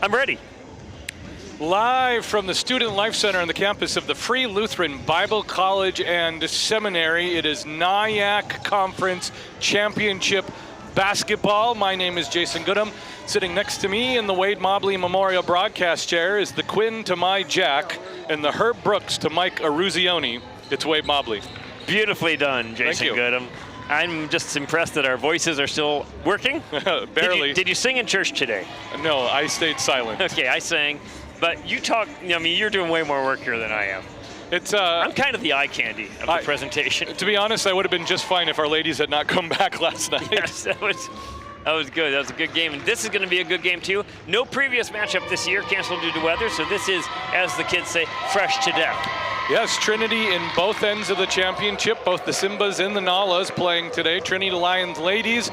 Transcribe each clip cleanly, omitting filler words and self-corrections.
I'm ready. Live from the Student Life Center on the campus of the Free Lutheran Bible College and Seminary, it is NIAC Conference Championship Basketball. My name is Jason Goodham. Sitting next to me in the Wade Mobley Memorial Broadcast Chair is the Quinn to my Jack and the Herb Brooks to Mike Aruzioni. It's Wade Mobley. Beautifully done, Jason Goodham. I'm just impressed that our voices are still working. Barely. Did you sing in church today? No, I stayed silent. Okay, I sang. But you talk, I mean, you're doing way more work here than I am. I'm kind of the eye candy of the presentation. To be honest, I would have been just fine if our ladies had not come back last night. Yes, that was good. That was a good game. And this is going to be a good game, too. No previous matchup this year canceled due to weather, so this is, as the kids say, fresh to death. Yes, Trinity in both ends of the championship, both the Simbas and the Nalas playing today. Trinity Lions ladies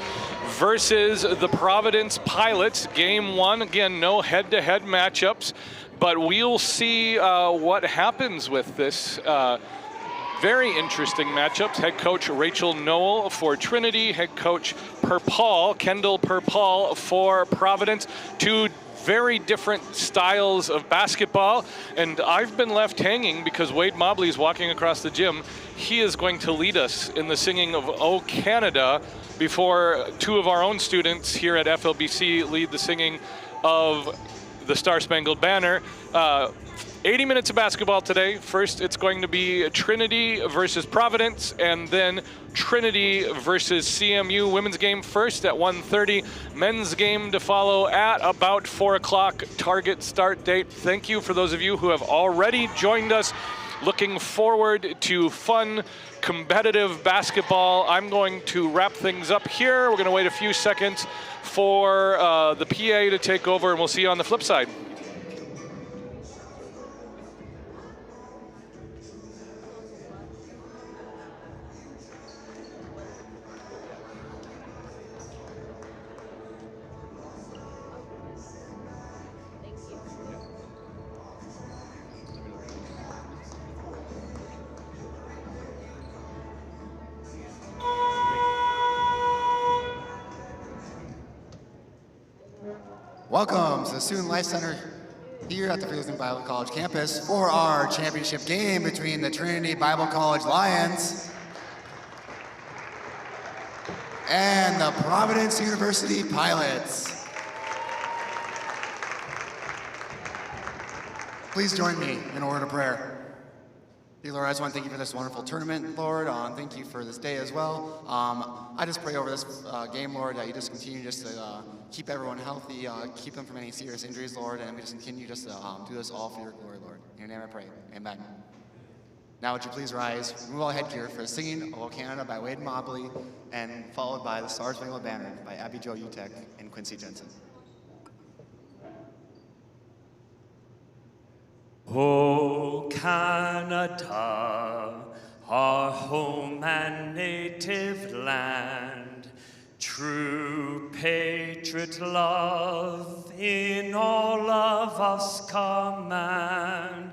versus the Providence Pilots. Game one, again, no head-to-head matchups, but we'll see what happens with this. Very interesting matchups. Head coach Rachel Noel for Trinity, head coach Kendall Perpall for Providence. Two very different styles of basketball, and I've been left hanging because Wade Mobley is walking across the gym. He is going to lead us in the singing of O Canada before two of our own students here at FLBC lead the singing of the Star Spangled Banner. 80 minutes of basketball today. First, it's going to be Trinity versus Providence, and then Trinity versus CMU. Women's game first at 1:30. Men's game to follow at about 4 o'clock. Target start date. Thank you for those of you who have already joined us. Looking forward to fun, competitive basketball. I'm going to wrap things up here. We're going to wait a few seconds for the PA to take over, and we'll see you on the flip side. Welcome to the Student Life Center here at the Free Lutheran Bible College campus for our championship game between the Trinity Bible College Lions and the Providence University Pilots. Please join me in a word of prayer. Dear Lord, I just want to thank you for this wonderful tournament, Lord. Thank you for this day as well. I just pray over this game, Lord, that you just continue just to keep everyone healthy, keep them from any serious injuries, Lord, and we just continue just to do this all for your glory, Lord. In your name I pray, amen. Now would you please rise, remove all headgear for singing O Canada by Wade Mobley, and followed by the Star Spangled Banner by Abby Jo Utek and Quincy Jensen. O Canada, our home and native land, true patriot love in all of us command.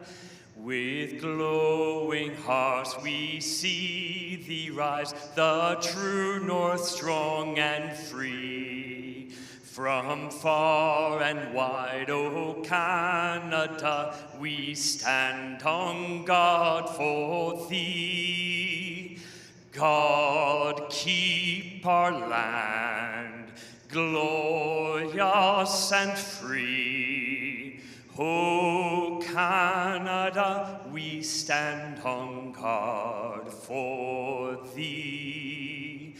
With glowing hearts we see thee rise, the true north strong and free. From far and wide, O Canada, we stand on guard for thee. God, keep our land glorious and free. O Canada, we stand on guard for thee.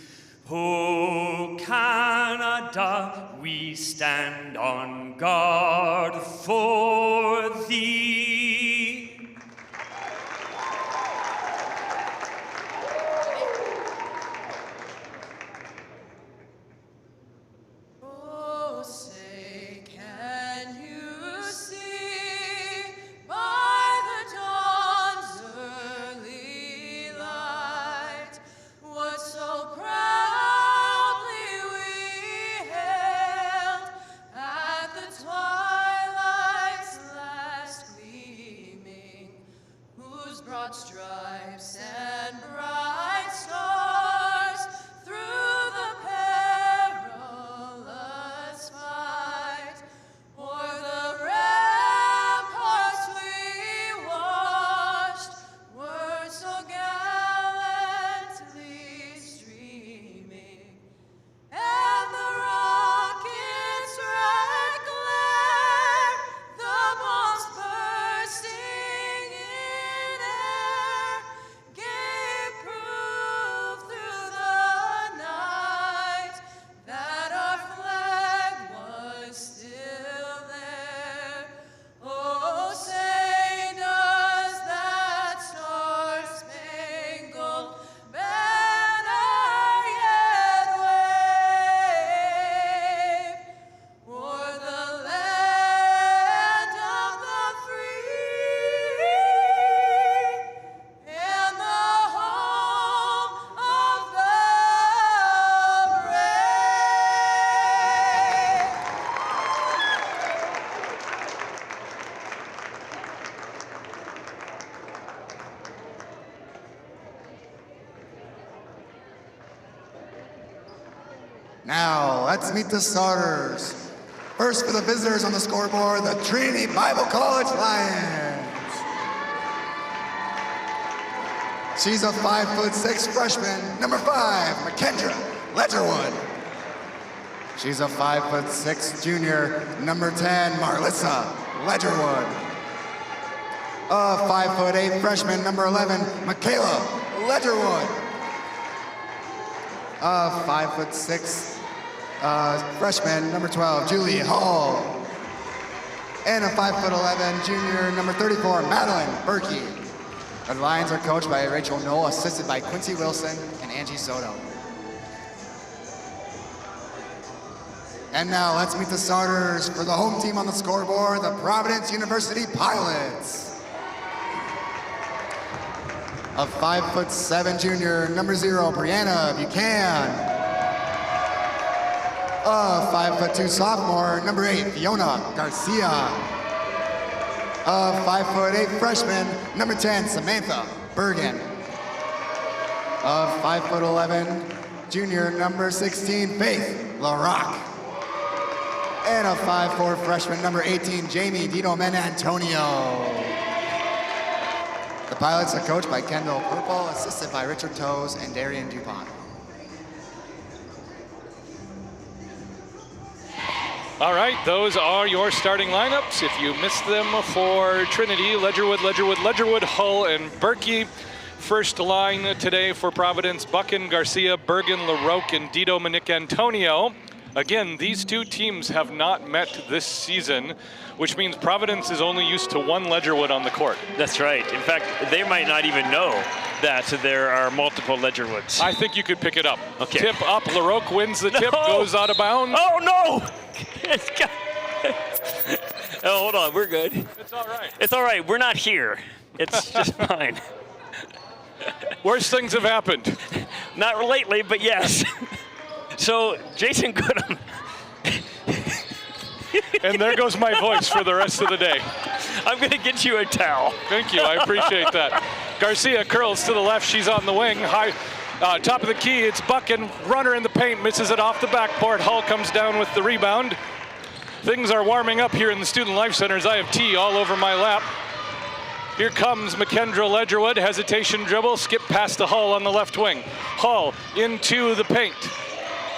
O Canada, we stand on guard for thee. Oh, say, can you see by the dawn's early light what so proudly we hailed at the twilight's Now, let's meet the starters. First for the visitors on the scoreboard, the Trinity Bible College Lions. She's a 5'6" freshman, number 5, McKendra Ledgerwood. She's a 5'6" junior, number 10, Marlissa Ledgerwood. A 5'8" freshman, number 11, Michaela Ledgerwood. A 5'6" freshman, number 12, Julie Hall. And a 5'11" junior, number 34, Madeline Berkey. The Lions are coached by Rachel Knoll, assisted by Quincy Wilson and Angie Soto. And now let's meet the starters for the home team on the scoreboard, the Providence University Pilots. A 5'7" junior, number 0, Brianna Buchanan. A 5'2" sophomore, number 8, Fiona Garcia. A 5'8" freshman, number 10, Samantha Bergen. A 5'11" junior, number 16, Faith LaRock. And a 5'4" freshman, number 18, Jamie Dito Antonio. The Pilots are coached by Kendall Purple, assisted by Richard Toes and Darian DuPont. All right, those are your starting lineups. If you missed them for Trinity, Ledgerwood, Hull, and Berkey. First line today for Providence, Buchan, Garcia, Bergen, LaRoque, and Dito Antonio. Again, these two teams have not met this season, which means Providence is only used to one Ledgerwood on the court. That's right. In fact, they might not even know that there are multiple Ledgerwoods. I think you could pick it up. Okay. Tip up, LaRoque wins the tip, goes out of bounds. Oh, no! Oh, hold on, we're good. It's all right. It's all right, we're not here. It's just fine. Worse things have happened. Not lately, but yes. So, Jason Goodham. And there goes my voice for the rest of the day. I'm gonna get you a towel. Thank you, I appreciate that. Garcia curls to the left, she's on the wing. High, top of the key, it's Buchan, runner in the paint, misses it off the backboard. Hull comes down with the rebound. Things are warming up here in the Student Life Centers. I have tea all over my lap. Here comes McKendra Ledgerwood, hesitation dribble, skip past the Hull on the left wing. Hull into the paint.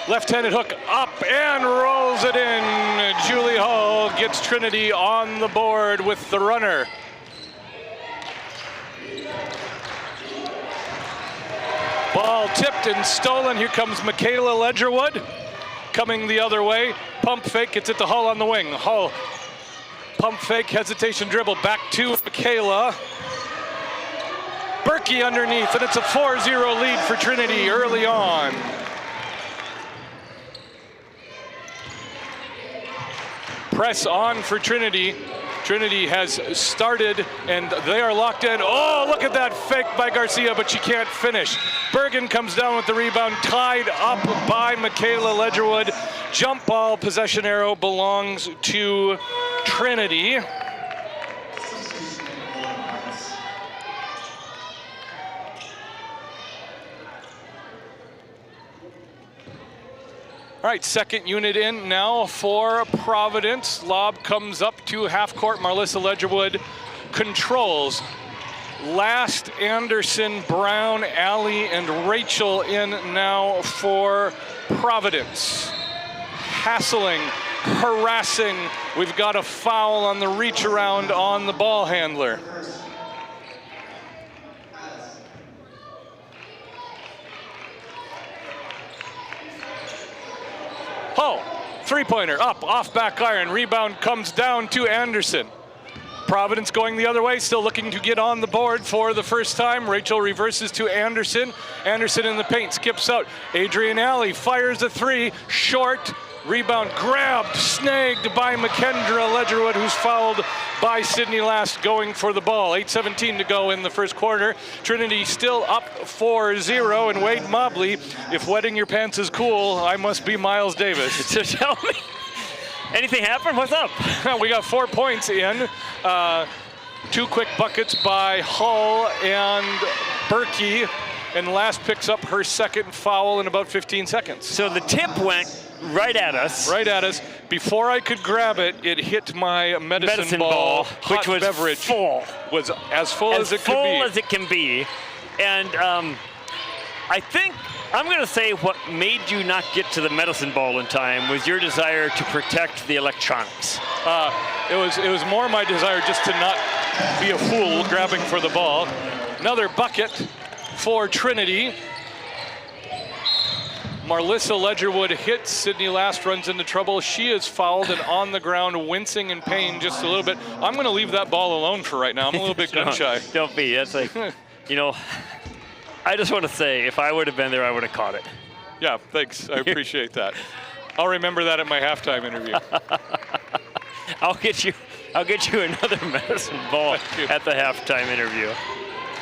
Left-handed hook up and rolls it in. Julie Hull gets Trinity on the board with the runner. Ball tipped and stolen. Here comes Michaela Ledgerwood coming the other way. Pump fake, gets it to Hull on the wing. Hull, pump fake, hesitation dribble, back to Michaela. Berkey underneath, and it's a 4-0 lead for Trinity early on. Press on for Trinity. Trinity has started, and they are locked in. Oh, look at that fake by Garcia, but she can't finish. Bergen comes down with the rebound, tied up by Michaela Ledgerwood. Jump ball, possession arrow belongs to Trinity. All right, second unit in now for Providence. Lob comes up to half court. Marlissa Ledgerwood controls. Last, Anderson, Brown, Allie, and Rachel in now for Providence. Hassling, harassing. We've got a foul on the reach around on the ball handler. Hull, three-pointer, up, off back iron, rebound comes down to Anderson. Providence going the other way, still looking to get on the board for the first time. Rachel reverses to Anderson. Anderson in the paint, skips out. Adrian Alley fires a three, short, rebound grabbed, snagged by McKendra Ledgerwood, who's fouled by Sydney Last going for the ball. 8:17 to go in the first quarter. Trinity still up 4-0, and Wade Mobley, if wetting your pants is cool, I must be Miles Davis. So tell me, anything happened? What's up? We got 4 points in. 2 quick buckets by Hull and Berkey. and Last picks up her second foul in about 15 seconds. So the tip went right at us. Right at us. Before I could grab it, it hit my medicine ball, which was beverage. full. Was as full as it could be. As it can be. And I think I'm going to say what made you not get to the medicine ball in time was your desire to protect the electronics. It was more my desire just to not be a fool grabbing for the ball. Another bucket for Trinity. Marlissa Ledgerwood hits. Sydney Last runs into trouble. She is fouled and on the ground, wincing in pain just a little bit. I'm going to leave that ball alone for right now. I'm a little bit gun shy. Don't be. That's like, you know, I just want to say, if I would have been there, I would have caught it. Yeah, thanks. I appreciate that. I'll remember that at my halftime interview. I'll get you another medicine ball at the halftime interview.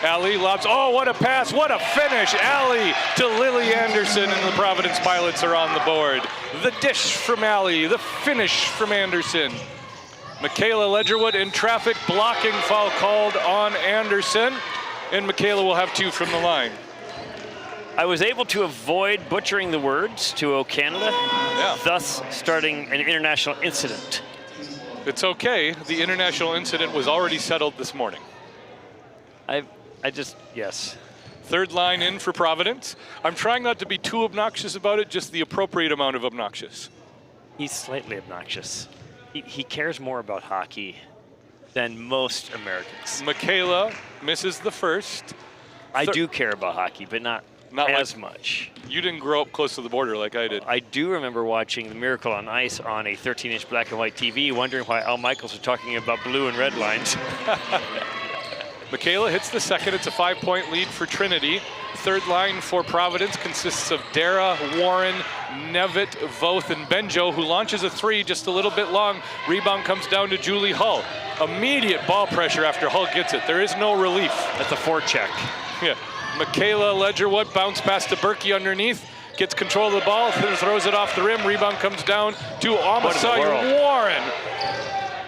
Allie lobs. Oh, what a pass. What a finish. Allie to Lily Anderson, and the Providence Pilots are on the board. The dish from Allie, the finish from Anderson. Michaela Ledgerwood in traffic, blocking foul called on Anderson, and Michaela will have 2 from the line. I was able to avoid butchering the words to O Canada, thus starting an international incident. It's okay. The international incident was already settled this morning. Yes. Third line in for Providence. I'm trying not to be too obnoxious about it, just the appropriate amount of obnoxious. He's slightly obnoxious. He cares more about hockey than most Americans. Michaela misses the first. I do care about hockey, but not as much. You didn't grow up close to the border like I did. I do remember watching The Miracle on Ice on a 13-inch black and white TV, wondering why Al Michaels was talking about blue and red lines. Michaela hits the second. It's a 5-point lead for Trinity. Third line for Providence consists of Dara, Warren, Nevitt, Voth, and Benjo, who launches a 3 just a little bit long. Rebound comes down to Julie Hull. Immediate ball pressure after Hull gets it. There is no relief. That's a forecheck. Yeah. Michaela Ledgerwood bounce pass to Berkey underneath. Gets control of the ball, throws it off the rim. Rebound comes down to Amasai Warren.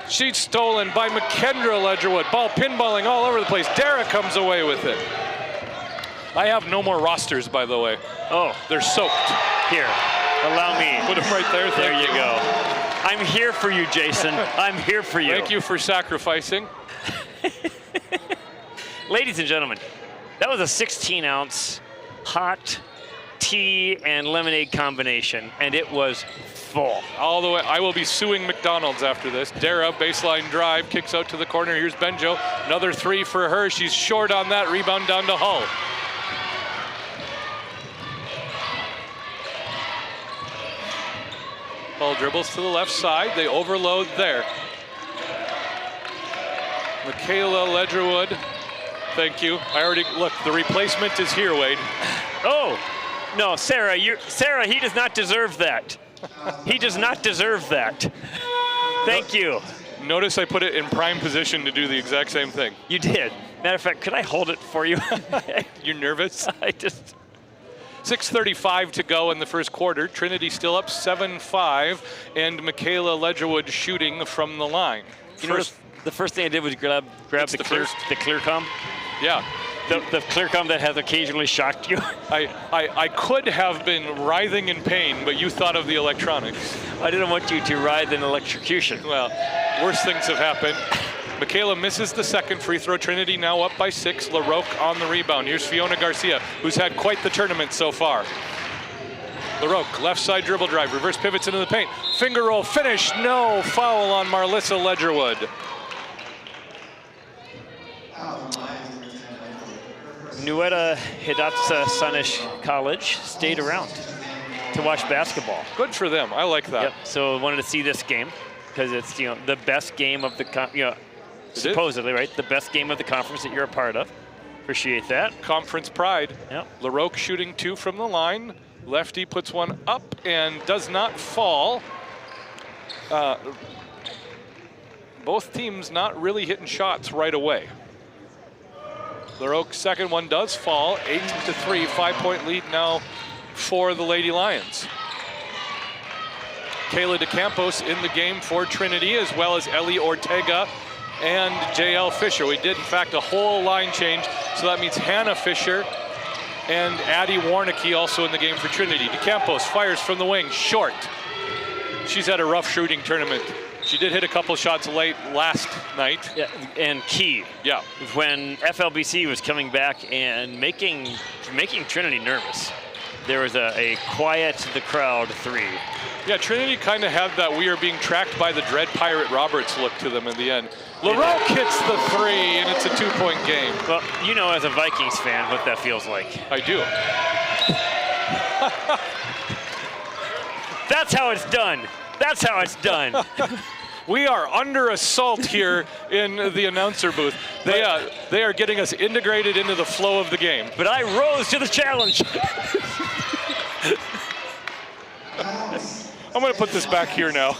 She's stolen by McKendra Ledgerwood. Ball pinballing all over the place. Dara comes away with it. I have no more rosters, by the way. Oh, they're soaked. Here, allow me. Put them right there. There you go. I'm here for you, Jason. I'm here for you. Thank you for sacrificing. Ladies and gentlemen, that was a 16-ounce hot tea and lemonade combination, and it was full. All the way. I will be suing McDonald's after this. Dara, baseline drive, kicks out to the corner. Here's Benjo. Another 3 for her. She's short on that. Rebound down to Hull. Hull dribbles to the left side. They overload there. Michaela Ledgerwood. Thank you. Look, the replacement is here, Wade. Oh, no, Sarah, he does not deserve that. He does not deserve that. Thank you. Notice I put it in prime position to do the exact same thing. You did. Matter of fact, could I hold it for you? You're nervous? 6:35 to go in the first quarter. Trinity still up 7-5, and Michaela Ledgerwood shooting from the line. The first thing I did was grab the ClearCom. Yeah. The ClearCom that has occasionally shocked you. I could have been writhing in pain, but you thought of the electronics. I didn't want you to writhe in electrocution. Well, worse things have happened. Michaela misses the second free throw. Trinity now up by 6. LaRoque on the rebound. Here's Fiona Garcia, who's had quite the tournament so far. LaRoque, left side dribble drive, reverse pivots into the paint. Finger roll, finish, no. Foul on Marlissa Ledgerwood. Nueda Hidatsa Sanish College stayed around to watch basketball. Good for them. I like that. Yep. So wanted to see this game because it's the best game of the supposedly right, the best game of the conference that you're a part of. Appreciate that. Conference pride. Yep. LaRoque shooting 2 from the line. Lefty puts one up and does not fall. Both teams not really hitting shots right away. LaRoque's second one does fall, 8-3, 5-point lead now for the Lady Lions. Kayla DeCampos in the game for Trinity, as well as Ellie Ortega and JL Fisher. We did, in fact, a whole line change, so that means Hannah Fisher and Addie Warnicki also in the game for Trinity. DeCampos fires from the wing, short. She's had a rough shooting tournament. She did hit a couple shots late last night. Yeah, and key. Yeah. When FLBC was coming back and making Trinity nervous, there was a quiet the crowd 3. Yeah, Trinity kind of had that we are being tracked by the Dread Pirate Roberts look to them in the end. LaRoque hits the 3, and it's a 2-point game. Well, you know as a Vikings fan what that feels like. I do. That's how it's done. That's how it's done. We are under assault here in the announcer booth. They are getting us integrated into the flow of the game. But I rose to the challenge. I'm going to put this back here now.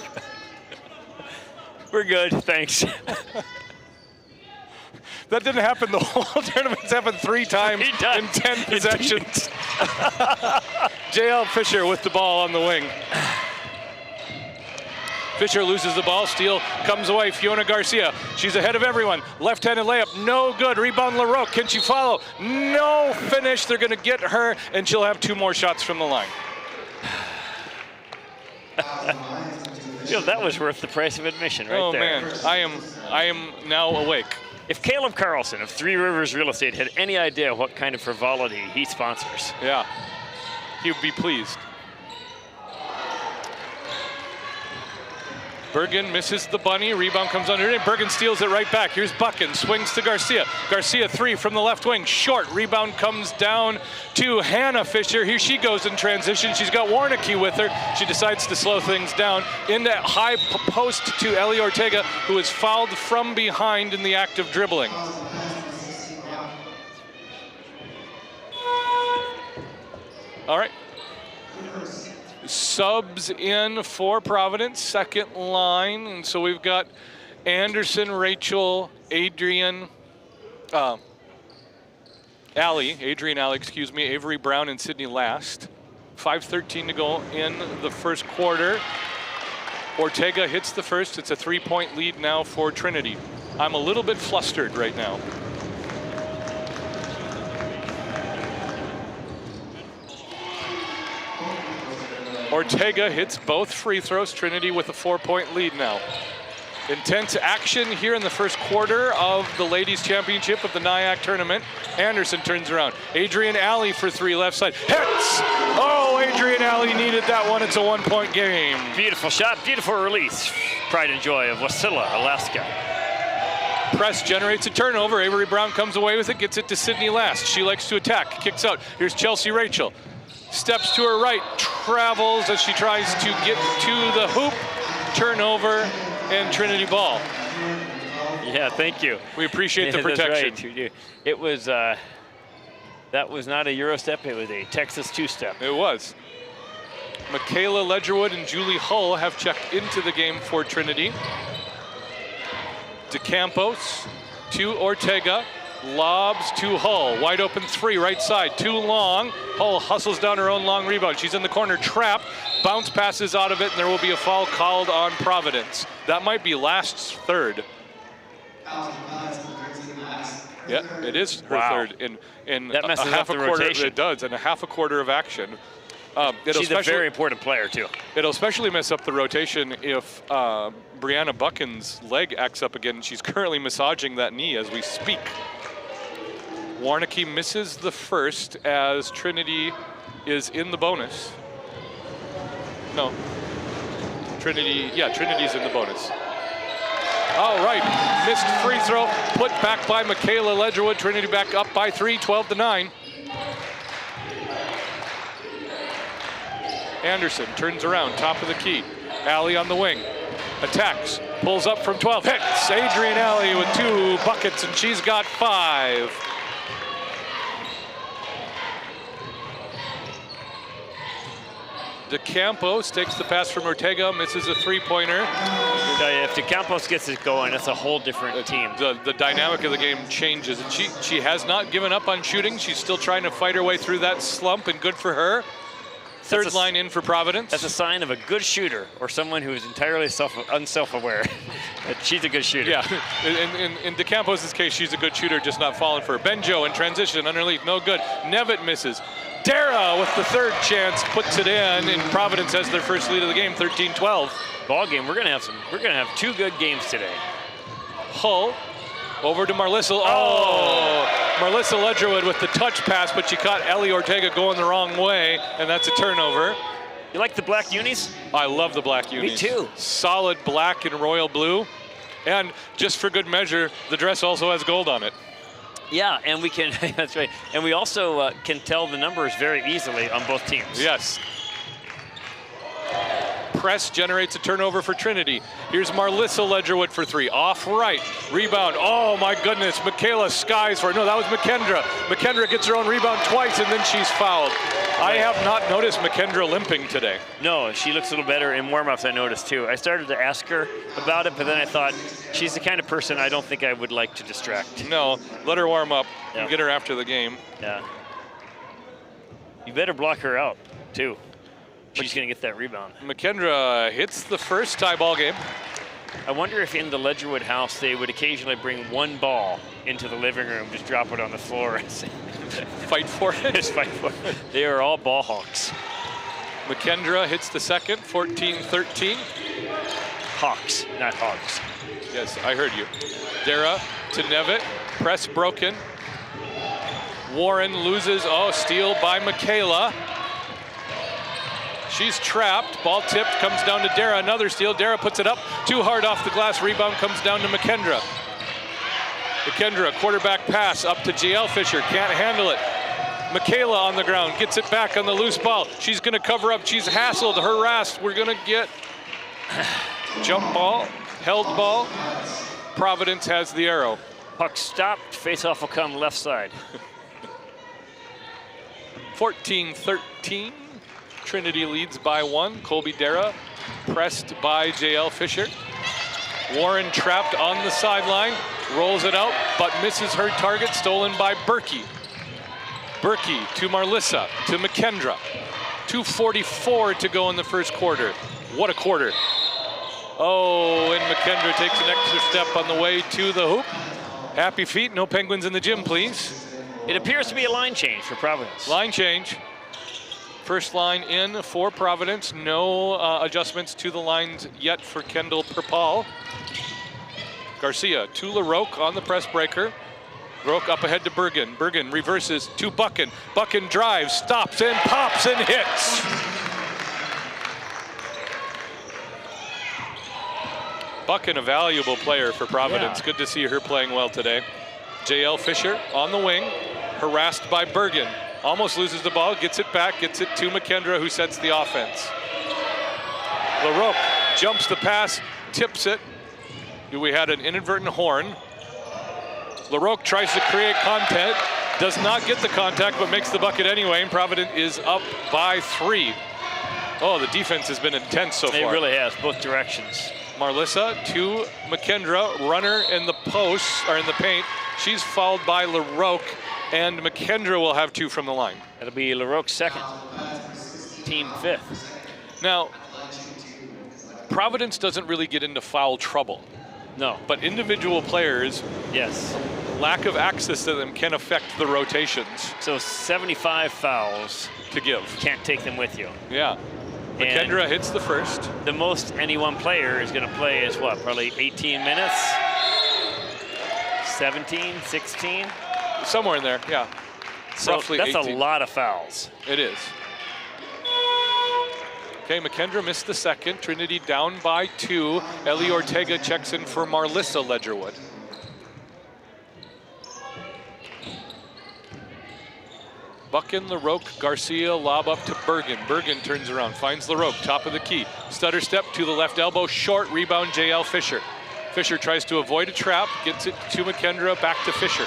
We're good, thanks. That didn't happen the whole tournament. It's happened 3 times in 10 possessions. J.L. Fisher with the ball on the wing. Fisher loses the ball, steal comes away, Fiona Garcia. She's ahead of everyone, left-handed layup, no good, rebound LaRoque, can she follow? No finish, they're gonna get her, and she'll have 2 more shots from the line. You know, that was worth the price of admission right there. Oh man, I am now awake. If Caleb Carlson of Three Rivers Real Estate had any idea what kind of frivolity he sponsors. Yeah, he would be pleased. Bergen misses the bunny, rebound comes underneath, Bergen steals it right back. Here's Buchan, swings to Garcia. Garcia 3 from the left wing, short, rebound comes down to Hannah Fisher. Here she goes in transition. She's got Warnicki with her. She decides to slow things down. In that high post to Ellie Ortega, who is fouled from behind in the act of dribbling. All right. Subs in for Providence, second line, and so we've got Anderson, Rachel, Adrian Alley, excuse me, Avery Brown and Sydney Last. 5:13 to go in the first quarter. Ortega hits the first. It's a 3-point lead now for Trinity. I'm a little bit flustered right now. Ortega hits both free throws. Trinity with a 4-point lead now. Intense action here in the first quarter of the ladies championship of the NIAC tournament. Anderson turns around. Adrian Alley for 3 left side. Hits! Oh, Adrian Alley needed that one. It's a 1-point game. Beautiful shot, beautiful release. Pride and joy of Wasilla, Alaska. Press generates a turnover. Avery Brown comes away with it, gets it to Sydney Last. She likes to attack, kicks out. Here's Chelsea Rachel. Steps to her right, travels as she tries to get to the hoop. Turnover and Trinity ball. Yeah, thank you. We appreciate the protection. That's right. It was, that was not a Euro step, it was a Texas 2-step. It was. Michaela Ledgerwood and Julie Hull have checked into the game for Trinity. DeCampos to Ortega. Lobs to Hull, wide open 3, right side, too long. Hull hustles down her own long rebound. She's in the corner, trap, bounce passes out of it, and there will be a foul called on Providence. That might be Last's third. Yeah, it is her third in that messes a half up the a quarter. rotation. It does, and a half a quarter of action. She's a very important player too. It'll especially mess up the rotation if Brianna Buchan's leg acts up again. She's currently massaging that knee as we speak. Warnicki misses the first as Trinity is in the bonus. No. Trinity's in the bonus. All right, missed free throw, put back by Michaela Ledgerwood. Trinity back up by 3, 12-9. Anderson turns around, top of the key. Alley on the wing, attacks, pulls up from 12, hits. Adrian Alley with 2 buckets, and she's got 5. DeCampos takes the pass from Ortega, misses a 3-pointer. If DeCampos gets it going, it's a whole different team. The dynamic of the game changes, and she has not given up on shooting. She's still trying to fight her way through that slump, and good for her. Third line in for Providence. That's a sign of a good shooter or someone who is entirely unself-aware. She's a good shooter. Yeah, in DeCampos's case, she's a good shooter, just not falling for her. Benjo in transition, underneath, no good. Nevitt misses. Dara with the third chance puts it in, and Providence has their first lead of the game, 13-12. Ball game. We're gonna have two good games today. Hull over to Marlissa. Oh, Marlissa Ledgerwood with the touch pass, but she caught Ellie Ortega going the wrong way, and that's a turnover. You like the black unis? I love the black unis. Me too. Solid black and royal blue. And just for good measure, the dress also has gold on it. Yeah, and we can, that's right. And we also can tell the numbers very easily on both teams. Yes. Press generates a turnover for Trinity. Here's Marlissa Ledgerwood for three. Off right. Rebound. Oh my goodness. Michaela skies for it. No, that was McKendra. McKendra gets her own rebound twice and then she's fouled. I have not noticed McKendra limping today. No, she looks a little better in warm-ups, I noticed too. I started to ask her about it, but then I thought she's the kind of person I don't think I would like to distract. No, let her warm up and get her after the game. Yeah. You better block her out too. She's going to get that rebound. McKendra hits the first tie ball game. I wonder if in the Ledgerwood house they would occasionally bring one ball into the living room, just drop it on the floor and fight for it. Just fight for it. They are all ball hawks. McKendra hits the second, 14-13. Hawks, not hogs. Yes, I heard you. Dara to Nevitt, press broken. Warren loses, steal by Michaela. She's trapped, ball tipped, comes down to Dara, another steal. Dara puts it up, too hard off the glass, rebound comes down to McKendra. McKendra, quarterback pass up to JL Fisher, can't handle it. Michaela on the ground, gets it back on the loose ball. She's gonna cover up, she's hassled, harassed. We're gonna get jump ball, held ball. Providence has the arrow. Puck stopped, face-off will come left side. 14-13. Trinity leads by one. Colby Dara pressed by JL Fisher. Warren trapped on the sideline, rolls it out, but misses her target, stolen by Berkey. Berkey to Marlissa, to McKendra. 2:44 to go in the first quarter. What a quarter. Oh, and McKendra takes an extra step on the way to the hoop. Happy feet, no Penguins in the gym, please. It appears to be a line change for Providence. Line change. First line in for Providence. No adjustments to the lines yet for Kendall Perpal. Garcia to LaRoque on the press breaker. LaRoque up ahead to Bergen. Bergen reverses to Buchan. Buchan drives, stops, and pops and hits. Buchan, a valuable player for Providence. Yeah. Good to see her playing well today. JL Fisher on the wing, harassed by Bergen. Almost loses the ball, gets it back, gets it to McKendra, who sets the offense. LaRoque jumps the pass, tips it. We had an inadvertent horn. LaRoque tries to create contact, does not get the contact, but makes the bucket anyway, and Providence is up by 3. Oh, the defense has been intense so far. It really has, both directions. Marlissa to McKendra, runner in the post, or in the paint. She's fouled by LaRoque. And McKendra will have 2 from the line. That'll be LaRoque's second, team 5th. Now, Providence doesn't really get into foul trouble. No. But individual players, yes, lack of access to them can affect the rotations. So 75 fouls to give. Can't take them with you. Yeah. McKendra hits the first. The most any one player is going to play is what, probably 18 minutes? 17, 16? Somewhere in there, yeah. So roughly that's 18. A lot of fouls. It is. Okay, McKendra missed the second. Trinity down by 2. Ellie Ortega checks in for Marlissa Ledgerwood. Buchan, LaRoque, Garcia, lob up to Bergen. Bergen turns around, finds LaRoque, top of the key. Stutter step to the left elbow, short, rebound JL Fisher. Fisher tries to avoid a trap, gets it to McKendra, back to Fisher.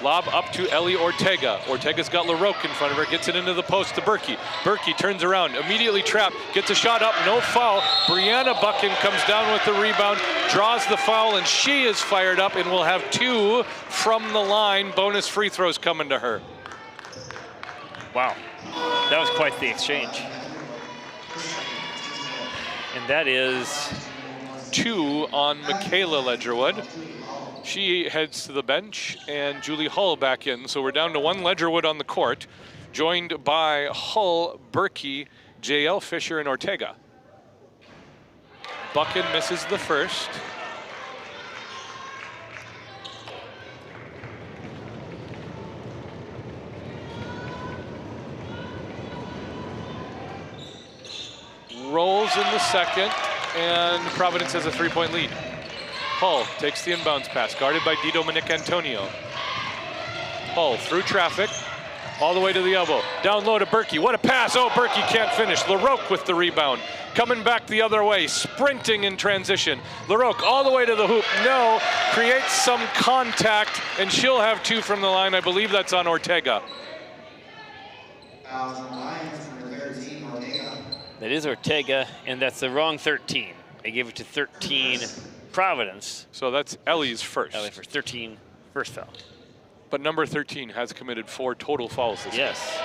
Lob up to Ellie Ortega. Ortega's got LaRoque in front of her, gets it into the post to Berkey. Berkey turns around, immediately trapped, gets a shot up, no foul. Brianna Buchan comes down with the rebound, draws the foul, and she is fired up and will have 2 from the line. Bonus free throws coming to her. Wow. That was quite the exchange. And that is 2 on Michaela Ledgerwood. She heads to the bench, and Julie Hull back in. So we're down to 1 Ledgerwood on the court, joined by Hull, Berkey, JL Fisher, and Ortega. Buchan misses the first. Rolls in the second, and Providence has a 3-point lead. Hull takes the inbounds pass, guarded by Di Dominic Antonio. Hull through traffic, all the way to the elbow. Down low to Berkey. What a pass! Oh, Berkey can't finish. LaRoque with the rebound. Coming back the other way, sprinting in transition. LaRoque all the way to the hoop. No, creates some contact, and she'll have 2 from the line. I believe that's on Ortega. That is Ortega, and that's the wrong 13. They gave it to 13 Providence. So that's Ellie's first. Ellie for 13, first foul. But number 13 has committed 4 total fouls this game. Yes.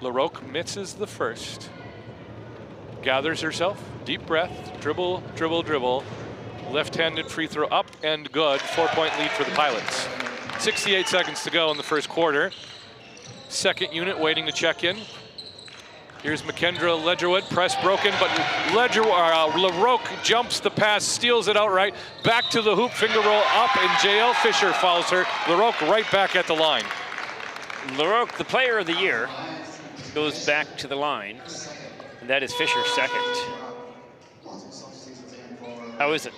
LaRoque misses the first. Gathers herself, deep breath, dribble, dribble, dribble. Left-handed free throw up and good. 4-point lead for the Pilots. 68 seconds to go in the first quarter. Second unit waiting to check in. Here's McKendra Ledgerwood, press broken, but LaRoque jumps the pass, steals it outright, back to the hoop, finger roll up, and JL Fisher fouls her. LaRoque right back at the line. LaRoque, the player of the year, goes back to the line, and that is Fisher's second. How is it?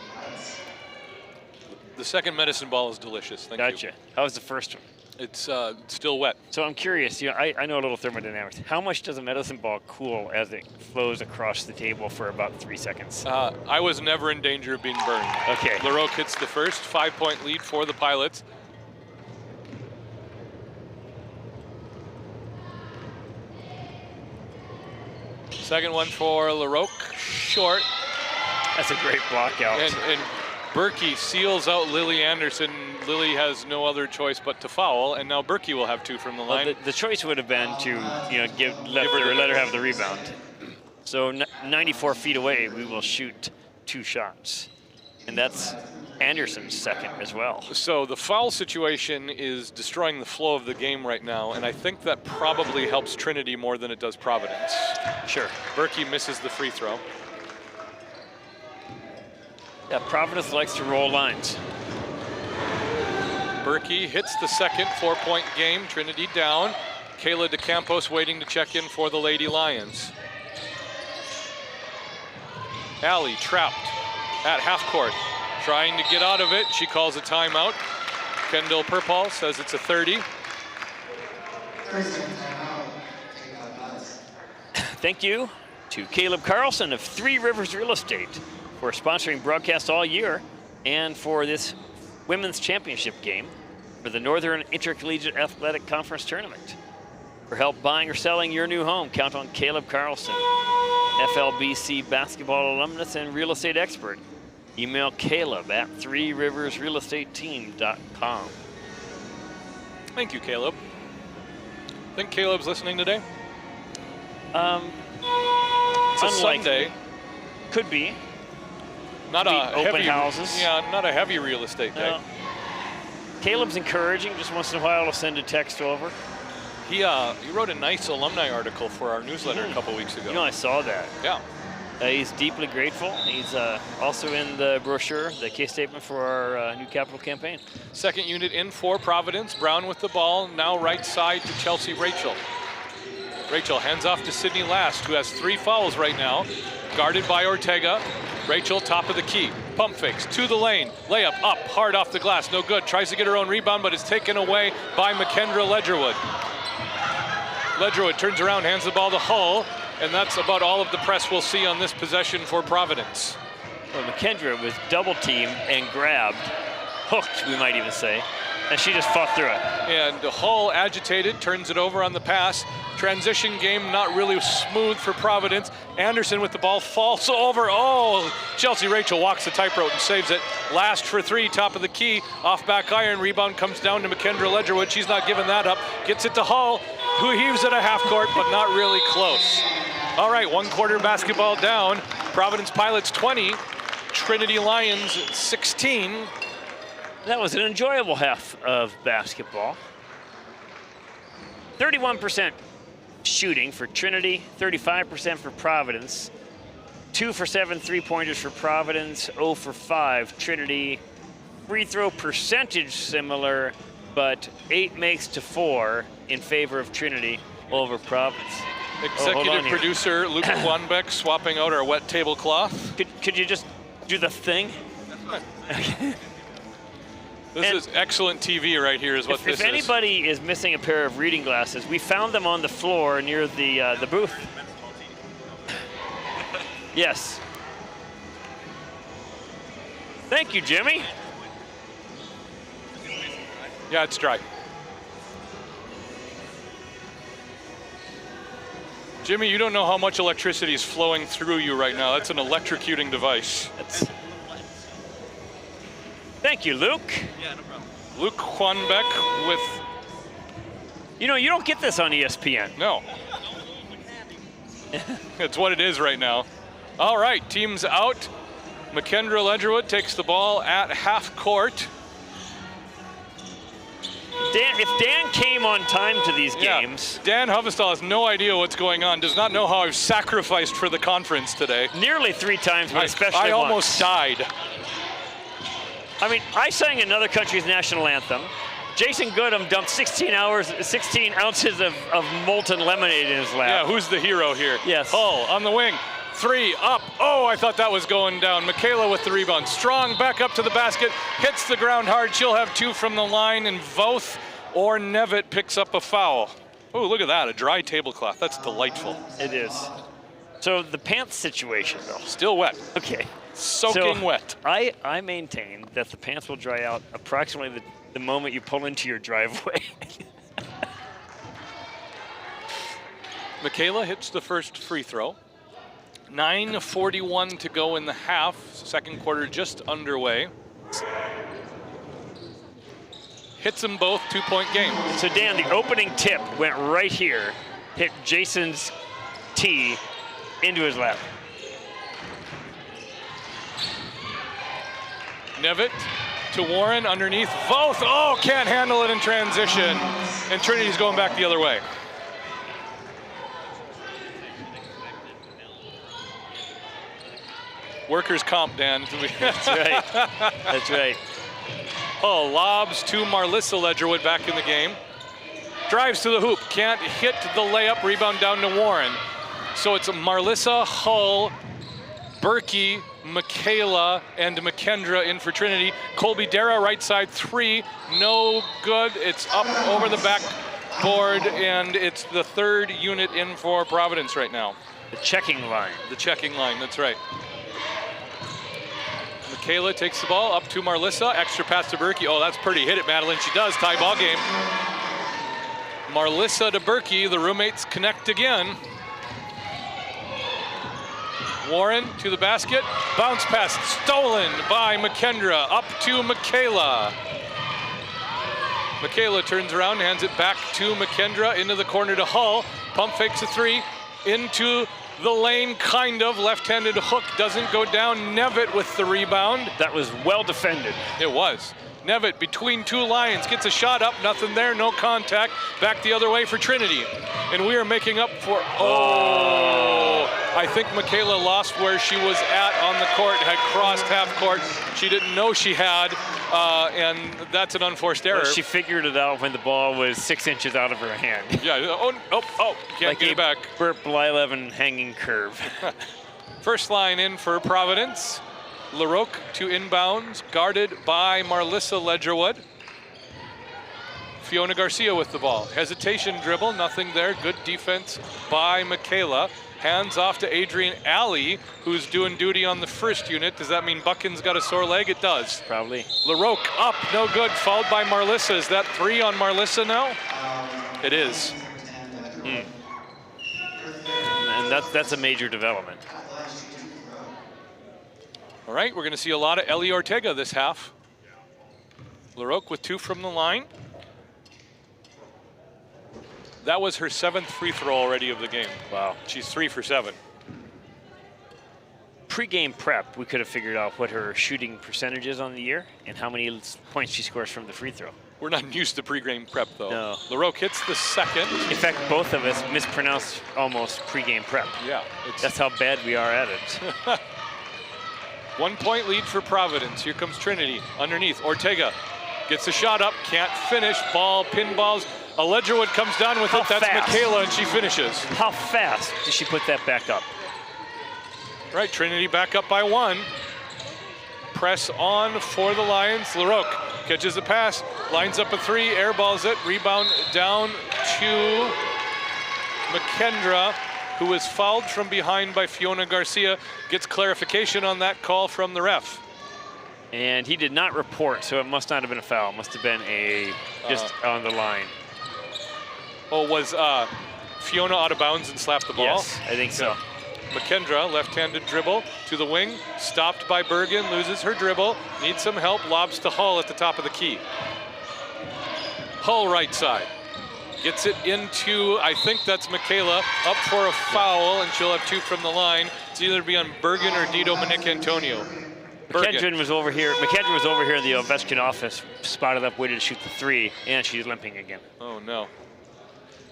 The second medicine ball is delicious, thank you. Gotcha. How was the first one? It's still wet. So I'm curious, you know, I know a little thermodynamics. How much does a medicine ball cool as it flows across the table for about 3 seconds? I was never in danger of being burned. Okay. LaRoque hits the first, 5-point lead for the Pilots. Second one for LaRoque, short. That's a great block out. And Berkey seals out Lily Anderson. Lily has no other choice but to foul, and now Berkey will have 2 from the line. Well, the choice would have been to, you know, let her have the rebound. So 94 feet away, we will shoot 2 shots, and that's Anderson's second as well. So the foul situation is destroying the flow of the game right now, and I think that probably helps Trinity more than it does Providence. Sure. Berkey misses the free throw. Yeah, Providence likes to roll lines. Berkey hits the second, 4-point game. Trinity down. Kayla DeCampos waiting to check in for the Lady Lions. Allie trapped at half court, trying to get out of it. She calls a timeout. Kendall Purpall says it's a 30. Thank you to Caleb Carlson of 3 Rivers Real Estate for sponsoring broadcast all year and for this women's championship game for the Northern Intercollegiate Athletic Conference Tournament. For help buying or selling your new home, count on Caleb Carlson, FLBC basketball alumnus and real estate expert. Email Caleb at 3riversrealestateteam.com. Thank you, Caleb. Think Caleb's listening today? It's a Sunday. Could be. Not a open heavy, houses. Yeah, not a heavy real estate day. No. Caleb's encouraging. Just once in a while, he'll send a text over. He wrote a nice alumni article for our newsletter a couple weeks ago. You know, I saw that. Yeah. He's deeply grateful. He's also in the brochure, the case statement for our new capital campaign. Second unit in for Providence. Brown with the ball. Now right side to Chelsea Rachel. Rachel hands off to Sydney Last, who has 3 fouls right now. Guarded by Ortega. Rachel, top of the key. Pump fakes to the lane. Layup up, hard off the glass. No good. Tries to get her own rebound, but is taken away by McKendra Ledgerwood. Ledgerwood turns around, hands the ball to Hull, and that's about all of the press we'll see on this possession for Providence. Well, McKendra was double teamed and grabbed, hooked, we might even say, And she just fought through it. And Hull agitated, turns it over on the pass. Transition game not really smooth for Providence. Anderson with the ball falls over. Oh, Chelsea Rachel walks the tightrope and saves it. Last for 3, top of the key. Off back iron, rebound comes down to McKendra Ledgerwood. She's not giving that up. Gets it to Hull, who heaves it a half court, but not really close. All right, 1/4 basketball down. Providence Pilots 20, Trinity Lions 16. That was an enjoyable half of basketball. 31% shooting for Trinity, 35% for Providence. 2 for 7 3-pointers for Providence, 0 for 5 Trinity. Free throw percentage similar, but 8 makes to 4 in favor of Trinity over Providence. Executive producer Luke Wanbeck swapping out our wet tablecloth. Could you just do the thing? This is excellent TV right here is what this is. If anybody is missing a pair of reading glasses, we found them on the floor near the booth. Yes. Thank you, Jimmy. Yeah, it's dry. Jimmy, you don't know how much electricity is flowing through you right now. That's an electrocuting device. Thank you, Luke. Yeah, no problem. Luke Wanbeck with... You know, you don't get this on ESPN. No. It's what it is right now. All right, team's out. McKendra Ledgerwood takes the ball at half court. If Dan came on time to these games. Dan Hovestall has no idea what's going on, does not know how I've sacrificed for the conference today. Nearly 3 times, but especially I once. almost died. I mean, I sang another country's national anthem. Jason Goodham dumped 16 ounces of molten lemonade in his lap. Yeah, who's the hero here? Yes. Hull on the wing. 3 up. Oh, I thought that was going down. Michaela with the rebound. Strong back up to the basket. Hits the ground hard. She'll have 2 from the line, and Voth or Nevitt picks up a foul. Oh, look at that. A dry tablecloth. That's delightful. It is. So the pants situation, though. Still wet. Okay. Soaking wet. I maintain that the pants will dry out approximately the moment you pull into your driveway. Michaela hits the first free throw. 9:41 to go in the half. Second quarter just underway. Hits them both, 2-point game. So Dan, the opening tip went right here, hit Jason's tee into his lap. Nevitt to Warren underneath. Voth, oh, can't handle it in transition. And Trinity's going back the other way. Workers' comp, Dan. That's right. That's right. Oh, lobs to Marlissa Ledgerwood back in the game. Drives to the hoop, can't hit the layup, rebound down to Warren. So it's Marlissa, Hull, Berkey, Michaela, and McKendra in for Trinity. Colby Dara, right side 3, no good. It's up over the backboard, and it's the 3rd unit in for Providence right now. The checking line. The checking line, that's right. Michaela takes the ball up to Marlissa. Extra pass to Berkey. Oh, that's pretty. Hit it, Madeline. She does. Tie ball game. Marlissa to Berkey. The roommates connect again. Warren to the basket. Bounce pass stolen by McKendra. Up to Michaela. Michaela turns around, hands it back to McKendra. Into the corner to Hull. Pump fakes a 3. Into the lane, kind of. Left-handed hook doesn't go down. Nevitt with the rebound. That was well defended. It was. Nevitt between 2 Lions gets a shot up. Nothing there. No contact. Back the other way for Trinity. And we are making up for... Oh! I think Michaela lost where she was at on the court. Had crossed half court. She didn't know she had. And that's an unforced error. Well, she figured it out when the ball was 6 inches out of her hand. Yeah. Oh. Can't like get it back. Burt Blyleven hanging curve. First line in for Providence. LaRocque to inbounds, guarded by Marlissa Ledgerwood. Fiona Garcia with the ball. Hesitation dribble, nothing there. Good defense by Michaela. Hands off to Adrian Alley, who's doing duty on the first unit. Does that mean Buchan's got a sore leg? It does. Probably. LaRoque up, no good, fouled by Marlissa. Is that 3 on Marlissa now? It is. And that's a major development. All right, we're gonna see a lot of Ellie Ortega this half. LaRoque with 2 from the line. That was her 7th free throw already of the game. Wow. She's 3 for 7. Pre-game prep, we could have figured out what her shooting percentage is on the year and how many points she scores from the free throw. We're not used to pre-game prep though. No. LaRoque hits the second. In fact, both of us mispronounced almost pre-game prep. Yeah. That's how bad we are at it. 1 point lead for Providence. Here comes Trinity underneath. Ortega gets a shot up, can't finish. Ball, pinballs. Ledgerwood comes down with it. That's fast? Michaela, and she finishes. How fast did she put that back up? Right, Trinity back up by 1. Press on for the Lions. LaRoque catches the pass, lines up a 3, airballs it, rebound down to McKendra, who was fouled from behind by Fiona Garcia. Gets clarification on that call from the ref. And he did not report, so it must not have been a foul. It must have been just on the line. Oh, was Fiona out of bounds and slapped the ball? Yes, I think so. McKendra, left-handed dribble to the wing, stopped by Bergen, loses her dribble, needs some help, lobs to Hull at the top of the key. Hull right side. Gets it into, I think that's Michaela, up for a foul, and she'll have 2 from the line. It's either be on Bergen or Di Dominic Antonio. McKendra was over here. McKendra was over here in the Ovechkin office, spotted up, waited to shoot the 3, and she's limping again. Oh no.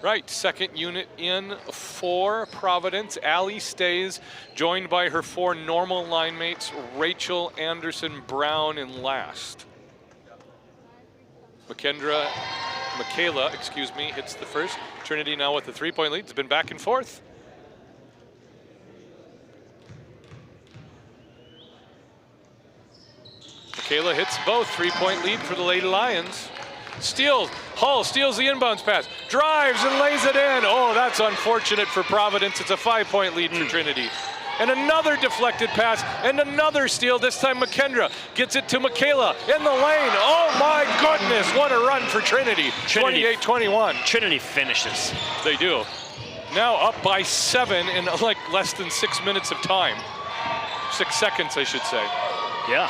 Right, second unit in for Providence. Allie stays, joined by her 4 normal line mates, Rachel, Anderson, Brown in last. Michaela, hits the first. Trinity now with the 3-point lead. It's been back and forth. Michaela hits both. 3-point lead for the Lady Lions. Hull steals the inbounds pass, drives and lays it in. Oh, that's unfortunate for Providence. It's a 5-point lead for Trinity. And another deflected pass and another steal. This time McKendra gets it to Michaela in the lane. Oh my goodness, what a run for Trinity. 28-21. Trinity finishes. They do. Now up by 7 in like less than 6 minutes of time. 6 seconds, I should say. Yeah.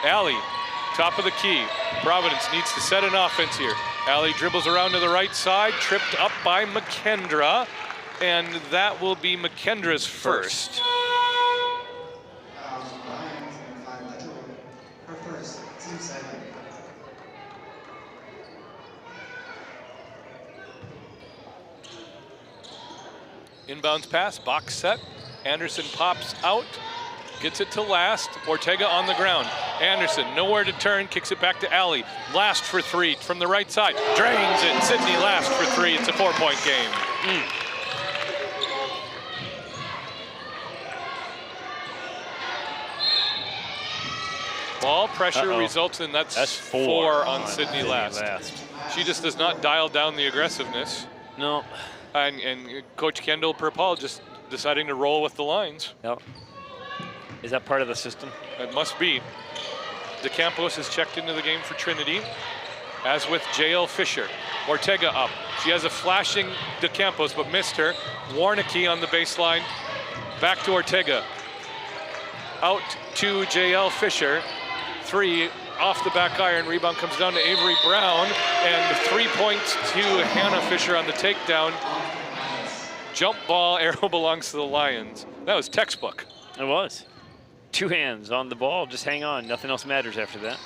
Allie, top of the key. Providence needs to set an offense here. Allie dribbles around to the right side, tripped up by McKendra, and that will be McKendra's first. Inbounds pass, box set. Anderson pops out. Gets it to last. Ortega on the ground. Anderson nowhere to turn. Kicks it back to Alley. Last for 3 from the right side. Drains it. Sydney last for 3. It's a 4-point game. Ball pressure results in that's 4 on Sydney last. She just does not dial down the aggressiveness. No. And Coach Kendall Perpall just deciding to roll with the lines. Yep. Is that part of the system? It must be. DeCampos is checked into the game for Trinity, as with J.L. Fisher. Ortega up. She has a flashing DeCampos, but missed her. Warnicki on the baseline. Back to Ortega. Out to J.L. Fisher. 3 off the back iron. Rebound comes down to Avery Brown. And 3 points to Hannah Fisher on the takedown. Jump ball, arrow belongs to the Lions. That was textbook. It was. 2 hands on the ball, just hang on. Nothing else matters after that.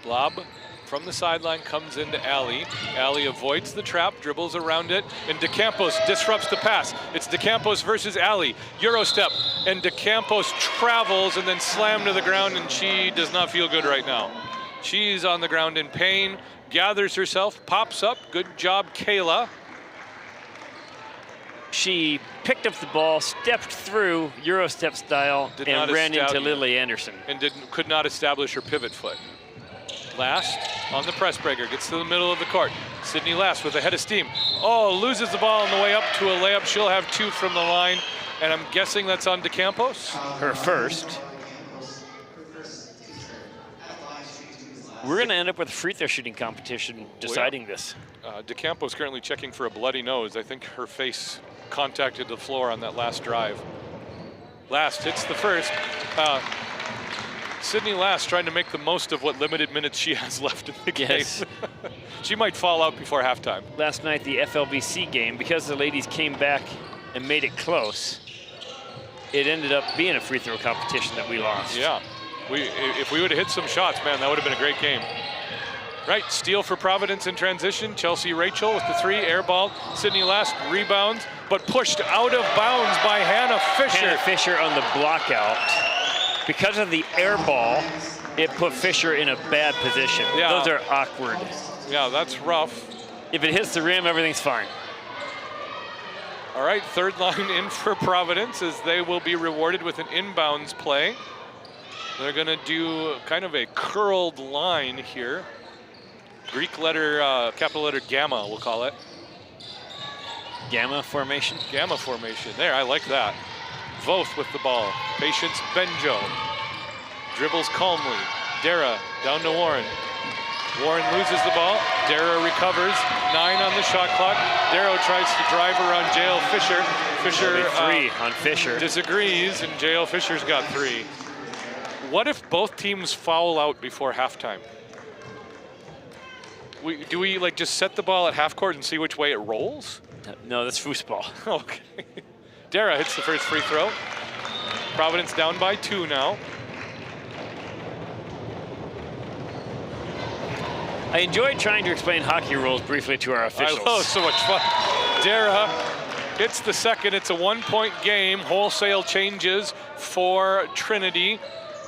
Lob from the sideline comes into Alley. Alley avoids the trap, dribbles around it, and DeCampos disrupts the pass. It's DeCampos versus Alley. Euro step, and DeCampos travels and then slammed to the ground, and she does not feel good right now. She's on the ground in pain, gathers herself, pops up. Good job, Kayla. She picked up the ball, stepped through Euro step style, and ran into Lily Anderson. And could not establish her pivot foot. Last on the press breaker, gets to the middle of the court. Sydney Last with a head of steam. Oh, loses the ball on the way up to a layup. She'll have 2 from the line, and I'm guessing that's on DeCampos. Her first. We're going to end up with a free throw shooting competition deciding this. DeCampos currently checking for a bloody nose. I think her face contacted the floor on that last drive. Last hits the first. Sydney Last trying to make the most of what limited minutes she has left in the game. Yes. She might fall out before halftime. Last night, the FLBC game, because the ladies came back and made it close, it ended up being a free throw competition that we lost. Yeah. If we would have hit some shots, man, that would have been a great game. Right, steal for Providence in transition. Chelsea Rachel with the 3, air ball. Sydney Last rebounds, but pushed out of bounds by Hannah Fisher. Hannah Fisher on the block out. Because of the air ball, it put Fisher in a bad position. Yeah. Those are awkward. Yeah, that's rough. If it hits the rim, everything's fine. All right, third line in for Providence as they will be rewarded with an inbounds play. They're gonna do kind of a curled line here. Greek letter, capital letter gamma, we'll call it. Gamma formation? Gamma formation, there, I like that. Voth with the ball, Patience Benjo. Dribbles calmly, Dara down to Warren. Warren loses the ball, Dara recovers, 9 on the shot clock. Darrow tries to drive around J.L. Fisher. Fisher 3 on Fisher. Disagrees, and J.L. Fisher's got 3. What if both teams foul out before halftime? Do we like just set the ball at half court and see which way it rolls? No, that's foosball. Okay. Dara hits the first free throw. Providence down by 2 now. I enjoyed trying to explain hockey rules briefly to our officials. I love so much fun. Dara hits the second. It's a 1-point game. Wholesale changes for Trinity.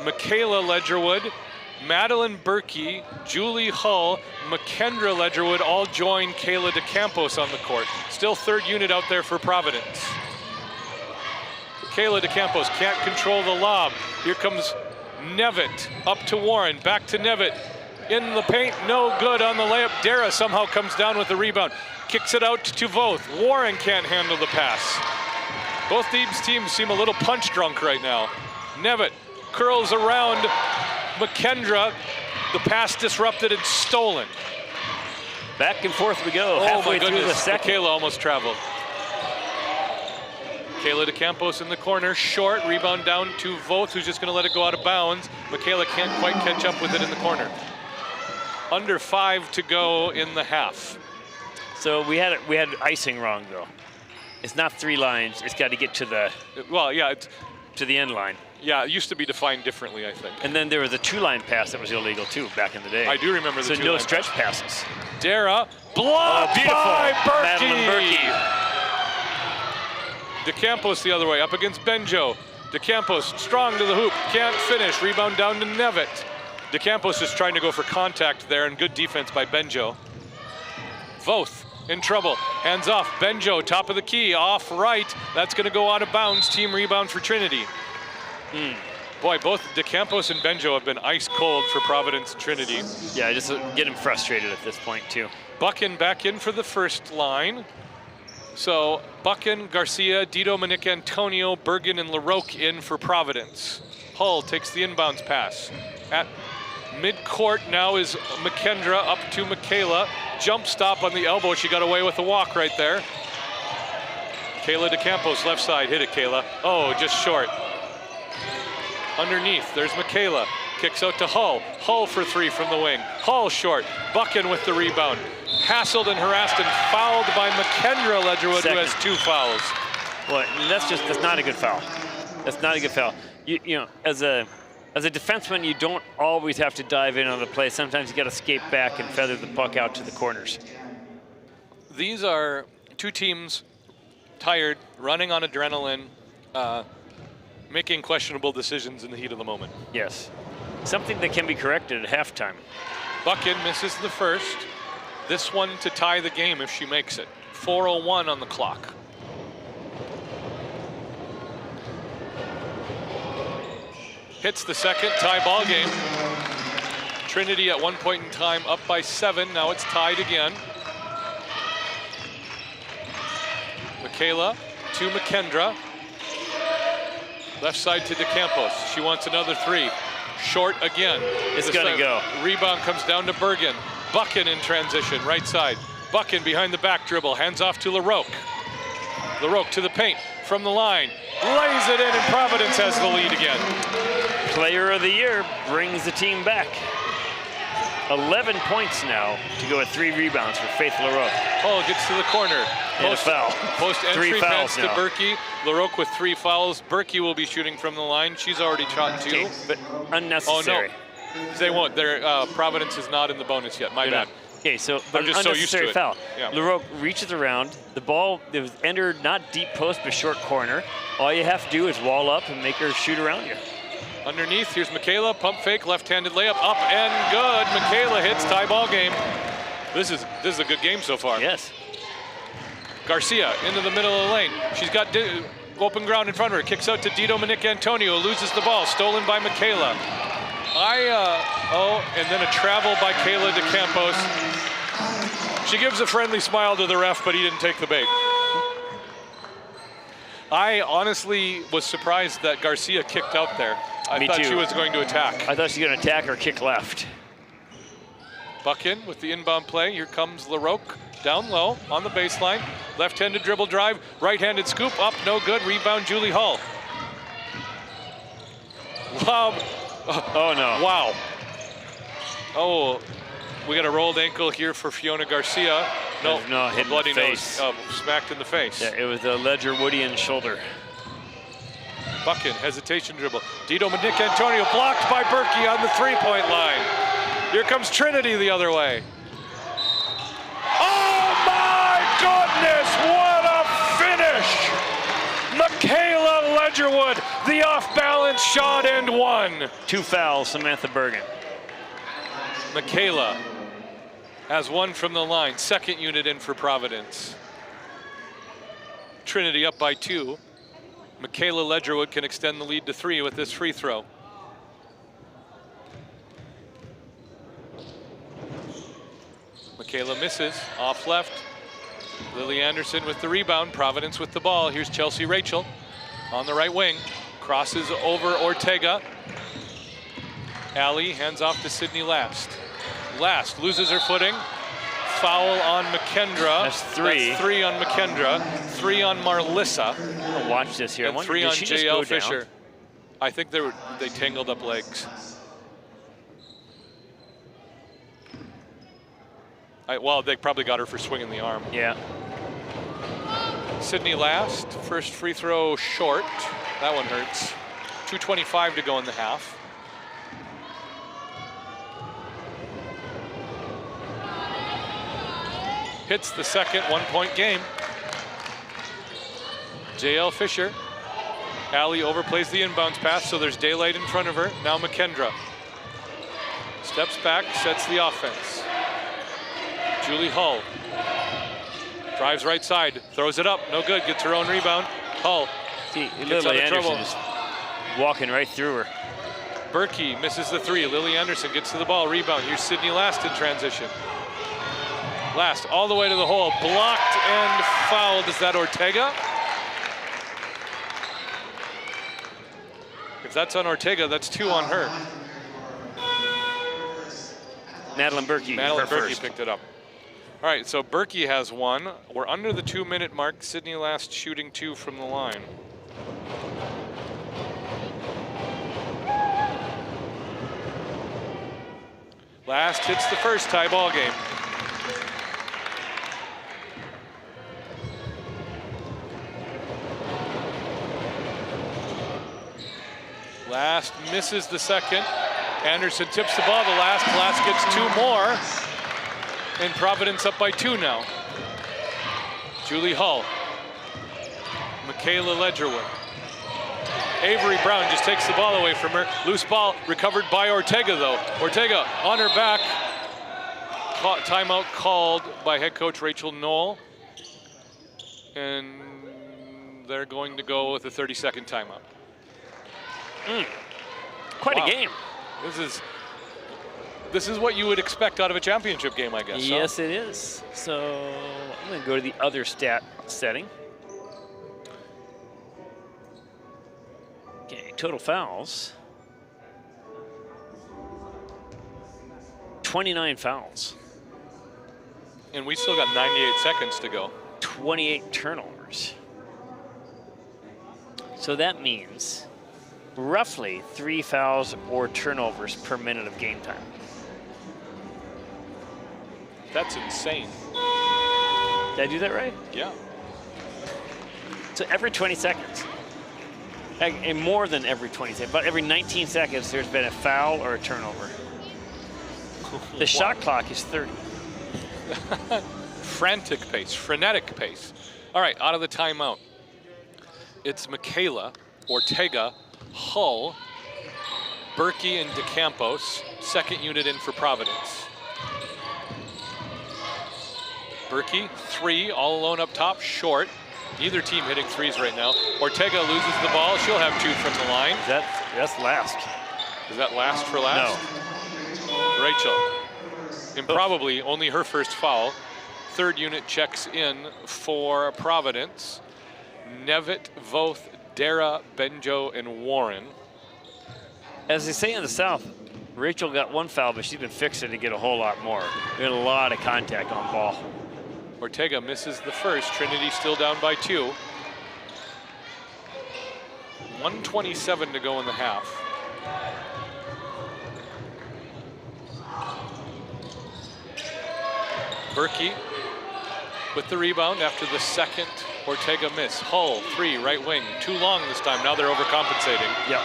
Michaela Ledgerwood, Madeline Berkey, Julie Hull, McKendra Ledgerwood all join Kayla DeCampos on the court. Still third unit out there for Providence. Kayla DeCampos can't control the lob. Here comes Nevitt up to Warren, back to Nevitt. In the paint, no good on the layup. Dara somehow comes down with the rebound. Kicks it out to Voth. Warren can't handle the pass. Both these teams seem a little punch drunk right now. Nevitt curls around McKendra. The pass disrupted and stolen. Back and forth we go. Oh Halfway my through the goodness, second. Kayla almost traveled. Kayla DeCampos in the corner, short, rebound down to Voth, who's just gonna let it go out of bounds. Michaela can't quite catch up with it in the corner. Under 5 to go in the half. So we had icing wrong though. It's not 3 lines, it's got to get to the, Well, yeah, to the end line. yeah, it used to be defined differently, I think. And then there was a 2-line pass that was illegal too back in the day. I do remember the so 2-line no stretch passes. Dara, blocked beautiful. by Berkey. Madeline Berkey. DeCampos the other way, up against Benjo. DeCampos strong to the hoop, can't finish. Rebound down to Nevitt. DeCampos is trying to go for contact there, and good defense by Benjo. Voth in trouble, hands off. Benjo, top of the key, off right. That's gonna go out of bounds. Team rebound for Trinity. Boy, both DeCampos and Benjo have been ice cold for Providence and Trinity. Yeah, just get him frustrated at this point too. Buchan back in for the first line. So Buchan, Garcia, Dito, Manik, Antonio, Bergen, and LaRoque in for Providence. Hull takes the inbounds pass. At mid-court now is McKendra up to Michaela. Jump stop on the elbow. She got away with a walk right there. Kayla DeCampos, left side. Hit it, Kayla. Oh, just short. Underneath, there's Michaela. Kicks out to Hull. Hull for 3 from the wing. Hull short. Buchan with the rebound. Hassled and harassed and fouled by McKendra Ledgerwood, who has 2 fouls. Well, that's not a good foul. That's not a good foul. You know, as a defenseman, you don't always have to dive in on the play. Sometimes you got to skate back and feather the puck out to the corners. These are 2 teams tired, running on adrenaline, making questionable decisions in the heat of the moment. Yes. Something that can be corrected at halftime. Buchan misses the first. This one to tie the game if she makes it. 4:01 on the clock. Hits the second, tie ball game. Trinity at one point in time up by 7, now it's tied again. Michaela to McKendra. Left side to DeCampos. She wants another three. Short again. It's gonna go. Rebound comes down to Bergen. Buchan in transition, right side. Buchan behind the back dribble, hands off to LaRoque. LaRoque to the paint, from the line. Lays it in, and Providence has the lead again. Player of the year brings the team back. 11 points now to go with 3 rebounds for Faith LaRoque. Hull gets to the corner. And a foul. Post entry 3 pass fouls to now. Berkey. LaRoque with 3 fouls. Berkey will be shooting from the line. She's already shot 2. Okay, but unnecessary. Oh, no. They won't. Providence is not in the bonus yet. My They're bad. not. Okay, so but I'm just so used to unnecessary it. foul. Yeah. LaRoque reaches around. The ball it was entered not deep post, but short corner. All you have to do is wall up and make her shoot around you. Underneath, here's Michaela, pump fake, left-handed layup, up and good. Michaela hits, tie ball game. This is a good game so far. Yes. Garcia into the middle of the lane. She's got open ground in front of her. Kicks out to Dominic Antonio, loses the ball, stolen by Michaela. And then a travel by Kayla DeCampos. She gives a friendly smile to the ref, but he didn't take the bait. I honestly was surprised that Garcia kicked out there. I thought she was going to attack. I thought she was going to attack or kick left. Buchan with the inbound play. Here comes LaRoque down low on the baseline. Left-handed dribble drive, right-handed scoop, up, no good. Rebound, Julie Hull. Lob. Oh, no. Wow. Oh, we got a rolled ankle here for Fiona Garcia. No, hit in bloody the face. nose. Smacked in the face. Yeah, it was a Ledger-Woodian shoulder. Buchan, hesitation dribble. Dominic Antonio blocked by Berkey on the three-point line. Here comes Trinity the other way. Oh my goodness, what a finish! Michaela Ledgerwood, the off-balance shot and one. 2 fouls, Samantha Bergen. Michaela has 1 from the line, second unit in for Providence. Trinity up by 2. Michaela Ledgerwood can extend the lead to 3 with this free throw. Michaela misses, off left. Lily Anderson with the rebound, Providence with the ball. Here's Chelsea Rachel on the right wing. Crosses over Ortega. Allie hands off to Sydney Last. Last loses her footing. Foul on McKendra. That's 3. That's 3 on McKendra. 3 on Marlissa. I'll watch this here. And 3 on JL Fisher. I think they tangled up legs. Well, they probably got her for swinging the arm. Yeah. Sydney Last, first free throw short. That one hurts. 2:25 to go in the half. Hits the second, 1-point game. JL Fisher. Allie overplays the inbounds pass, so there's daylight in front of her. Now McKendra. Steps back, sets the offense. Julie Hull. Drives right side, throws it up, no good, gets her own rebound. Hull See, gets out Lily of trouble. Anderson is walking right through her. Berkey misses the 3. Lily Anderson gets to the ball, rebound. Here's Sydney Last in transition. Last all the way to the hole, blocked and fouled. Is that Ortega? If that's on Ortega, that's 2 on her. Madeline Berkey. Madeline her Berkey first. picked it up. All right, so Berkey has 1. We're under the 2-minute mark. Sydney Last shooting 2 from the line. Last hits the first, tie ball game. Last misses the second. Anderson tips the ball to Last. Last gets 2 more. And Providence up by 2 now. Julie Hull. Michaela Ledgerwood. Avery Brown just takes the ball away from her. Loose ball recovered by Ortega though. Ortega on her back. Timeout called by head coach Rachel Knoll. And they're going to go with a 30-second timeout. Quite Wow. a game. This is what you would expect out of a championship game, I guess. Yes, it is. So I'm going to go to the other stat setting. total fouls. 29 fouls. And we still got 98 seconds to go. 28 turnovers. So that means roughly 3 fouls or turnovers per minute of game time. That's insane. Did I do that right? Yeah. So every 20 seconds, and more than every 20 seconds, but every 19 seconds, there's been a foul or a turnover. The shot clock is 30. Frantic pace, frenetic pace. All right, out of the timeout. It's Michaela, Ortega, Hull, Berkey, and DeCampos. Second unit in for Providence. Berkey, 3, all alone up top, short. Neither team hitting threes right now. Ortega loses the ball. She'll have 2 from the line. That's last. Is that last for last? No. Rachel. And probably only her first foul. Third unit checks in for Providence. Nevitt, Voth, Dara, Benjo, and Warren. As they say in the South, Rachel got 1 foul, but she's been fixing to get a whole lot more. We had a lot of contact on ball. Ortega misses the first. Trinity still down by 2. 1:27 to go in the half. Berkey with the rebound after the second Ortega miss. Hull, 3, right wing. Too long this time. Now they're overcompensating. Yep.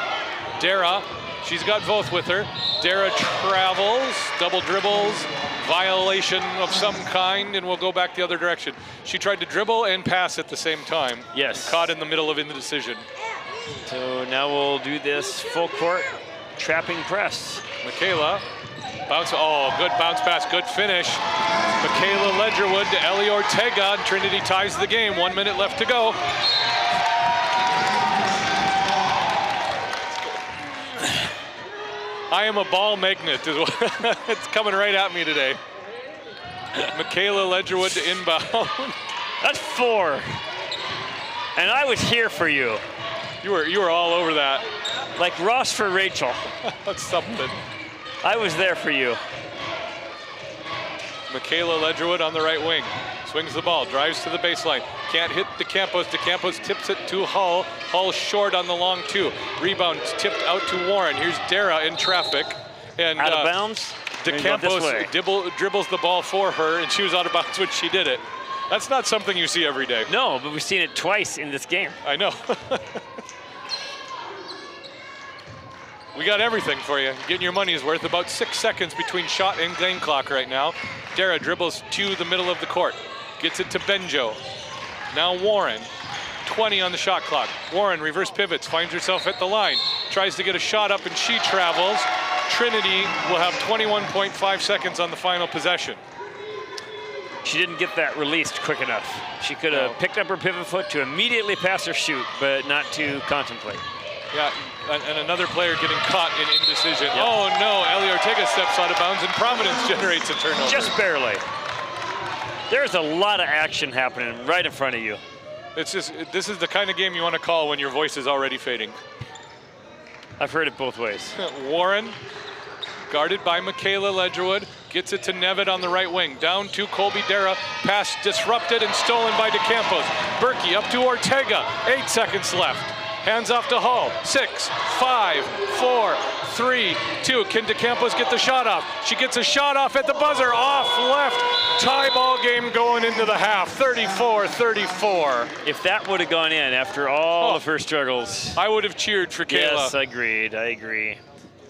Dara, she's got Voth with her. Dara travels, double dribbles, violation of some kind, and we'll go back the other direction. She tried to dribble and pass at the same time. Yes. Caught in the middle of indecision. So now we'll do this full court trapping press. Michaela, bounce, oh, good bounce pass, good finish. Michaela Ledgerwood to Ellie Ortega, and Trinity ties the game. 1 minute left to go. I am a ball magnet. It's coming right at me today. Michaela Ledgerwood to inbound. That's 4. And I was here for you. You were all over that. Like Ross for Rachel. That's something. I was there for you. Michaela Ledgerwood on the right wing. Swings the ball, drives to the baseline. Can't hit DeCampos. DeCampos tips it to Hull. Hull short on the long 2. Rebound tipped out to Warren. Here's Dara in traffic. And out of bounds. DeCampos dribbles the ball for her, and she was out of bounds when she did it. That's not something you see every day. No, but we've seen it twice in this game. I know. We got everything for you. Getting your money's worth. About 6 seconds between shot and game clock right now. Dara dribbles to the middle of the court. Gets it to Benjo. Now Warren. 20 on the shot clock. Warren reverse pivots, finds herself at the line. Tries to get a shot up and she travels. Trinity will have 21.5 seconds on the final possession. She didn't get that released quick enough. She could have picked up her pivot foot to immediately pass or shoot, but not to contemplate. Yeah, and another player getting caught in indecision. Yep. Oh no, Ellie Ortega steps out of bounds and Providence generates a turnover. Just barely. There's a lot of action happening right in front of you. It's just, this is the kind of game you want to call when your voice is already fading. I've heard it both ways. Warren, guarded by Michaela Ledgerwood, gets it to Nevitt on the right wing. Down to Colby Dara, pass disrupted and stolen by DeCampos. Berkey up to Ortega, 8 seconds left. Hands off to Hull, 6, 5, 4, 3, 2. Can DeCampos get the shot off? She gets a shot off at the buzzer, off left. Tie ball game going into the half, 34-34. If that would have gone in after all of her struggles. I would have cheered for Kayla. Yes, agreed, I agree.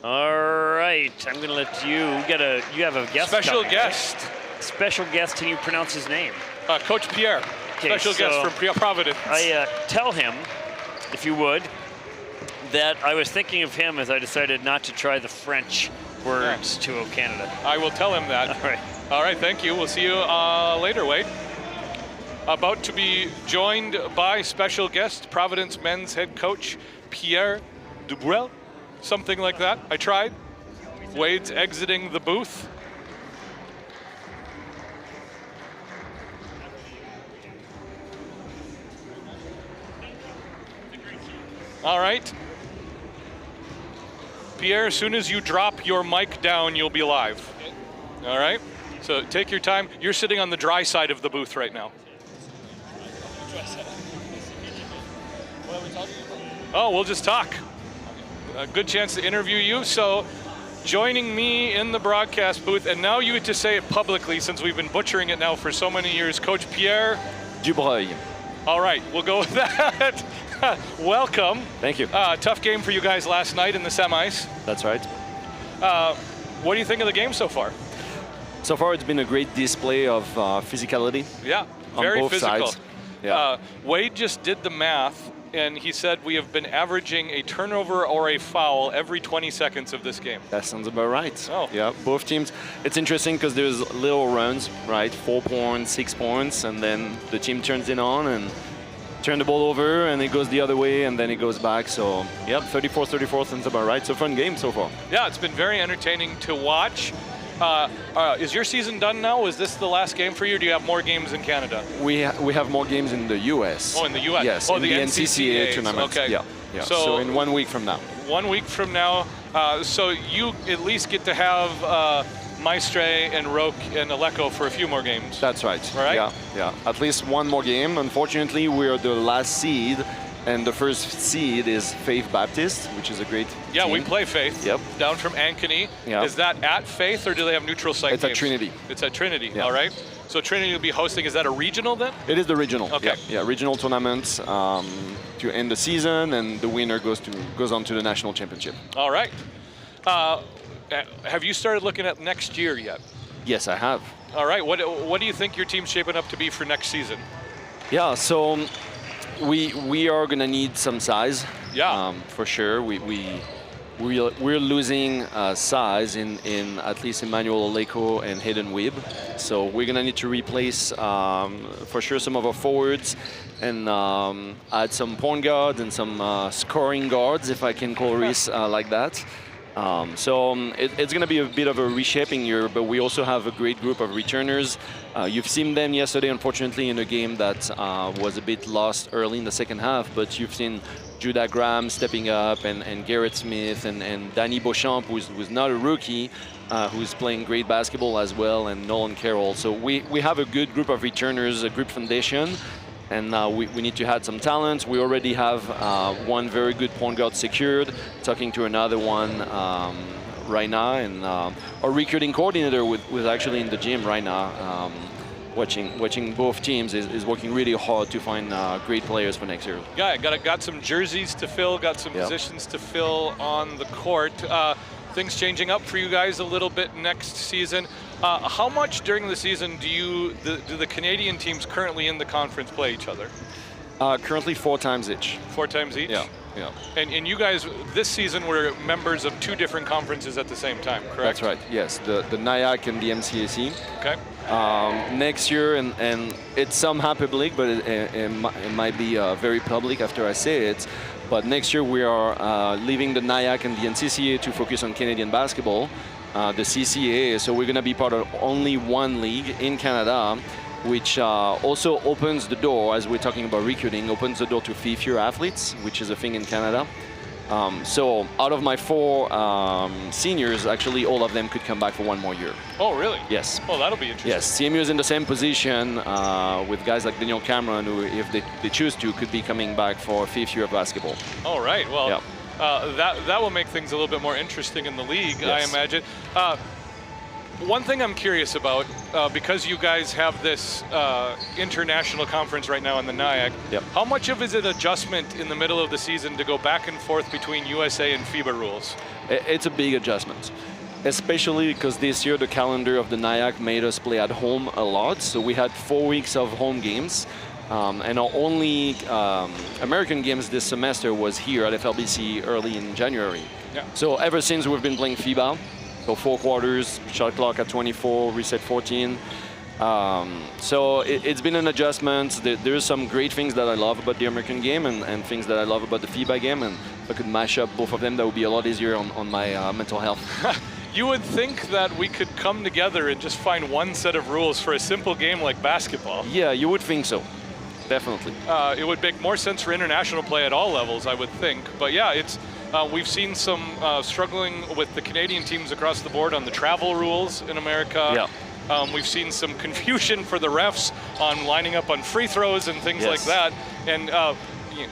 All right, I'm gonna let you have a guest. Special guest. Right? Special guest, can you pronounce his name? Coach Pierre, okay, special guest from Providence. I tell him, if you would, that I was thinking of him as I decided not to try the French words to O Canada. I will tell him that. All right. All right, thank you. We'll see you later, Wade. About to be joined by special guest, Providence men's head coach, Pierre Dubrel, something like that. I tried. Wade's exiting the booth. All right. Pierre, as soon as you drop your mic down, you'll be live. All right? So take your time. You're sitting on the dry side of the booth right now. Oh, we'll just talk. A good chance to interview you. So joining me in the broadcast booth, and now you get to say it publicly since we've been butchering it now for so many years, Coach Pierre Dubreuil. All right, we'll go with that. Welcome. Thank you. Tough game for you guys last night in the semis. That's right. What do you think of the game so far? So far, it's been a great display of physicality. Yeah, on very both physical. sides. Yeah. Wade just did the math, and he said we have been averaging a turnover or a foul every 20 seconds of this game. That sounds about right. Oh. Yeah, both teams. It's interesting because there's little runs, right? 4 points, 6 points, and then the team turns it on and turn the ball over, and it goes the other way, and then it goes back. So, yep, 34-34 sounds about right. So, fun game so far. Yeah, it's been very entertaining to watch. Is your season done now? Is this the last game for you, or do you have more games in Canada? We have more games in the U.S. Oh, in the U.S.? Yes, Oh, in the the NCCA NCCA tournament. Okay. Yeah. So in 1 week from now. 1 week from now. So you at least get to have Maestre and Roque and Aleko for a few more games. That's right. All right? Yeah. At least one more game. Unfortunately, we're the last seed, and the first seed is Faith Baptist, which is a great Yeah, team. we play Faith. Yep. Down from Ankeny. Yeah. Is that at Faith, or do they have neutral site It's games? at Trinity. It's at Trinity. Yeah. All right. So Trinity will be hosting. Is that a regional then? It is the regional. Okay. Yeah, regional tournament to end the season, and the winner goes on to the national championship. All right. Have you started looking at next year yet? Yes, I have. All right. What do you think your team's shaping up to be for next season? Yeah, so we are gonna need some size. Yeah. For sure. We're losing size in at least Emmanuel Aleko and Hayden Wibb. So we're gonna need to replace for sure some of our forwards and add some point guards and some scoring guards, if I can call Reese like that. It's going to be a bit of a reshaping year, but we also have a great group of returners. You've seen them yesterday, unfortunately, in a game that was a bit lost early in the second half, but you've seen Judah Graham stepping up and Garrett Smith and Danny Beauchamp, who's not a rookie, who's playing great basketball as well, and Nolan Carroll. So we have a good group of returners, a good foundation. And we need to add some talent. We already have one very good point guard secured, talking to another one right now. And our recruiting coordinator was actually in the gym right now, watching both teams, is working really hard to find great players for next year. Yeah, got some jerseys to fill, got some Yep. positions to fill on the court. Things changing up for you guys a little bit next season. How much during the season do the Canadian teams currently in the conference play each other? Currently 4 times each. 4 times each? Yeah. And you guys, this season, were members of 2 different conferences at the same time, correct? That's right, yes. The NIAC and the MCAC. Okay. Next year, and it's somehow public, but it might be very public after I say it. But next year we are leaving the NIAC and the NCCA to focus on Canadian basketball, the CCA. So we're going to be part of only one league in Canada, which also opens the door, as we're talking about recruiting, opens the door to fifth-year athletes, which is a thing in Canada. So out of my 4 seniors, actually all of them could come back for 1 more year. Oh, really? Yes. Oh, that'll be interesting. Yes, CMU is in the same position with guys like Daniel Cameron, who, if they choose to, could be coming back for a 5th year of basketball. All right. Well, Yeah. that will make things a little bit more interesting in the league, Yes. I imagine. One thing I'm curious about, because you guys have this international conference right now in the NIAC, Yep. how much of it is an adjustment in the middle of the season to go back and forth between USA and FIBA rules? It's a big adjustment, especially because this year the calendar of the NIAC made us play at home a lot. So we had 4 weeks of home games. And our only American games this semester was here at FLBC early in January. Yeah. So ever since we've been playing FIBA, so 4 quarters, shot clock at 24, reset 14. So it's been an adjustment. There's some great things that I love about the American game and things that I love about the FIBA game. And if I could mash up both of them, that would be a lot easier on my mental health. You would think that we could come together and just find one set of rules for a simple game like basketball. Yeah, you would think so. Definitely. It would make more sense for international play at all levels, I would think. But yeah, We've seen some struggling with the Canadian teams across the board on the travel rules in America. Yeah. We've seen some confusion for the refs on lining up on free throws and things like that. And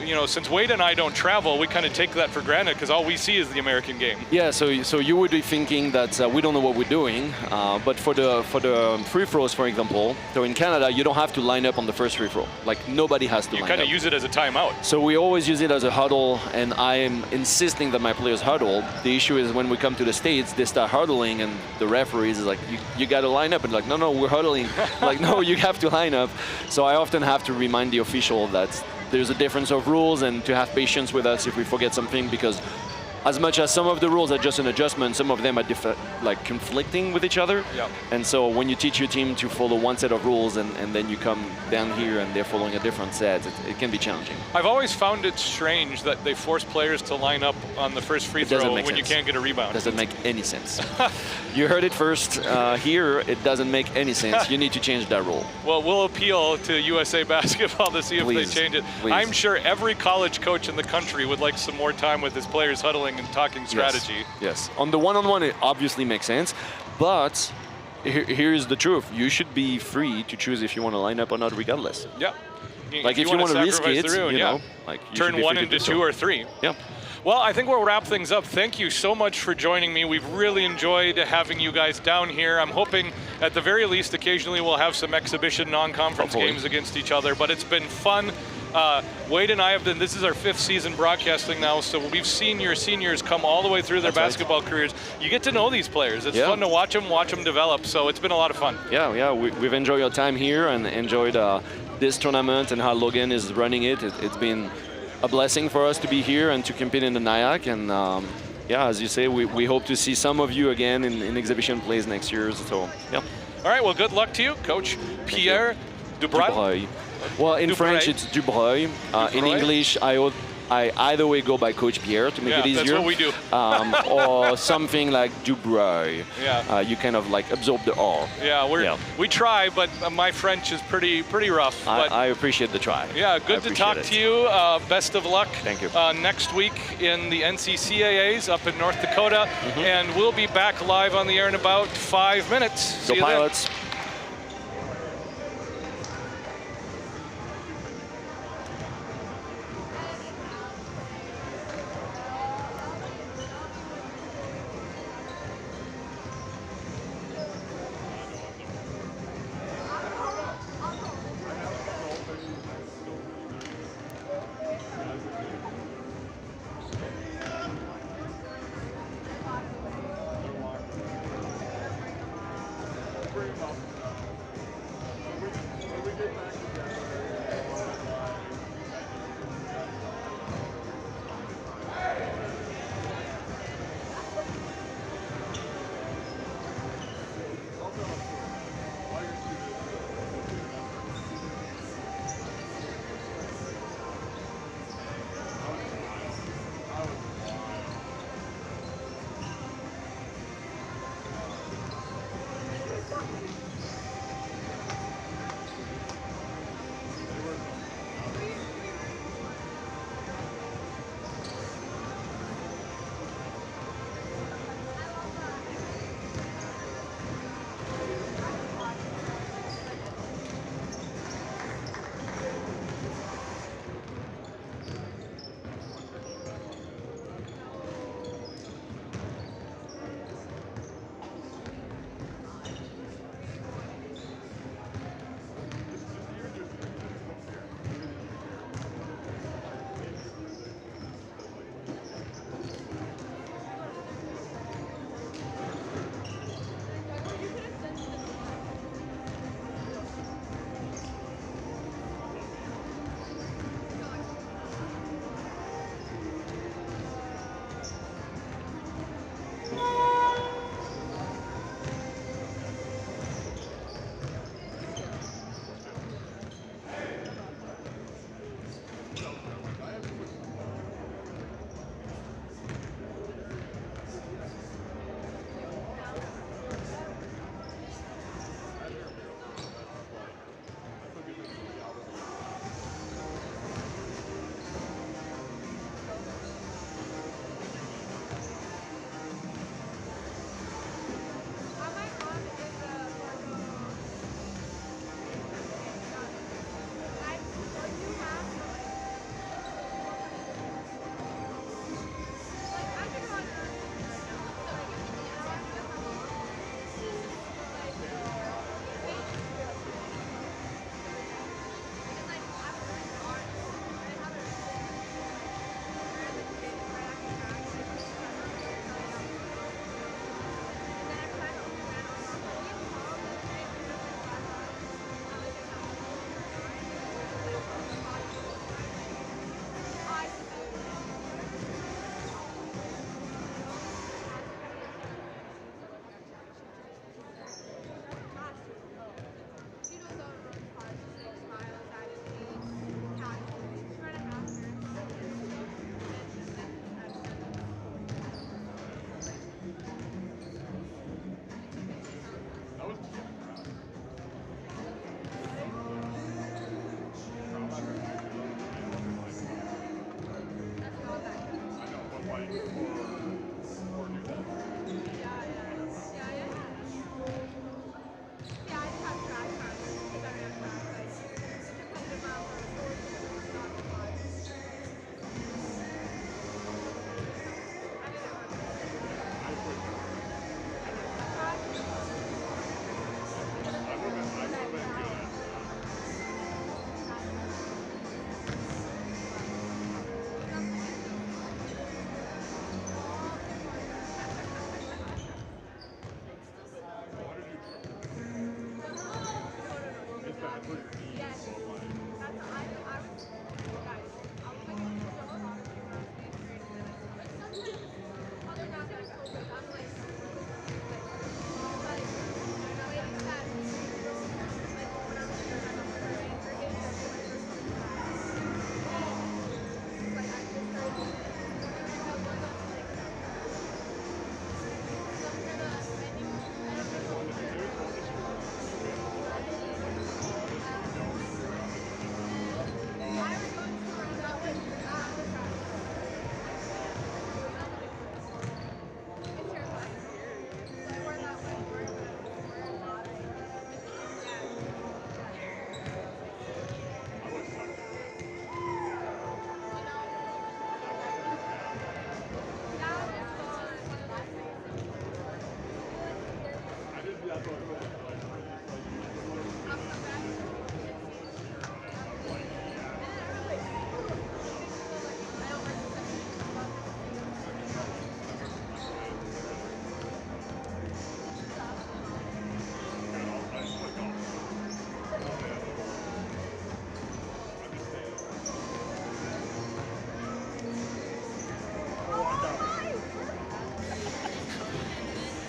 you know, since Wade and I don't travel, we kind of take that for granted because all we see is the American game. Yeah, so you would be thinking that we don't know what we're doing, but for the free throws, for example, so in Canada, you don't have to line up on the first free throw. Like, nobody has to line up. You kind of use it as a timeout. So we always use it as a huddle, and I am insisting that my players huddle. The issue is when we come to the States, they start huddling, and the referees is like, you got to line up, and like, no, we're huddling. Like, no, you have to line up. So I often have to remind the official that there's a difference of rules and to have patience with us if we forget something, because as much as some of the rules are just an adjustment, some of them are like conflicting with each other. Yeah. And so when you teach your team to follow one set of rules and then you come down here and they're following a different set, it can be challenging. I've always found it strange that they force players to line up on the first free throw when you can't get a rebound. Doesn't make any sense. You heard it first here. It doesn't make any sense. You need to change that rule. Well, we'll appeal to USA Basketball to see if they change it. Please. I'm sure every college coach in the country would like some more time with his players huddling and talking strategy. Yes. On the one-on-one, it obviously makes sense, but here's the truth. You should be free to choose if you want to line up or not, regardless. Yeah. Like if you want to risk it, you know, like you turn one into two or three. Yeah. Well, I think we'll wrap things up. Thank you so much for joining me. We've really enjoyed having you guys down here. I'm hoping, at the very least, occasionally we'll have some exhibition non-conference games against each other, but it's been fun. Wade and I have been, this is our 5th season broadcasting now, so we've seen your seniors come all the way through their basketball careers. You get to know these players. It's fun to watch them develop, so it's been a lot of fun. Yeah, we've enjoyed our time here and enjoyed this tournament and how Logan is running it. It's been a blessing for us to be here and to compete in the NIAC, and yeah, as you say, we hope to see some of you again in exhibition plays next year, so yeah. All right, well, good luck to you, Coach Pierre Dubreuil. Well, in French, it's Dubreuil. In English, I either way go by Coach Pierre to make it easier. That's what we do. Or something like Dubreuil. Yeah. You kind of like absorb the R. Yeah, we try, but my French is pretty rough. But I appreciate the try. Yeah, good to talk to you. Best of luck. Thank you. Next week in the NCCAAs up in North Dakota, and we'll be back live on the air in about 5 minutes. See you Pilots. then. Very well.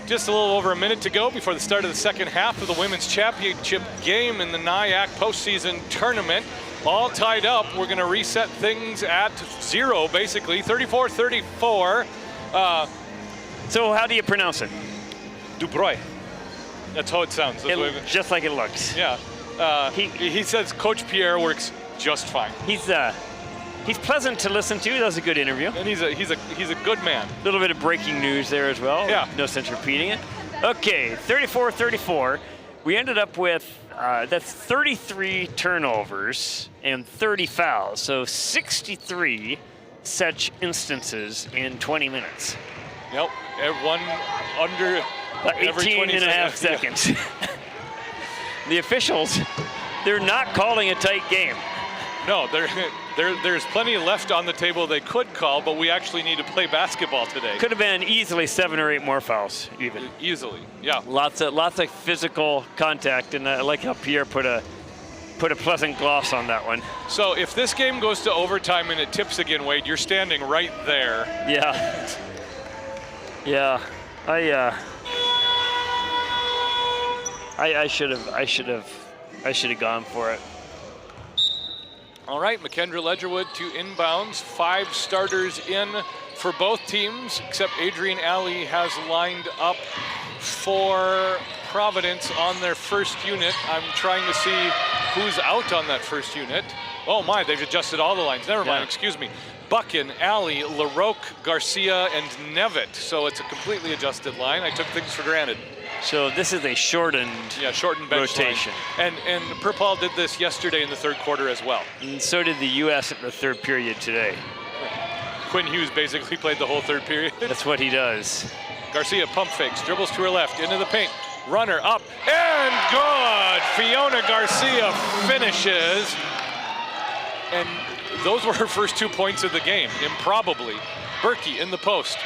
Just a little over a minute to go before the start of the second half of the Women's Championship game in the NIAC postseason tournament. All tied up. We're going to reset things at 0, basically, 34-34. So how do you pronounce it? Dubroy. That's how it sounds. Just like it looks. Yeah. He says Coach Pierre works just fine. He's pleasant to listen to. He does a good interview. And he's a good man. A little bit of breaking news there as well. Yeah. No sense repeating it. Okay, 34-34. We ended up with that's 33 turnovers and 30 fouls. So 63 such instances in 20 minutes. Yep. One under every 18 20 and a half seconds. The officials, they're not calling a tight game. No, there's plenty left on the table they could call, but we actually need to play basketball today. Could have been easily 7 or 8 more fouls, even. Easily, yeah. Lots of physical contact, and I like how Pierre put a pleasant gloss on that one. So if this game goes to overtime and it tips again, Wade, you're standing right there. Yeah. Yeah. I should have gone for it. All right, McKendra Ledgerwood to inbounds. 5 starters in for both teams, except Adrienne Alley has lined up for Providence on their first unit. I'm trying to see who's out on that first unit. Oh my, they've adjusted all the lines. Never mind, excuse me. Buchan, Alley, LaRoque, Garcia, and Nevitt. So it's a completely adjusted line. I took things for granted. So this is a shortened bench rotation. Line. And Purpall did this yesterday in the third quarter as well. And so did the U.S. in the third period today. Quinn Hughes basically played the whole third period. That's what he does. Garcia pump fakes, dribbles to her left, into the paint. Runner up, and good! Fiona Garcia finishes. And those were her first 2 points of the game, improbably. Berkey in the post.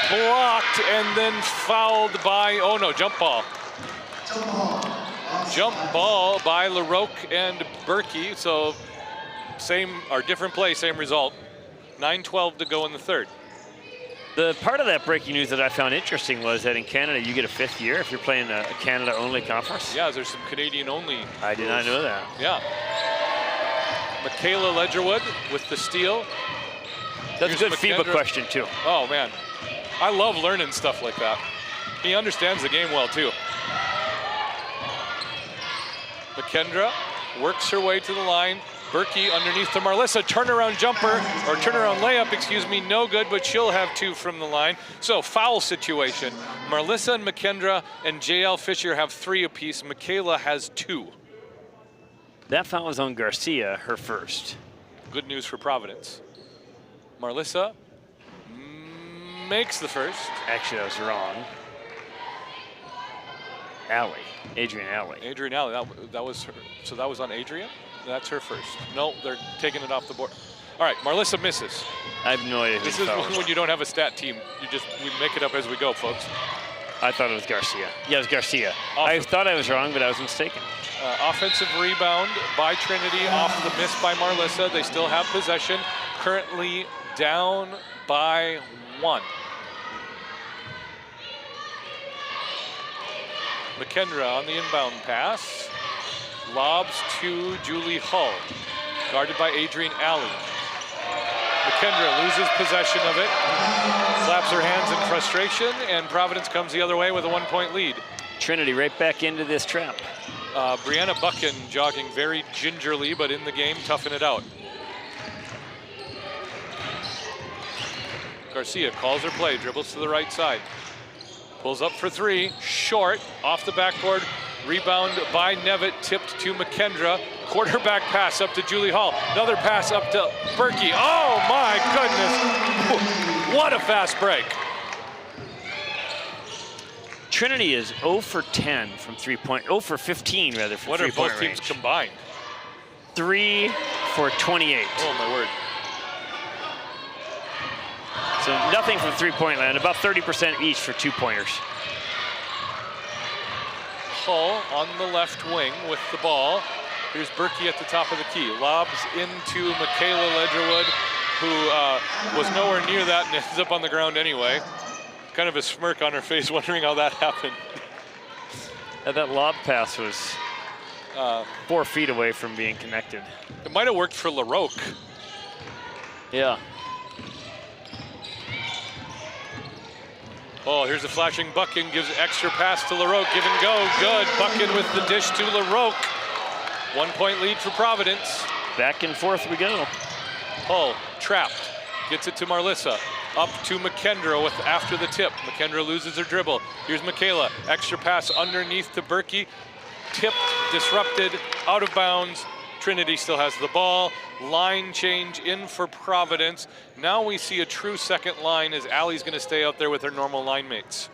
Blocked and then fouled by, oh no, jump ball. Jump ball by LaRoque and Berkey. So different play, same result. 9:12 to go in the third. The part of that breaking news that I found interesting was that in Canada, you get a 5th year if you're playing a Canada-only conference. Yeah, there's some Canadian-only. I did not know that. Yeah. Michaela Ledgerwood with the steal. That's a good FIBA question, too. Oh, man. I love learning stuff like that. He understands the game well, too. McKendra works her way to the line. Berkey underneath to Marlissa, turnaround jumper, or turnaround layup, excuse me, no good, but she'll have 2 from the line. So foul situation. Marlissa and McKendra and JL Fisher have 3 apiece. Michaela has 2. That foul was on Garcia, her first. Good news for Providence. Marlissa makes the first. Actually, I was wrong. Alley, Adrian Alley. Adrian Alley, that was her. So that was on Adrian? That's her first. No, they're taking it off the board. All right, Marlissa misses. I have no idea who This is fouled. when you don't have a stat team. We make it up as we go, folks. I thought it was Garcia. Yeah, it was Garcia. I thought I was wrong, but I was mistaken. Offensive rebound by Trinity off the miss by Marlissa. They still have possession. Currently down by 1. McKendra on the inbound pass. Lobs to Julie Hull. Guarded by Adrian Alley. McKendra loses possession of it. Slaps her hands in frustration, and Providence comes the other way with a 1-point lead. Trinity right back into this trap. Brianna Buchan jogging very gingerly, but in the game, toughing it out. Garcia calls her play, dribbles to the right side. Pulls up for 3, short, off the backboard. Rebound by Nevitt, tipped to McKendra. Quarterback pass up to Julie Hall. Another pass up to Berkey. Oh my goodness, what a fast break. Trinity is 0 for 10 from 3-point, 0 for 15 rather from What are 3-point both range. teams combined? 3 for 28. Oh my word. So nothing from 3-point land, about 30% each for 2-pointers. Hull on the left wing with the ball. Here's Berkey at the top of the key. Lobs into Michaela Ledgerwood, who was nowhere near that and ends up on the ground anyway. Kind of a smirk on her face, wondering how that happened. That lob pass was 4 feet away from being connected. It might have worked for LaRoque. Yeah. Oh, here's a flashing Buchan, gives extra pass to LaRoque, give and go, good. Buchan with the dish to LaRoque. 1-point lead for Providence. Back and forth we go. Hull trapped, gets it to Marlissa. Up to McKendra with after the tip. McKendra loses her dribble. Here's Michaela, extra pass underneath to Berkey. Tipped, disrupted, out of bounds. Trinity still has the ball. Line change in for Providence. Now we see a true second line as Allie's gonna stay out there with her normal line mates.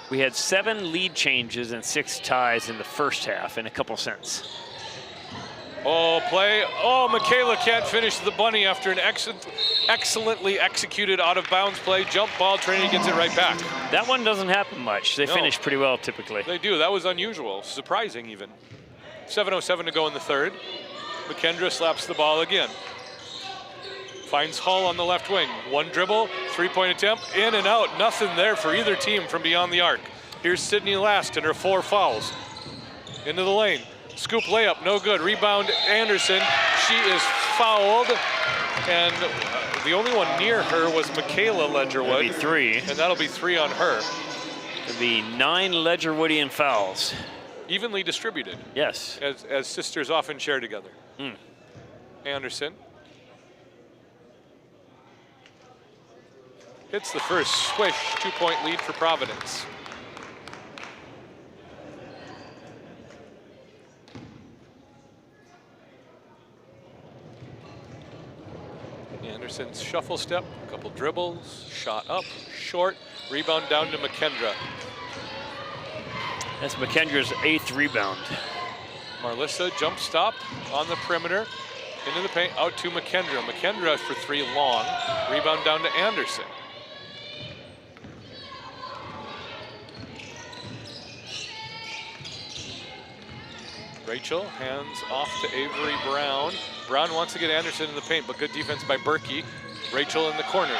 We had 7 lead changes and 6 ties in the first half in a couple cents. Oh, play. Oh, Michaela can't finish the bunny after an excellently executed out of bounds play. Jump ball, Trinity gets it right back. That one doesn't happen much. They finish pretty well typically. They do, that was unusual, surprising even. 7:07 to go in the third. McKendra slaps the ball again. Finds Hull on the left wing. 1 dribble, 3-point attempt, in and out. Nothing there for either team from beyond the arc. Here's Sydney Last and her 4 fouls. Into the lane. Scoop layup, no good. Rebound Anderson. She is fouled. And the only one near her was Michaela Ledgerwood. That'll be 3. And that'll be 3 on her. It'll be 9 Ledgerwoodian fouls. Evenly distributed. Yes. As sisters often share together. Anderson. Hits the first swish, 2-point lead for Providence. Anderson's shuffle step, a couple dribbles, shot up, short, rebound down to McKendra. That's McKendra's 8th rebound. Marlissa jump stop on the perimeter, into the paint, out to McKendra. McKendra for 3 long, rebound down to Anderson. Rachel hands off to Avery Brown. Brown wants to get Anderson in the paint, but good defense by Berkey. Rachel in the corner.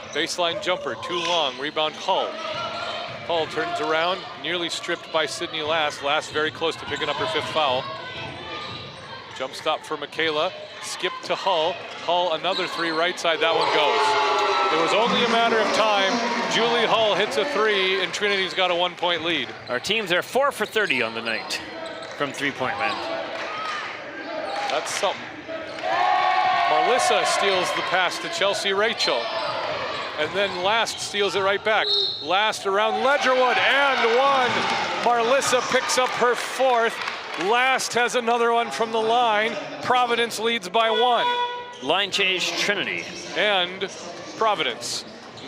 Baseline jumper, too long, rebound Hull. Hull turns around, nearly stripped by Sydney Last. Last very close to picking up her 5th foul. Jump stop for Michaela, skip to Hull. Hull another 3 right side, that one goes. It was only a matter of time. Julie Hull hits a 3 and Trinity's got a 1-point lead. Our teams are 4 for 30 on the night from 3-point land. That's something. Marlissa steals the pass to Chelsea Rachel. And then Last steals it right back. Last around Ledgerwood and one. Marlissa picks up her 4th. Last has another one from the line. Providence leads by 1. Line change, Trinity. And Providence.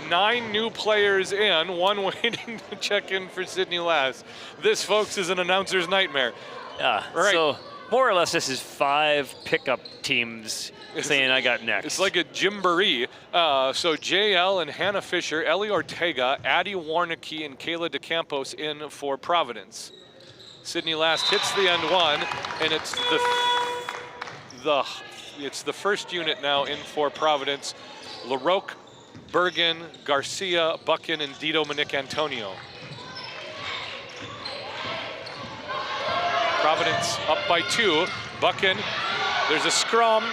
9 new players in, 1 waiting to check in for Sydney Last. This, folks, is an announcer's nightmare. Yeah, right. So more or less this is 5 pickup teams saying I got next. It's like a jamboree. So JL and Hannah Fisher, Ellie Ortega, Addie Warnicki, and Kayla DeCampos in for Providence. Sydney Last hits the end one, and it's the first unit now in for Providence. LaRoque, Bergen, Garcia, Buchan, and Dito Manic Antonio. Providence up by 2. Buchan, there's a scrum,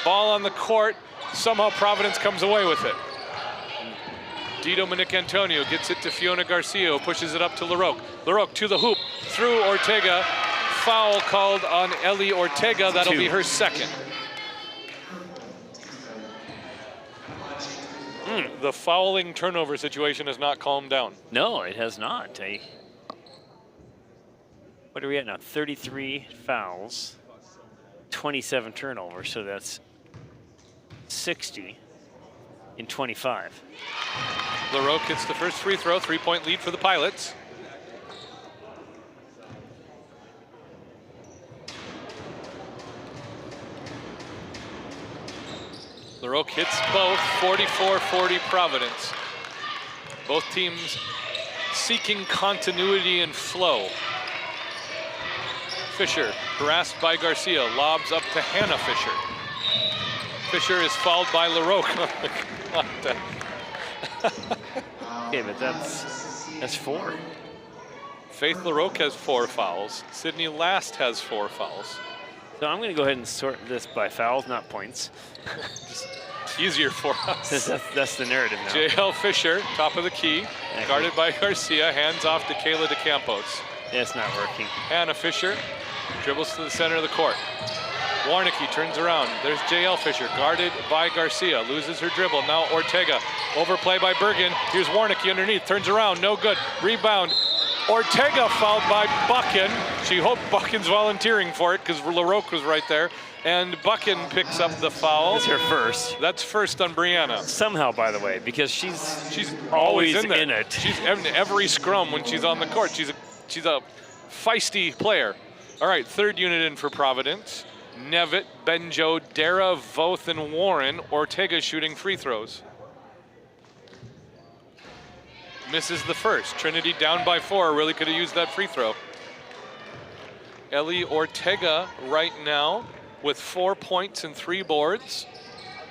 ball on the court. Somehow Providence comes away with it. Dito Manic Antonio gets it to Fiona Garcia, who pushes it up to LaRoque. LaRoque to the hoop, through Ortega. Foul called on Ellie Ortega. That'll be her 2nd. The fouling turnover situation has not calmed down. No, it has not. What are we at now? 33 fouls, 27 turnovers, so that's 60 in 25. LaRoque hits the first free throw, 3-point lead for the Pilots. LaRoque hits both, 44-40 Providence. Both teams seeking continuity and flow. Fisher, harassed by Garcia, lobs up to Hannah Fisher. Fisher is fouled by LaRoque. Okay, but that's 4. Faith LaRoque has 4 fouls. Sydney Last has 4 fouls. So I'm going to go ahead and sort this by fouls, not points. It's easier for us. That's the narrative now. JL Fisher, top of the key, guarded by Garcia, hands off to Kayla DeCampos. It's not working. Hannah Fisher dribbles to the center of the court. Warnicki turns around. There's JL Fisher, guarded by Garcia, loses her dribble. Now Ortega, overplay by Bergen. Here's Warnicki underneath, turns around, no good. Rebound. Ortega fouled by Buchan. She hoped Buchan's volunteering for it because LaRoque was right there. And Buchan picks up the foul. It's her first. That's first on Brianna. Somehow, by the way, because she's always in in it. She's in every scrum when she's on the court. She's a feisty player. All right, 3rd unit in for Providence. Nevitt, Benjo, Dara, Voth, and Warren. Ortega shooting free throws. Misses the first. Trinity down by 4. Really could have used that free throw. Ellie Ortega right now with 4 points and 3 boards.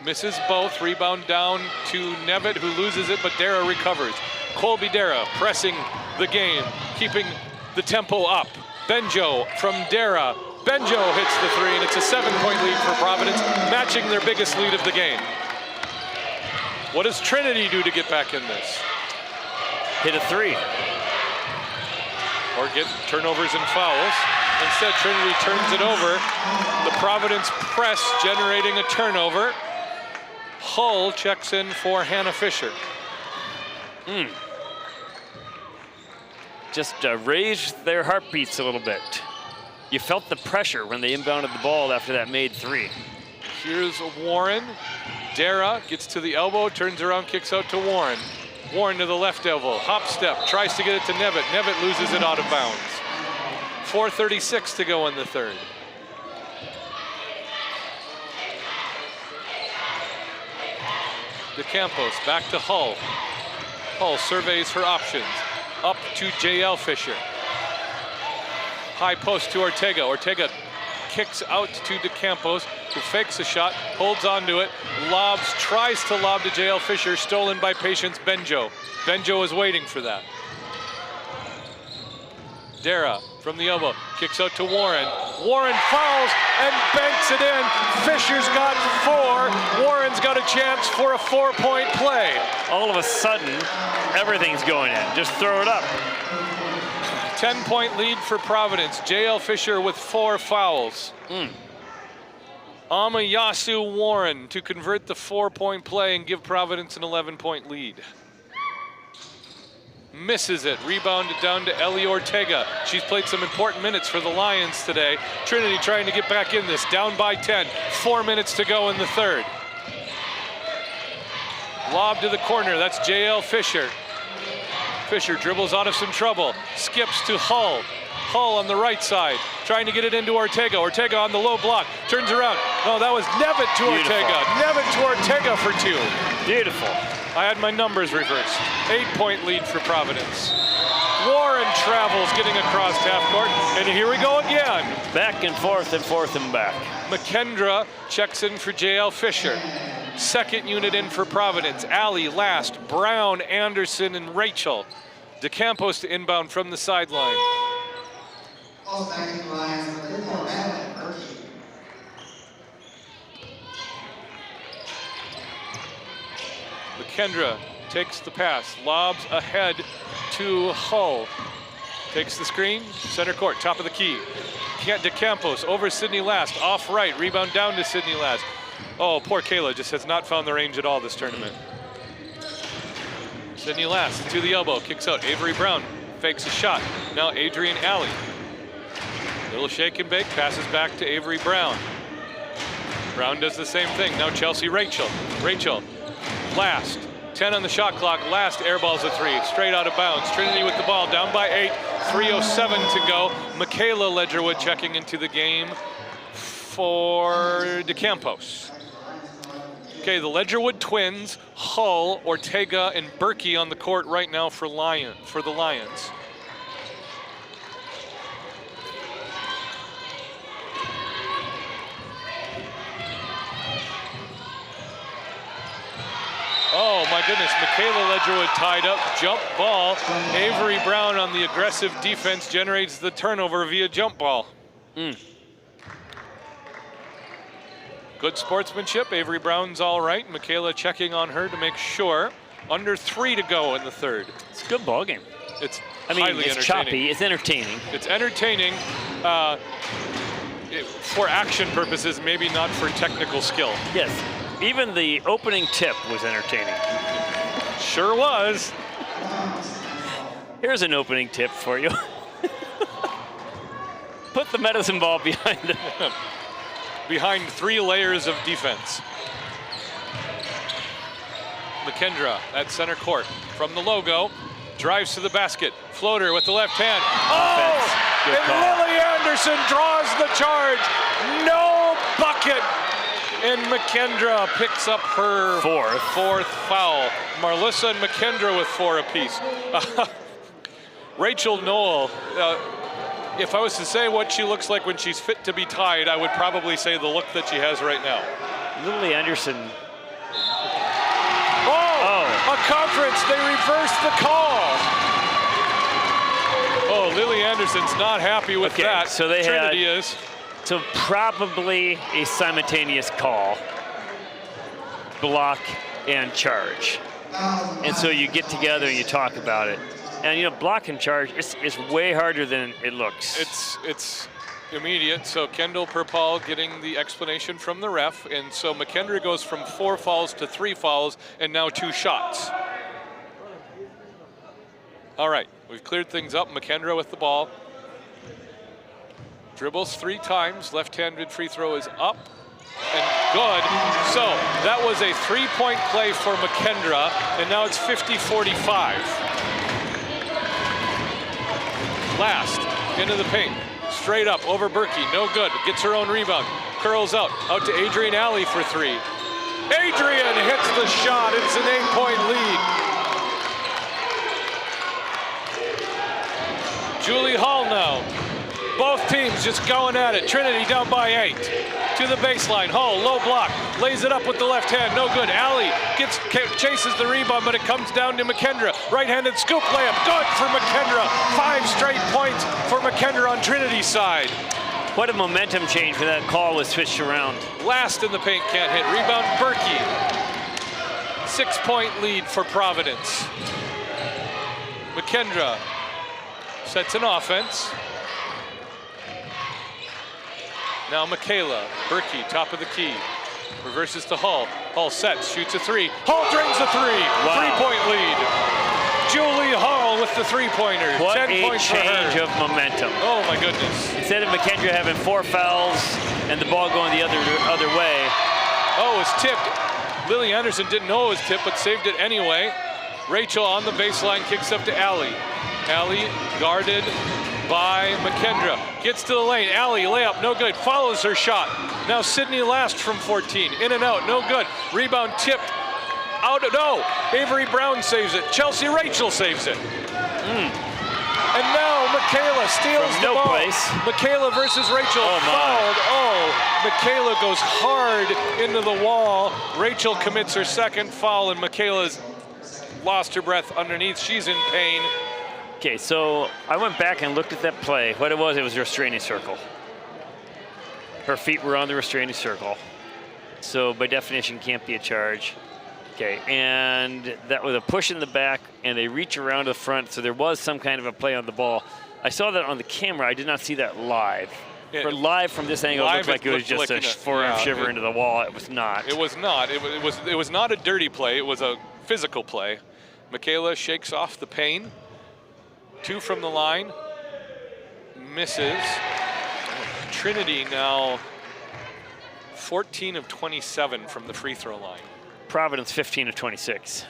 Misses both. Rebound down to Nevitt, who loses it, but Dara recovers. Colby Dara pressing the game, keeping the tempo up. Benjo from Dara. Benjo hits the 3, and it's a 7-point lead for Providence, matching their biggest lead of the game. What does Trinity do to get back in this? Hit a 3. Or get turnovers and fouls. Instead, Trinity turns it over. The Providence press generating a turnover. Hull checks in for Hannah Fisher. Just raised their heartbeats a little bit. You felt the pressure when they inbounded the ball after that made 3. Here's Warren. Dara gets to the elbow, turns around, kicks out to Warren. Warren to the left elbow, hop step, tries to get it to Nevitt. Nevitt loses it out of bounds. 4:36 to go in the 3rd. DeCampos back to Hull. Hull surveys her options. Up to JL Fisher. High post to Ortega. Ortega kicks out to DeCampos, who fakes a shot, holds onto it, lobs, tries to lob to JL Fisher, stolen by Patience Benjo. Benjo is waiting for that. Dara from the elbow, kicks out to Warren. Warren fouls and banks it in. Fisher's got 4. Warren's got a chance for a 4-point play. All of a sudden, everything's going in. Just throw it up. 10-point lead for Providence. JL Fisher with 4 fouls. Amayasu Warren to convert the 4-point play and give Providence an 11-point lead. Misses it. Rebounded down to Ellie Ortega. She's played some important minutes for the Lions today. Trinity trying to get back in this. Down by 10. 4 minutes to go in the third. Lob to the corner. That's J.L. Fisher. Fisher dribbles out of some trouble. Skips to Hull. Hull on the right side, trying to get it into Ortega. Ortega on the low block, turns around. Oh, that was Nevitt to Ortega. Nevitt to Ortega for 2. Beautiful. I had my numbers reversed. 8-point lead for Providence. Warren travels, getting across half court, and here we go again. Back and forth and back. McKendra checks in for J.L. Fisher. Second unit in for Providence. Alley last, Brown, Anderson, and Rachel. DeCampos to inbound from the sideline. McKendra takes the pass, lobs ahead to Hull. Takes the screen, center court, top of the key. DeCampos over Sydney Last, off right, rebound down to Sydney Last. Oh, poor Kayla just has not found the range at all this tournament. Sydney Last to the elbow, kicks out. Avery Brown fakes a shot. Now Adrian Alley. Little shake and bake, passes back to Avery Brown. Brown does the same thing. Now Chelsea Rachel. Rachel, Last. 10 on the shot clock. Last airballs a 3, straight out of bounds. Trinity with the ball, down by 8. 3:07 to go. Michaela Ledgerwood checking into the game for DeCampos. Okay, the Ledgerwood twins, Hull, Ortega, and Berkey on the court right now for the Lions. Oh my goodness, Michaela Ledgerwood tied up, jump ball. Avery Brown on the aggressive defense generates the turnover via jump ball. Good sportsmanship, Avery Brown's all right. Michaela checking on her to make sure. Under 3 to go in the third. It's a good ball game. It's highly entertaining. Choppy, it's entertaining. It's entertaining for action purposes, maybe not for technical skill. Yes. Even the opening tip was entertaining. Sure was. Here's an opening tip for you. Put the medicine ball behind it. Behind 3 layers of defense. McKendra at center court from the logo. Drives to the basket. Floater with the left hand. Oh! Good And call. Lily Anderson draws the charge. No bucket. And McKendra picks up her fourth foul. Marlissa and McKendra with 4 apiece. Rachel Noel, if I was to say what she looks like when she's fit to be tied, I would probably say the look that she has right now. Lily Anderson. A conference, they reversed the call. Oh, Lily Anderson's not happy with that. So they Trinity is. So probably a simultaneous call, block and charge. And so you get together and you talk about it. And you know, block and charge is way harder than it looks. It's immediate. So Kendall Perpall getting the explanation from the ref. And so McKendra goes from 4 fouls to 3 fouls and now 2 shots. All right, we've cleared things up. McKendra with the ball. Dribbles 3 times, left-handed free throw is up and good. So that was a 3-point play for McKendra, and now it's 50-45. Last, into the paint, straight up over Berkey, no good, gets her own rebound, curls out to Adrian Alley for 3. Adrian hits the shot, it's an 8-point lead. Julie Hall now. Both teams just going at it. Trinity down by 8. To the baseline. Hull, low block. Lays it up with the left hand. No good. Alley chases the rebound, but it comes down to McKendra. Right-handed scoop layup. Good for McKendra. 5 straight points for McKendra on Trinity's side. What a momentum change when that call was switched around. Last in the paint, can't hit. Rebound, Berkey. 6-point lead for Providence. McKendra sets an offense. Now Michaela. Berkey, top of the key. Reverses to Hull. Hull sets, shoots a three. Hull drains a three. Wow. 3-point lead. Julie Hull with the three-pointer. What 10 a points for change her. of momentum. Oh my goodness. Instead of McKendra having 4 fouls and the ball going the other way. Oh, it's tipped. Lily Anderson didn't know it was tipped, but saved it anyway. Rachel on the baseline, kicks up to Allie. Allie guarded by McKendra. Gets to the lane. Allie, layup, no good. Follows her shot. Now Sydney Last from 14. In and out, no good. Rebound tipped. Out, no. Avery Brown saves it. Chelsea Rachel saves it. And now Michaela steals From the no ball. place. Michaela versus Rachel. Oh, my. Fouled. Oh, Michaela goes hard into the wall. Rachel commits her second foul, and Michaela's lost her breath underneath. She's in pain. Okay, so I went back and looked at that play. What it was a restraining circle. Her feet were on the restraining circle. So by definition, can't be a charge. Okay, and that was a push in the back and a reach around to the front, so there was some kind of a play on the ball. I saw that on the camera. I did not see that live. Yeah, For live from this angle, it looked like it was just like a forearm shiver into the wall. It was not. It was not. It was not a dirty play. It was a physical play. Michaela shakes off the pain. 2 from the line. Misses. Trinity now 14 of 27 from the free throw line. Providence 15 of 26.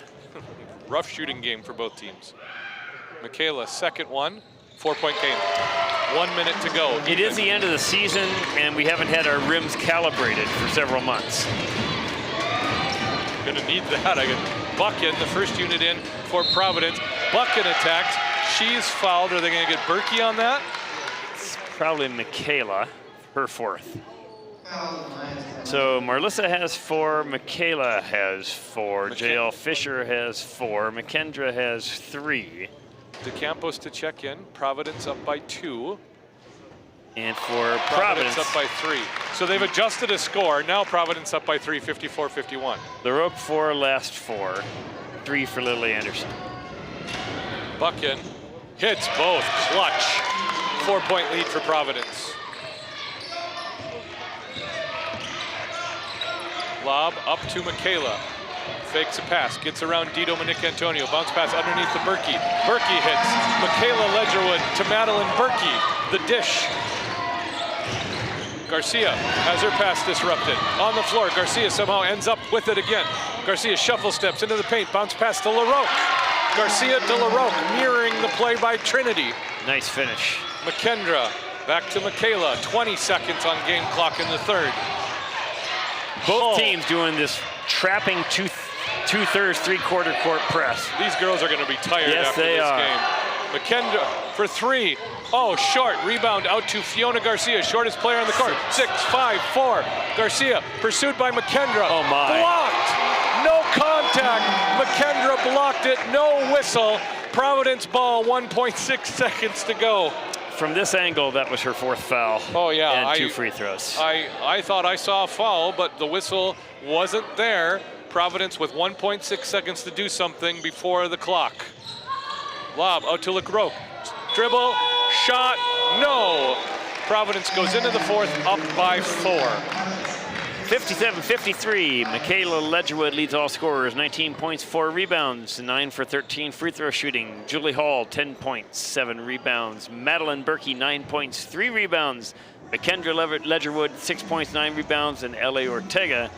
Rough shooting game for both teams. Michaela, second one. 4-point game. 1 minute to go. It is the end of the season, and we haven't had our rims calibrated for several months. Gonna need that. I got Buchan, the first unit in for Providence. Buchan attacks. She's fouled. Are they gonna get Berkey on that? It's probably Michaela, her 4th. So Marlissa has 4, Michaela has 4, JL Fisher has 4, McKendra has 3. DeCampos to check in. Providence up by 2. And for Providence, up by 3. So they've adjusted a score. Now Providence up by 3, 54-51. LaRoque 4, last 4. 3 for Lily Anderson. Buchan hits both. Clutch. 4-point lead for Providence. Lob up to Michaela. Fakes a pass, gets around Dito Monique Antonio. Bounce pass underneath to Berkey. Berkey hits. Michaela Ledgerwood to Madeline Berkey. The dish. Garcia has her pass disrupted. On the floor, Garcia somehow ends up with it again. Garcia shuffle steps into the paint. Bounce pass to LaRoque. Garcia to LaRoque, mirroring the play by Trinity. Nice finish. McKendra back to Michaela. 20 seconds on game clock in the third. Both teams doing this trapping two-thirds, three-quarter court press. These girls are going to be tired Yes, after they this are. game. McKendra for 3. Oh, short. Rebound out to Fiona Garcia, shortest player on the court. 6-5-4. Garcia pursued by McKendra. Oh, my. Blocked. No contact. McKendra blocked it. No whistle. Providence ball. 1.6 seconds to go. From this angle, that was her 4th foul. Oh, yeah. And 2 free throws. I thought I saw a foul, but the whistle wasn't there. Providence with 1.6 seconds to do something before the clock. Lob out to LaCroix. Dribble, shot, no. Providence goes into the 4th up by 4. 57-53. Michaela Ledgerwood leads all scorers. 19 points, 4 rebounds, 9 for 13 free throw shooting. Julie Hall, 10 points, 7 rebounds. Madeline Berkey, 9 points, 3 rebounds. McKendra Ledgerwood, 6 points, 9 rebounds. And L.A. Ortega,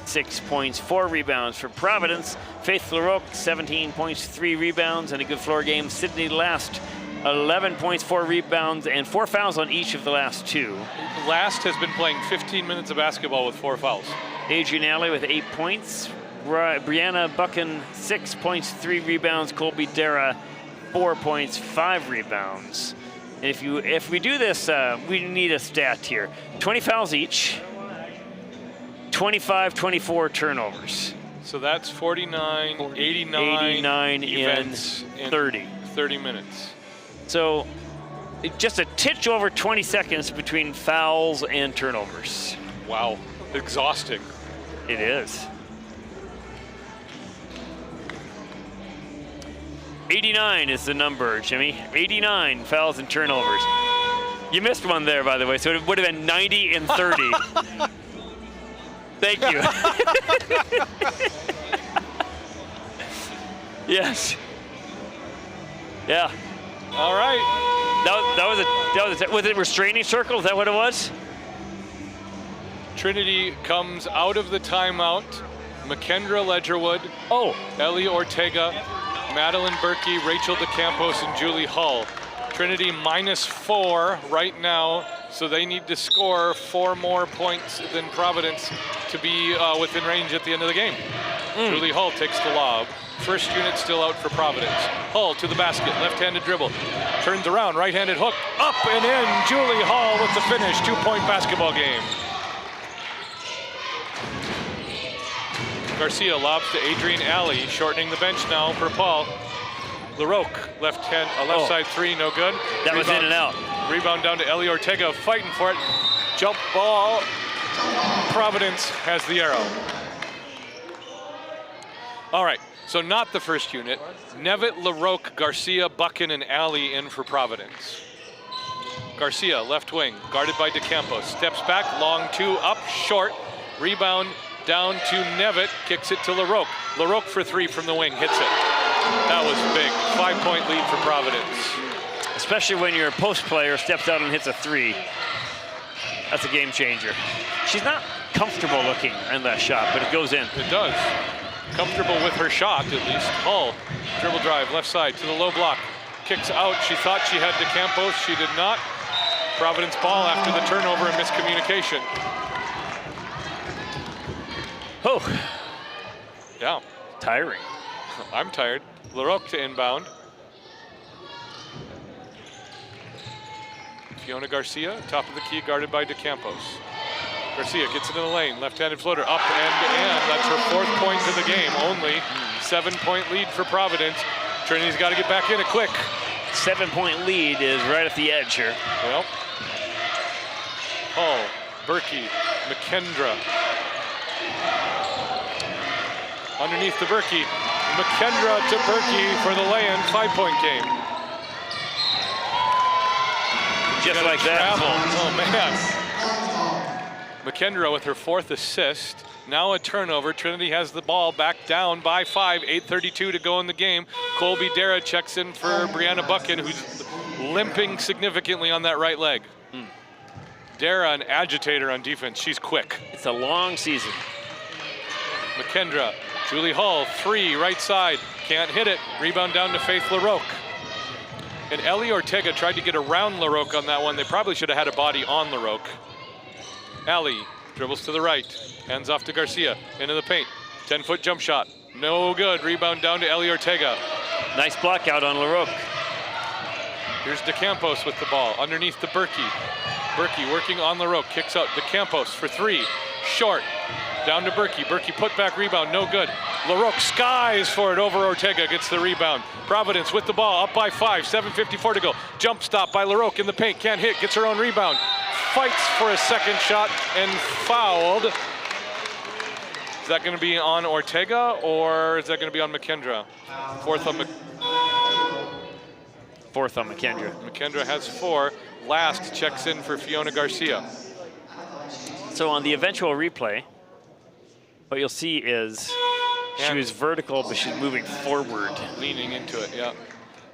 6 points, 4 rebounds. For Providence, Faith LaRoque, 17 points, 3 rebounds, and a good floor game. Sydney Last, 11 points, 4 rebounds, and 4 fouls on each of the last 2. Last has been playing 15 minutes of basketball with 4 fouls. Adrian Alley with 8 points. Brianna Buchan, 6 points, 3 rebounds. Colby Dara, 4 points, 5 rebounds. And if we do this, we need a stat here. 20 fouls each, 25-24 turnovers. So that's 49, 89 events in 30. 30 minutes. So just a titch over 20 seconds between fouls and turnovers. Wow, exhausting. It is. 89 is the number, Jimmy. 89 fouls and turnovers. You missed one there, by the way, so it would have been 90 and 30. Thank you. Yes. Yeah. All right. Was it restraining circle? Is that what it was? Trinity comes out of the timeout. McKendra Ledgerwood, Ellie Ortega, Madeline Berkey, Rachel DeCampos, and Julie Hull. Trinity -4 right now, so they need to score 4 more points than Providence to be within range at the end of the game. Julie Hull takes the lob. First unit still out for Providence. Hull to the basket, left-handed dribble. Turns around, right-handed hook, up and in. Julie Hull with the finish, 2-point basketball game. Garcia lobs to Adrienne Alley, shortening the bench now for Paul. LaRoque, left side three, no good. That was in and out. Rebound down to Ellie Ortega, fighting for it. Jump ball. Providence has the arrow. All right, so not the first unit. Nevitt, LaRoque, Garcia, Buchan, and Alley in for Providence. Garcia, left wing, guarded by DeCampos. Steps back, long 2, up, short. Rebound down to Nevitt, kicks it to LaRoque. LaRoque for 3 from the wing, hits it. That was big, 5-point lead for Providence. Especially when your post player steps out and hits a 3. That's a game changer. She's not comfortable looking in that shot, but it goes in. It does. Comfortable with her shot, at least. Hull, dribble drive, left side to the low block. Kicks out, she thought she had DeCampos, she did not. Providence ball after the turnover and miscommunication. Oh. Yeah. Tiring. I'm tired. LaRoque to inbound. Fiona Garcia, top of the key, guarded by DeCampos. Garcia gets into the lane, left-handed floater, up and in. That's her 4th point of the game, only. 7-point lead for Providence. Trinity's got to get back in it quick. 7-point lead is right at the edge here. Well, Hull, Berkey, McKendra. Underneath the Berkey. McKendra to Berkey for the lay-in, 5-point game. Just like that. Oh, man. McKendra with her 4th assist. Now a turnover. Trinity has the ball back down by 5. 8:32 to go in the game. Colby Dara checks in for Brianna Buchan, who's limping significantly on that right leg. Dara, an agitator on defense. She's quick. It's a long season. McKendra, Julie Hull, 3, right side. Can't hit it. Rebound down to Faith LaRoque. And Ellie Ortega tried to get around LaRoque on that one. They probably should have had a body on LaRoque. Alley dribbles to the right. Hands off to Garcia. Into the paint. 10-foot jump shot. No good. Rebound down to Ellie Ortega. Nice block out on LaRoque. Here's DeCampos with the ball. Underneath the Berkey. Berkey working on LaRoque. Kicks out. DeCampos for 3. Short. Down to Berkey. Berkey put back rebound. No good. LaRoque skies for it over Ortega. Gets the rebound. Providence with the ball. Up by 5. 7:54 to go. Jump stop by LaRoque in the paint. Can't hit. Gets her own rebound. Fights for a second shot and fouled. Is that going to be on Ortega or is that going to be on McKendra? 4th on McKendra. McKendra has 4. Last checks in for Fiona Garcia. So on the eventual replay, what you'll see is she was vertical, but she's moving forward. Leaning into it, yeah.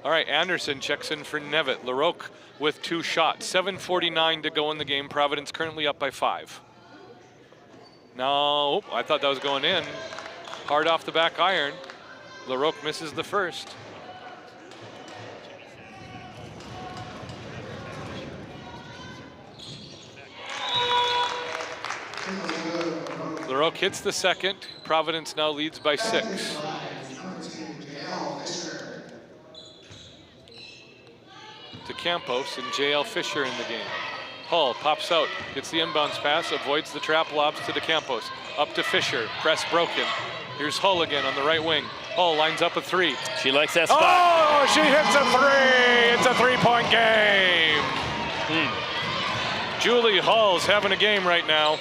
All right, Anderson checks in for Nevitt. LaRoque with 2 shots. 7:49 to go in the game. Providence currently up by 5. No, I thought that was going in. Hard off the back iron. LaRoque misses the first. LaRoque hits the second. Providence now leads by 6. DeCampos and J.L. Fisher in the game. Hull pops out, gets the inbounds pass, avoids the trap lobs to DeCampos. Up to Fisher, press broken. Here's Hull again on the right wing. Hull lines up a 3. She likes that spot. Oh, she hits a 3! It's a 3-point game. Julie Hull's having a game right now.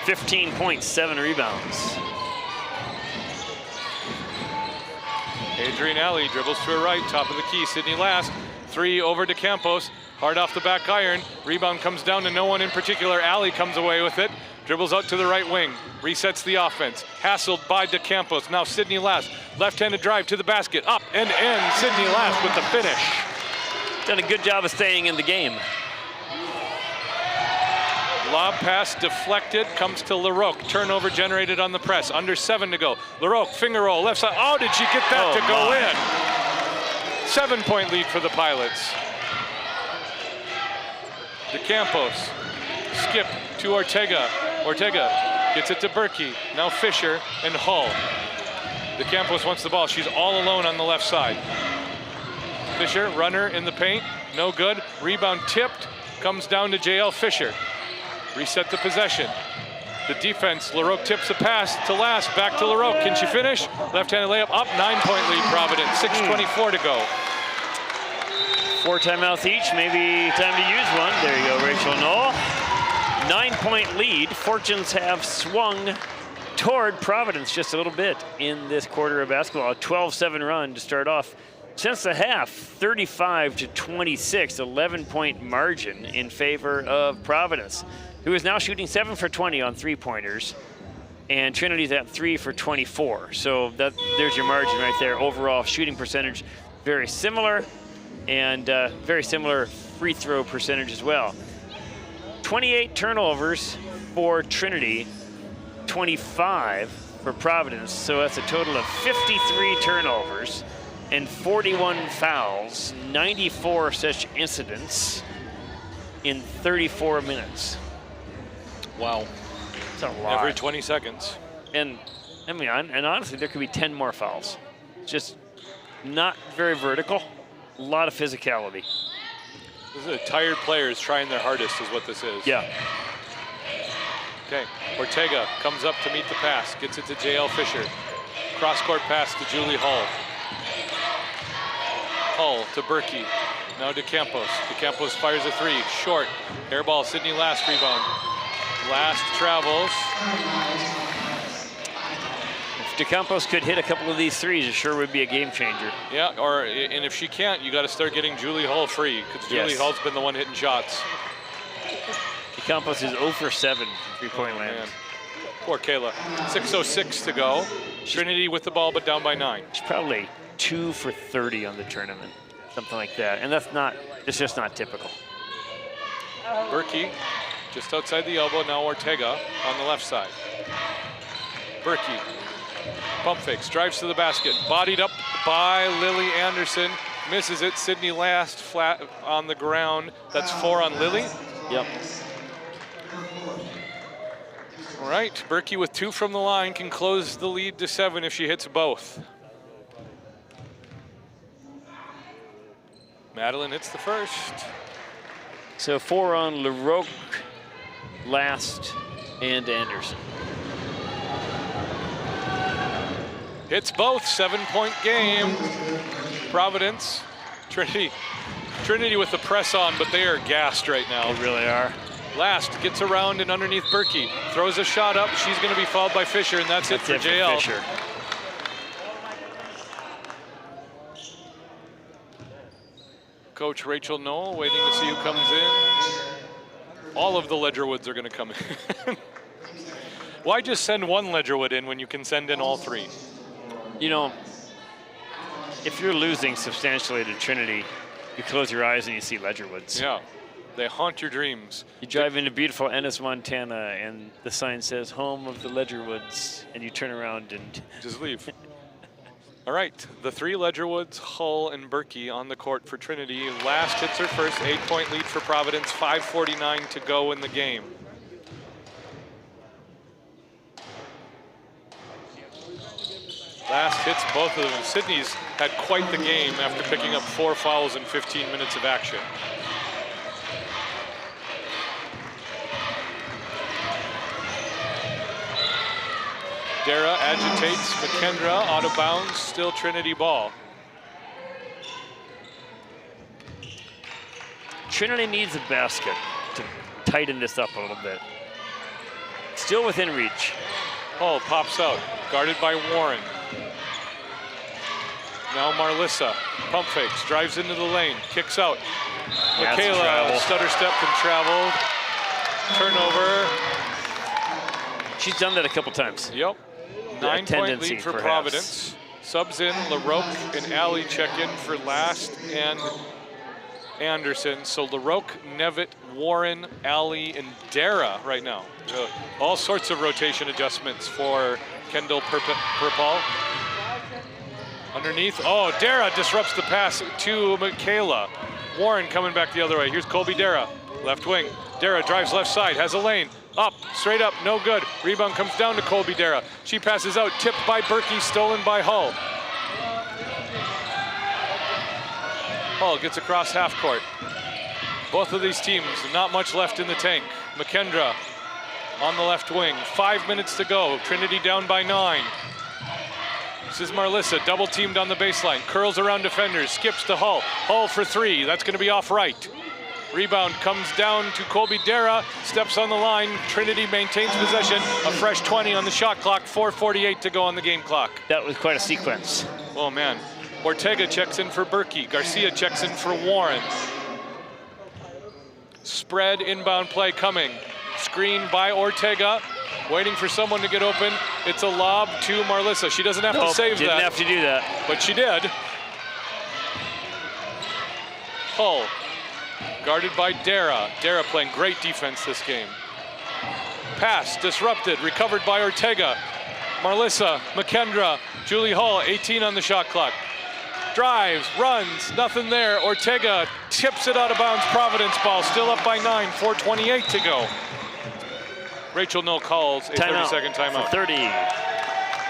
15 points, 7 rebounds. Adrienne Alley dribbles to her right, top of the key. Sydney Last, 3 over DeCampos. Hard off the back iron. Rebound comes down to no one in particular. Alley comes away with it. Dribbles out to the right wing. Resets the offense. Hassled by DeCampos. Now Sydney Last. Left-handed drive to the basket. Up and in. Sydney Last with the finish. Done a good job of staying in the game. Lob pass deflected, comes to LaRoque. Turnover generated on the press. Under 7 to go. LaRoque, finger roll, left side. Oh, did she get that to go in? 7-point lead for the Pilots. DeCampos, skip to Ortega. Ortega gets it to Berkey. Now Fisher and Hull. DeCampos wants the ball. She's all alone on the left side. Fisher, runner in the paint, no good. Rebound tipped, comes down to JL Fisher. Reset the possession. The defense, LaRoque tips a pass to Last, back to LaRoque. Can she finish? Left-handed layup, up, 9-point lead Providence, 6:24 to go. 4 timeouts each, maybe time to use one. There you go, Rachel Knoll. 9-point lead. Fortunes have swung toward Providence just a little bit in this quarter of basketball. A 12-7 run to start off. Since the half, 35-26, 11-point margin in favor of Providence, who is now shooting 7 for 20 on three-pointers, and Trinity's at 3 for 24. So there's your margin right there. Overall shooting percentage, very similar, and very similar free throw percentage as well. 28 turnovers for Trinity, 25 for Providence. So that's a total of 53 turnovers and 41 fouls, 94 such incidents in 34 minutes. Wow. That's a lot. Every 20 seconds. And I mean, and honestly, there could be 10 more fouls. Just not very vertical, a lot of physicality. This is tired players trying their hardest is what this is. Yeah. Okay, Ortega comes up to meet the pass, gets it to JL Fisher. Cross-court pass to Julie Hull. Hull to Berkey. Now DeCampos. DeCampos fires a 3, short. Air ball, Sydney Last rebound. Last travels. If DeCampos could hit a couple of these threes, it sure would be a game changer. Yeah, and if she can't, you got to start getting Julie Hull free, because Julie Hull's been the one hitting shots. DeCampos is 0 for 7 from three-point land. Man. Poor Kayla. 6:06 to go. Trinity with the ball, but down by 9. She's probably 2 for 30 on the tournament, something like that. And it's just not typical. Berkey, just outside the elbow, now Ortega on the left side. Berkey, pump fakes, drives to the basket, bodied up by Lily Anderson, misses it. Sydney Last flat on the ground. That's 4 on Lily. Yep. All right, Berkey with 2 from the line can close the lead to 7 if she hits both. Madeline hits the first. So 4 on LaRoque, Last, and Anderson. Hits both, 7-point game. Providence, Trinity with the press on, but they are gassed right now. They really are. Last gets around and underneath Berkey. Throws a shot up, she's gonna be fouled by Fisher, and that's it for JL. Fisher. Coach Rachel Knoll waiting to see who comes in. All of the Ledgerwoods are gonna come in. Why just send one Ledgerwood in when you can send in all 3? You know, if you're losing substantially to Trinity, you close your eyes and you see Ledgerwoods. Yeah, they haunt your dreams. You drive into beautiful Ennis, Montana, and the sign says home of the Ledgerwoods, and you turn around and just leave. All right, the 3 Ledgerwoods, Hull and Berkey on the court for Trinity. Last hits her first, 8-point lead for Providence, 5:49 to go in the game. Last hits both of them. Sydney's had quite the game after picking up 4 fouls in 15 minutes of action. Dara agitates McKendra, out of bounds, still Trinity ball. Trinity needs a basket to tighten this up a little bit. Still within reach. Hull pops out, guarded by Warren. Now Marlissa, pump fakes, drives into the lane, kicks out. That's Michaela, travel. stutter step and travel. Turnover. She's done that a couple times. Yep. 9-point tendency, lead for perhaps. Providence. Subs in, LaRoque and Alley check in for Last and Anderson. So LaRoque, Nevitt, Warren, Alley, and Dara right now. All sorts of rotation adjustments for Kendall Purpall. Underneath, oh, Dara disrupts the pass to Michaela. Warren coming back the other way. Here's Colby Dara, left wing. Dara drives left side, has a lane. Up, straight up, no good. Rebound comes down to Colby Dara. She passes out, tipped by Berkey, stolen by Hull. Hull gets across half court. Both of these teams, not much left in the tank. McKendra on the left wing, 5 minutes to go. Trinity down by 9. This is Marlissa, double teamed on the baseline. Curls around defenders, skips to Hull. Hull for 3, that's gonna be off right. Rebound comes down to Colby Dara, steps on the line. Trinity maintains possession. A fresh 20 on the shot clock, 4:48 to go on the game clock. That was quite a sequence. Oh man. Ortega checks in for Berkey. Garcia checks in for Warren. Spread inbound play coming. Screen by Ortega. Waiting for someone to get open. It's a lob to Marlissa. She doesn't have to save didn't that. have to do that. But she did. Hull, guarded by Dara. Dara playing great defense this game. Pass disrupted, recovered by Ortega. Marlissa, McKendra, Julie Hull, 18 on the shot clock. Drives, runs, nothing there. Ortega tips it out of bounds. Providence ball, still up by 9, 4:28 to go. Rachel Null calls a 30-second timeout. For 30.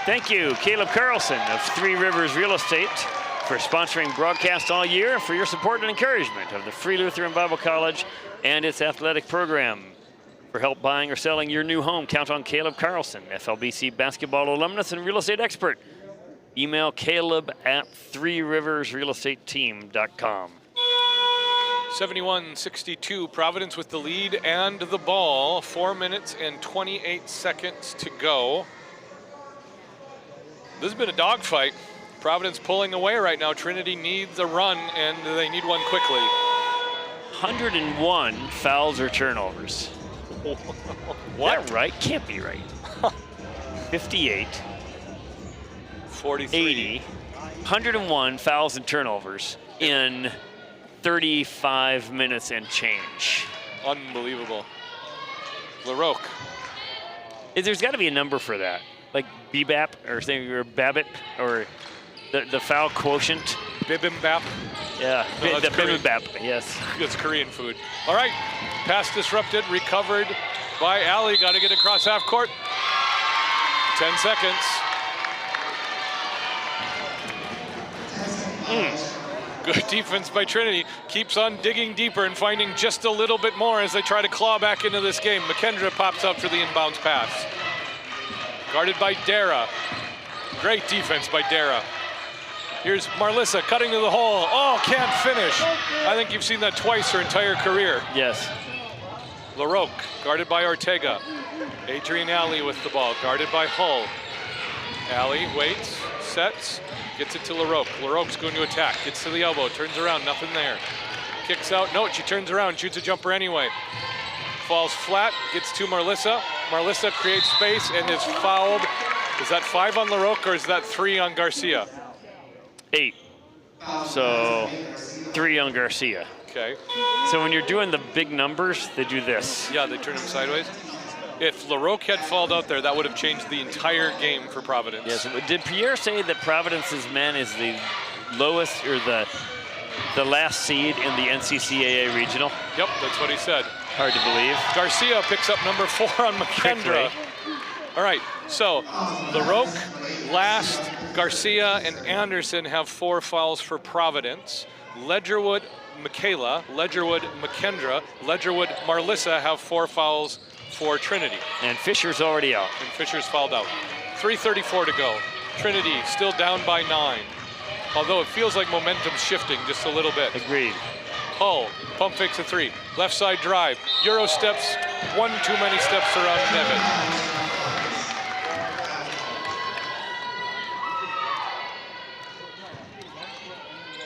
Thank you, Caleb Carlson of Three Rivers Real Estate, for sponsoring broadcast all year and for your support and encouragement of the Free Lutheran Bible College and its athletic program. For help buying or selling your new home, count on Caleb Carlson, FLBC basketball alumnus and real estate expert. Email Caleb at threeriversrealestateteam.com. 71-62, Providence with the lead and the ball. 4 minutes and 28 seconds to go. This has been a dogfight. Providence pulling away right now. Trinity needs a run, and they need one quickly. 101 fouls or turnovers. What? Is that right? Can't be right. 58, 43. 80, 101 fouls and turnovers in 35 minutes and change. Unbelievable. LaRoque. There's got to be a number for that, like BBAP or something, or Babbitt, or the foul quotient. Bibimbap. Yeah, No, the that's Korean. Bibimbap, yes. It's Korean food. All right, pass disrupted, recovered by Alley. Got to get across half court. 10 seconds. Good defense by Trinity. Keeps on digging deeper and finding just a little bit more as they try to claw back into this game. McKendra pops up for the inbounds pass. Guarded by Dara. Great defense by Dara. Here's Marlissa cutting to the hole. Oh, can't finish. I think you've seen that twice her entire career. Yes. LaRoque, guarded by Ortega. Adrian Alley with the ball, guarded by Hull. Alley waits, sets, gets it to LaRoque. LaRoque's going to attack, gets to the elbow, turns around, nothing there. Kicks out, no, she turns around, shoots a jumper anyway. Falls flat, gets to Marlissa. Marlissa creates space and is fouled. Is that 5 on LaRoque or is that 3 on Garcia? 8. So 3 on Garcia. Okay. So when you're doing the big numbers, they do this. Yeah, they turn him sideways. If LaRoque had falled out there, that would have changed the entire game for Providence. Yes. Did Pierre say that Providence's men is the lowest or the last seed in the NCCAA regional? Yep, that's what he said. Hard to believe. Garcia picks up number 4 on McKendra. All right, so LaRoque, Last, Garcia, and Anderson have 4 fouls for Providence. Ledgerwood, Michaela, Ledgerwood, McKendra, Ledgerwood, Marlissa have 4 fouls for Trinity. And Fisher's already out. And Fisher's fouled out. 3:34 to go. Trinity still down by 9. Although it feels like momentum's shifting just a little bit. Agreed. Hull, pump fakes a 3. Left side drive. Euro steps, one too many steps around Nevitt.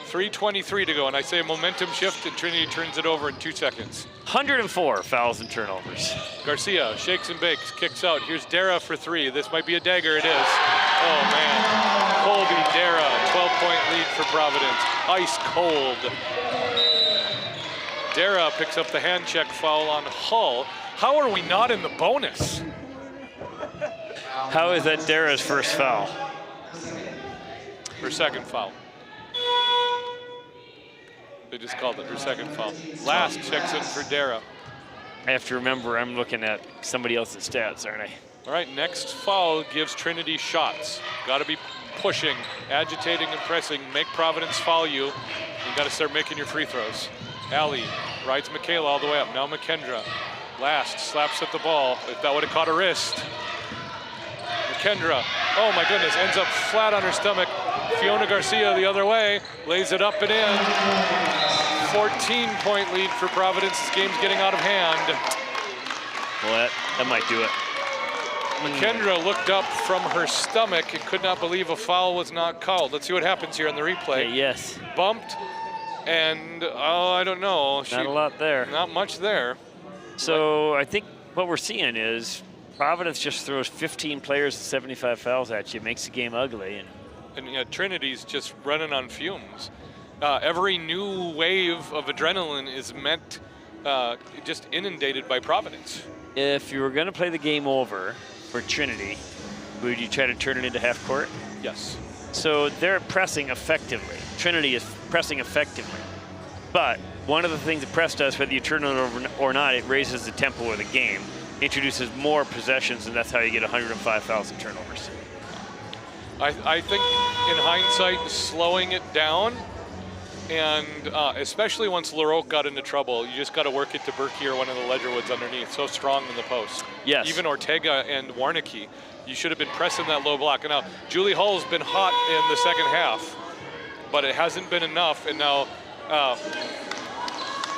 3:23 to go, and I say a momentum shift, and Trinity turns it over in 2 seconds. 104 fouls and turnovers. Garcia shakes and bakes, kicks out. Here's Dara for 3. This might be a dagger, it is. Oh man, Colby Dara, 12-point lead for Providence. Ice cold. Dara picks up the hand check foul on Hull. How are we not in the bonus? How is that Dara's first foul? Her second foul. They just called it her second foul. Last checks in for Dara. I have to remember I'm looking at somebody else's stats, aren't I? All right, next foul gives Trinity shots. Got to be pushing, agitating, and pressing. Make Providence foul you. You got to start making your free throws. Allie rides Michaela all the way up. Now McKendra. Last slaps at the ball. If that would have caught her wrist. McKendra, oh my goodness, ends up flat on her stomach. Fiona Garcia the other way, lays it up and in. 14-point lead for Providence. This game's getting out of hand. Well, that might do it. McKendra looked up from her stomach and could not believe a foul was not called. Let's see what happens here on the replay. Okay, yes. Bumped, and oh, I don't know. Not a lot there. Not much there. So I think what we're seeing is Providence just throws 15 players and 75 fouls at you, makes the game ugly. And yeah, Trinity's just running on fumes. Every new wave of adrenaline is meant just inundated by Providence. If you were going to play the game over for Trinity, would you try to turn it into half court? Yes. So they're pressing effectively. Trinity is pressing effectively. But one of the things that press does, whether you turn it over or not, it raises the tempo of the game, introduces more possessions, and that's how you get 105 fouls and turnovers. I think in hindsight, slowing it down, and especially once LaRoque got into trouble, you just got to work it to Berkey or one of the Ledgerwoods underneath. So strong in the post. Yes. Even Ortega and Warnicki, you should have been pressing that low block. And now Julie Hull's been hot in the second half, but it hasn't been enough. And now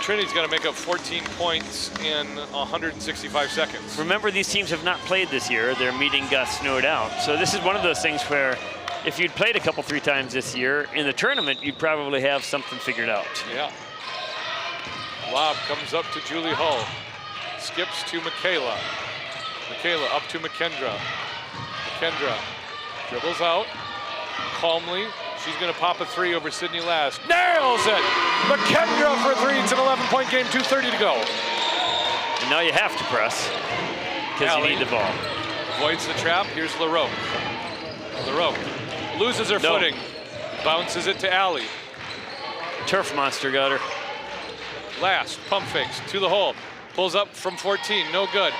Trinity's got to make up 14 points in 165 seconds. Remember, these teams have not played this year. Their meeting got snowed out. So this is one of those things where if you'd played a couple, 3 times this year, in the tournament, you'd probably have something figured out. Yeah. Lob comes up to Julie Hull. Skips to Michaela. Michaela up to McKendra. McKendra dribbles out calmly. She's going to pop a 3 over Sydney Last. Nails it! McKendra for 3. It's an 11-point game, 2:30 to go. And now you have to press because you need the ball. Avoids the trap. Here's LaRoque. LaRoque loses her footing. Bounces it to Allie. Turf monster got her. Last, pump fakes to the hole. Pulls up from 14, no good.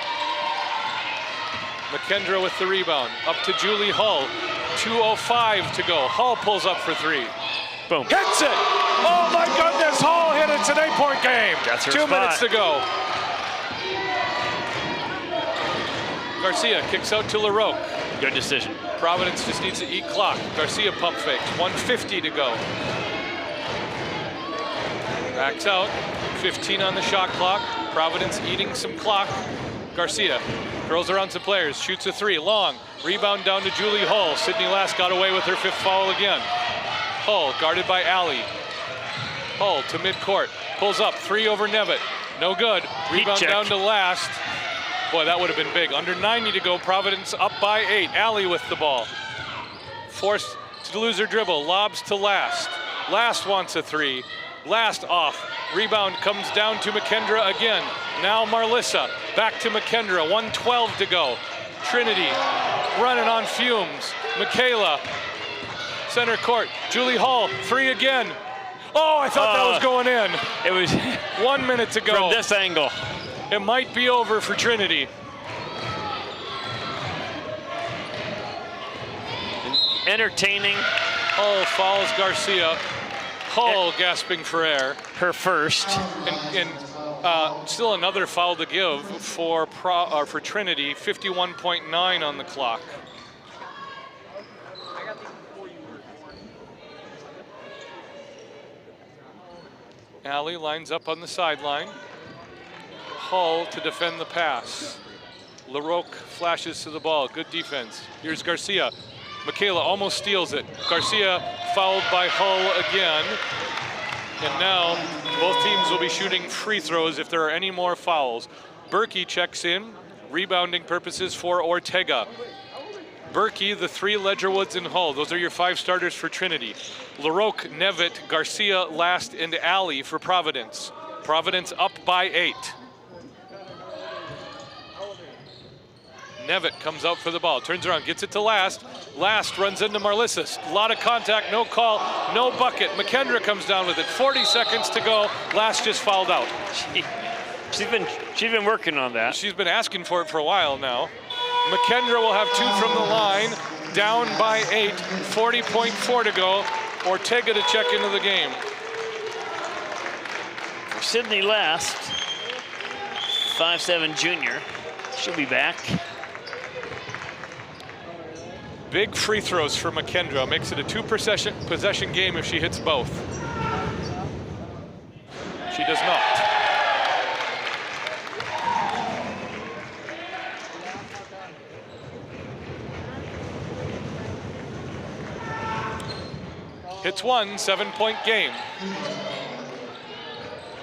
McKendra with the rebound. Up to Julie Hull. 2:05 to go. Hull pulls up for 3. Boom. Hits it! Oh my goodness, Hull hit it. It's an 8-point game. That's her 2 spot. minutes to go. Garcia kicks out to LaRoque. Good decision. Providence just needs to eat clock. Garcia pump fakes. 1:50 to go. Backs out. 15 on the shot clock. Providence eating some clock. Garcia curls around some players. Shoots a 3. Long. Rebound down to Julie Hull. Sydney Last got away with her 5th foul again. Hull guarded by Allie. Hull to midcourt. Pulls up. 3 over Nevitt. No good. Rebound down to Last. Boy, that would have been big. Under 90 to go. Providence up by 8. Allie with the ball. Forced to lose her dribble. Lobs to Last. Last wants a 3. Last off. Rebound comes down to McKendra again. Now Marlissa. Back to McKendra. 1:12 to go. Trinity running on fumes. Michaela. Center court. Julie Hull. 3 again. Oh, I thought that was going in. It was 1 minute to go. from this angle. It might be over for Trinity. Entertaining. Hull fouls Garcia. Hull gasping for air. Her first. And still another foul to give for Trinity. 51.9 on the clock. Allie lines up on the sideline. Hull to defend the pass. LaRoque flashes to the ball. Good defense. Here's Garcia. Michaela almost steals it. Garcia fouled by Hull again. And now both teams will be shooting free throws if there are any more fouls. Berkey checks in, rebounding purposes for Ortega. Berkey, the 3 Ledgerwoods and Hull. Those are your 5 starters for Trinity. LaRoque, Nevitt, Garcia, Last, and Alley for Providence. Providence up by 8. Nevitt comes out for the ball, turns around, gets it to Last. Last runs into Marlissa. A lot of contact, no call, no bucket. McKendra comes down with it. 40 seconds to go. Last just fouled out. She's been working on that. She's been asking for it for a while now. McKendra will have 2 from the line, down by 8, 40.4 to go. Ortega to check into the game. For Sydney Last, 5'7" junior, she'll be back. Big free throws for McKendra, makes it a 2 possession game if she hits both. She does not. Hits 1, 7-point game.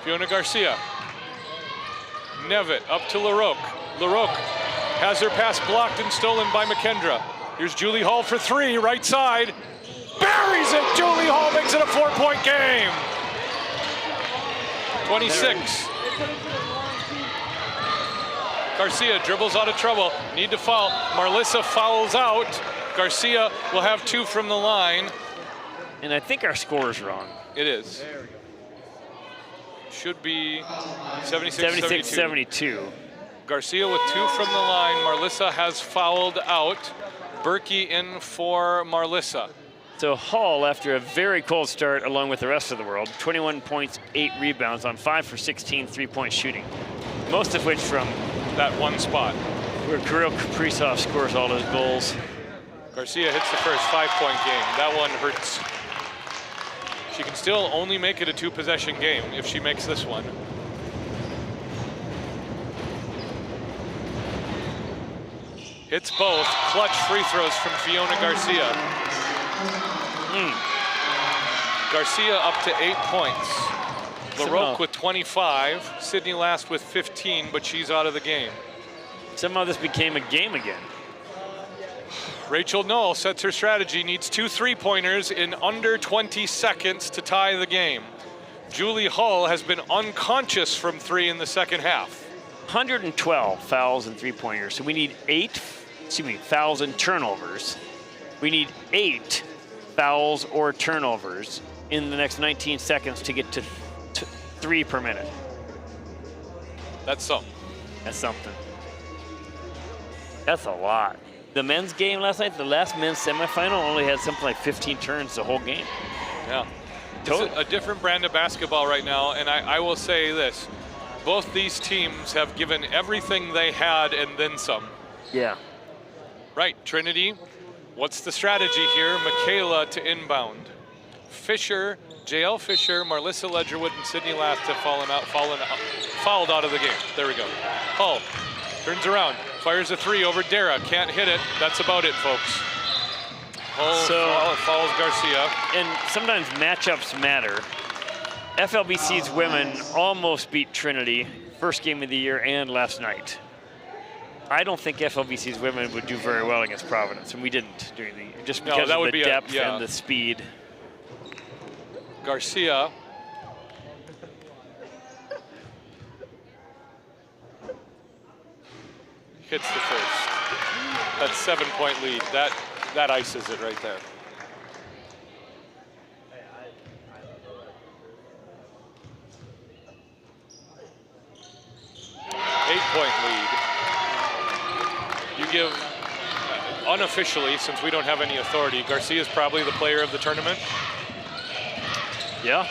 Fiona Garcia. Nevitt up to LaRoque. LaRoque has her pass blocked and stolen by McKendra. Here's Julie Hall for 3, right side. Buries it, Julie Hall makes it a 4-point game. 26. Garcia dribbles out of trouble, need to foul. Marlissa fouls out. Garcia will have 2 from the line. And I think our score is wrong. It is. Should be 76-72. Garcia with 2 from the line. Marlissa has fouled out. Berkey in for Marlissa. So Hall, after a very cold start along with the rest of the world, 21 points, 8 rebounds on 5 for 16 3-point shooting. Most of which from that one spot. Where Kirill Kaprizov scores all his goals. Garcia hits the first 5-point game. That one hurts. She can still only make it a 2-possession game if she makes this one. Hits both. Clutch free throws from Fiona Garcia. Garcia up to 8 points. LaRoque with 25. Sydney Last with 15, but she's out of the game. Somehow this became a game again. Rachel Knoll sets her strategy, needs 2 3-pointers in under 20 seconds to tie the game. Julie Hull has been unconscious from 3 in the second half. 112 fouls and 3-pointers. So we need 8 fouls and turnovers. We need 8 fouls or turnovers in the next 19 seconds to get to 3 per minute. That's something. That's something. That's a lot. The men's game last night, the last men's semifinal, only had something like 15 turns the whole game. Yeah. It's a different brand of basketball right now, and I will say this. Both these teams have given everything they had and then some. Yeah. Right, Trinity, what's the strategy here? Michaela to inbound. Fisher, JL Fisher, Marlissa Ledgerwood, and Sydney Last have fouled out of the game. There we go. Hull turns around, fires a 3 over Dara, can't hit it. That's about it, folks. Hull fouls Garcia. And sometimes matchups matter. FLBC's women almost beat Trinity, first game of the year and last night. I don't think FLBC's women would do very well against Providence, and we didn't during the year, just because of the depth and the speed. Garcia. Hits the first. That 7-point lead. That ices it right there. Eight-point lead. You give, unofficially, since we don't have any authority, Garcia's probably the player of the tournament. Yeah.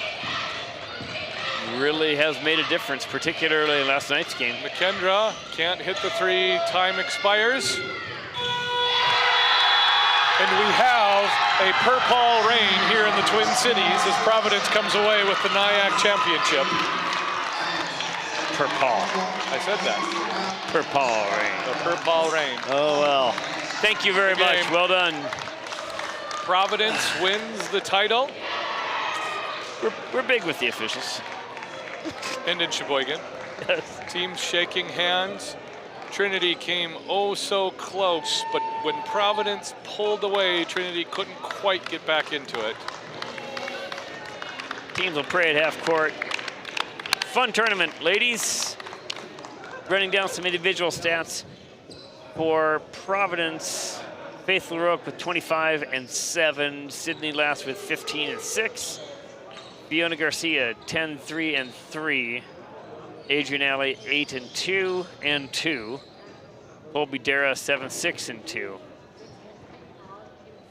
Really has made a difference, particularly in last night's game. McKendra can't hit the 3, time expires. And we have a purple rain here in the Twin Cities as Providence comes away with the NIAC championship. Purple. I said that. Purple rain. The purple rain. Oh, well. Thank you very much. Well done. Providence wins the title. We're big with the officials. And in Sheboygan. Yes. Teams shaking hands. Trinity came oh so close, but when Providence pulled away, Trinity couldn't quite get back into it. Teams will pray at half court. Fun tournament, ladies. Running down some individual stats for Providence. Faith LaRoque with 25 and 7. Sydney Lass with 15 and 6. Fiona Garcia 10, 3 and 3. Adrian Alley 8 and 2 and 2. Colby Dara 7, 6 and 2.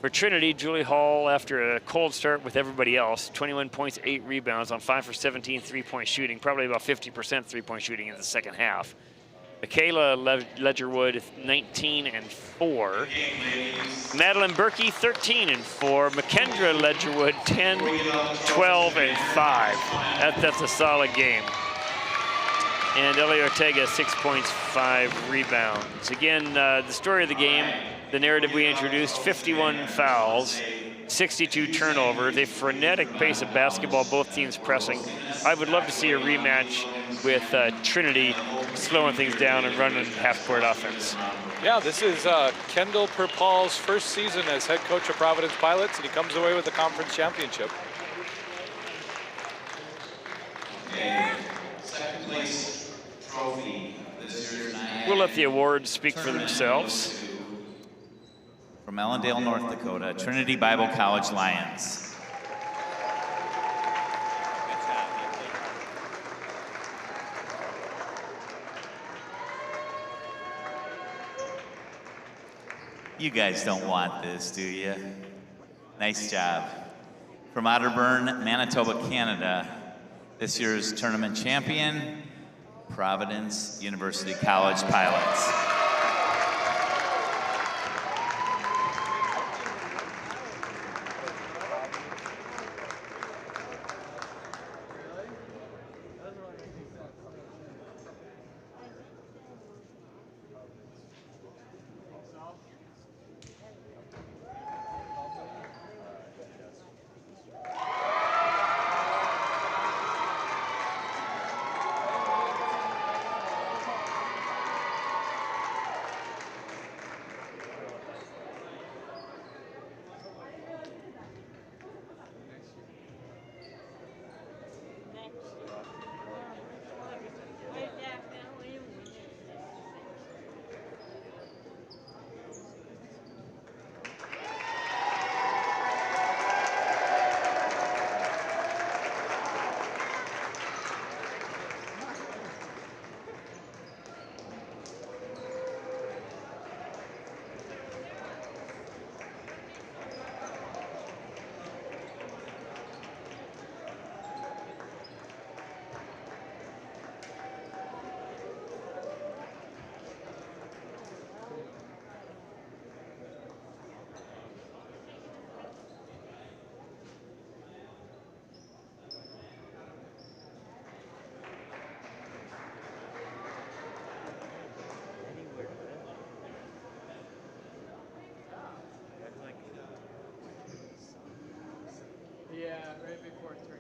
For Trinity, Julie Hall, after a cold start with everybody else, 21 points, 8 rebounds on 5 for 17 three-point shooting, probably about 50% three-point shooting in the second half. Michaela Ledgerwood, 19 and 4. Madeline Berkey, 13 and 4. McKendra Ledgerwood, 10, 12 and 5. That's a solid game. And Ellie Ortega, 6 points, 5 rebounds. Again, the story of the game, the narrative we introduced, 51 fouls, 62 turnovers, a frenetic pace of basketball, both teams pressing. I would love to see a rematch with Trinity slowing things down and running half-court offense. Yeah, this is Kendall Perpal's first season as head coach of Providence Pilots, and he comes away with the conference championship. Second place trophy this year's NIAC. We'll let the awards speak for themselves. From Ellendale, North Dakota, Trinity Bible College Lions. You guys don't want this, do you? Nice job. From Otterburn, Manitoba, Canada, this year's tournament champion, Providence University College Pilots. Yeah, right before turning.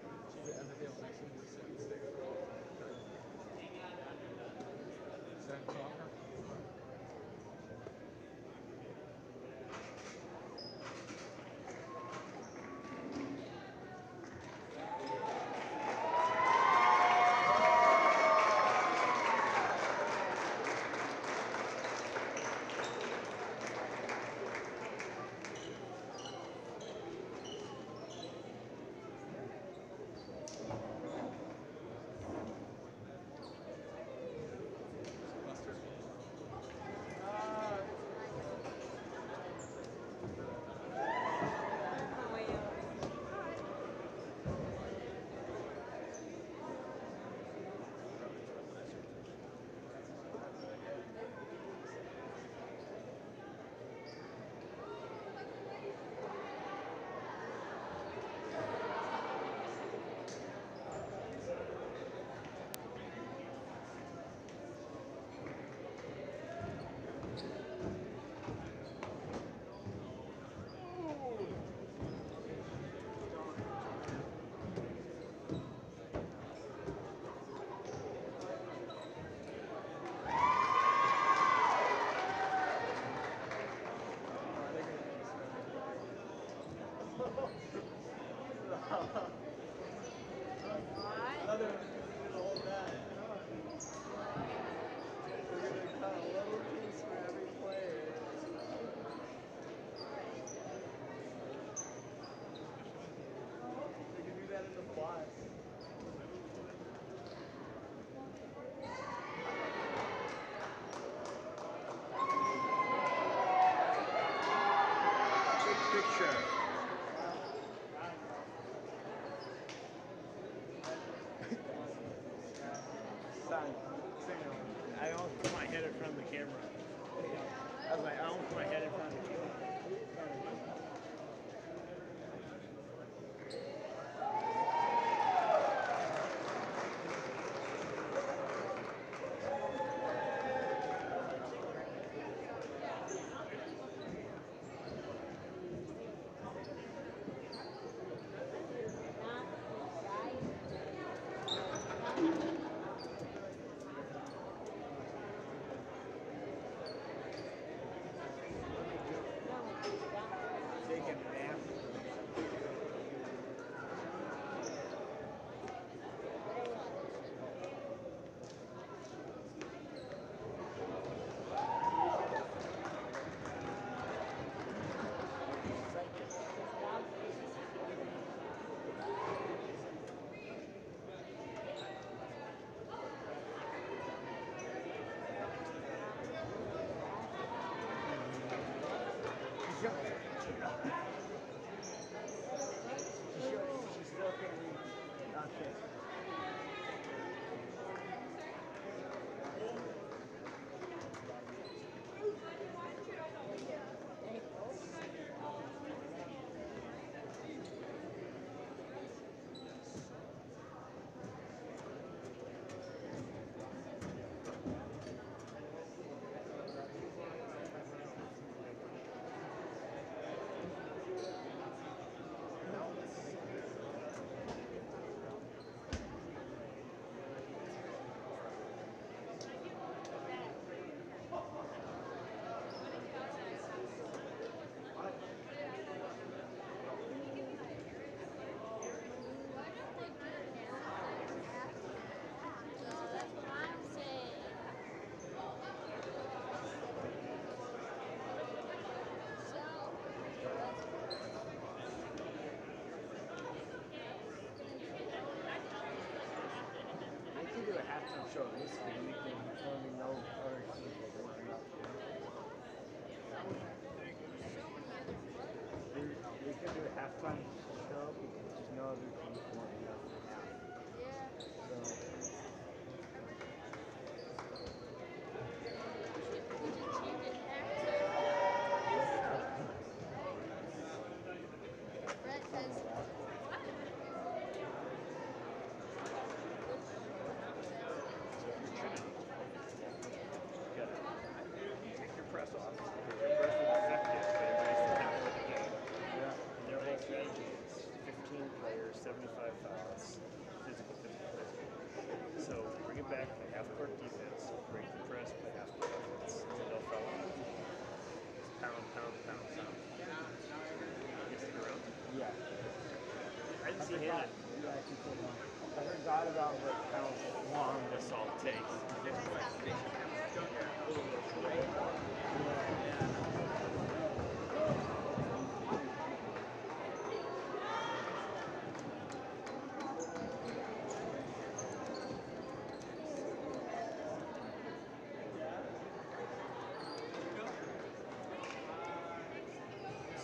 I almost put my head in front of the camera. I was like, I almost put my head in front of the camera.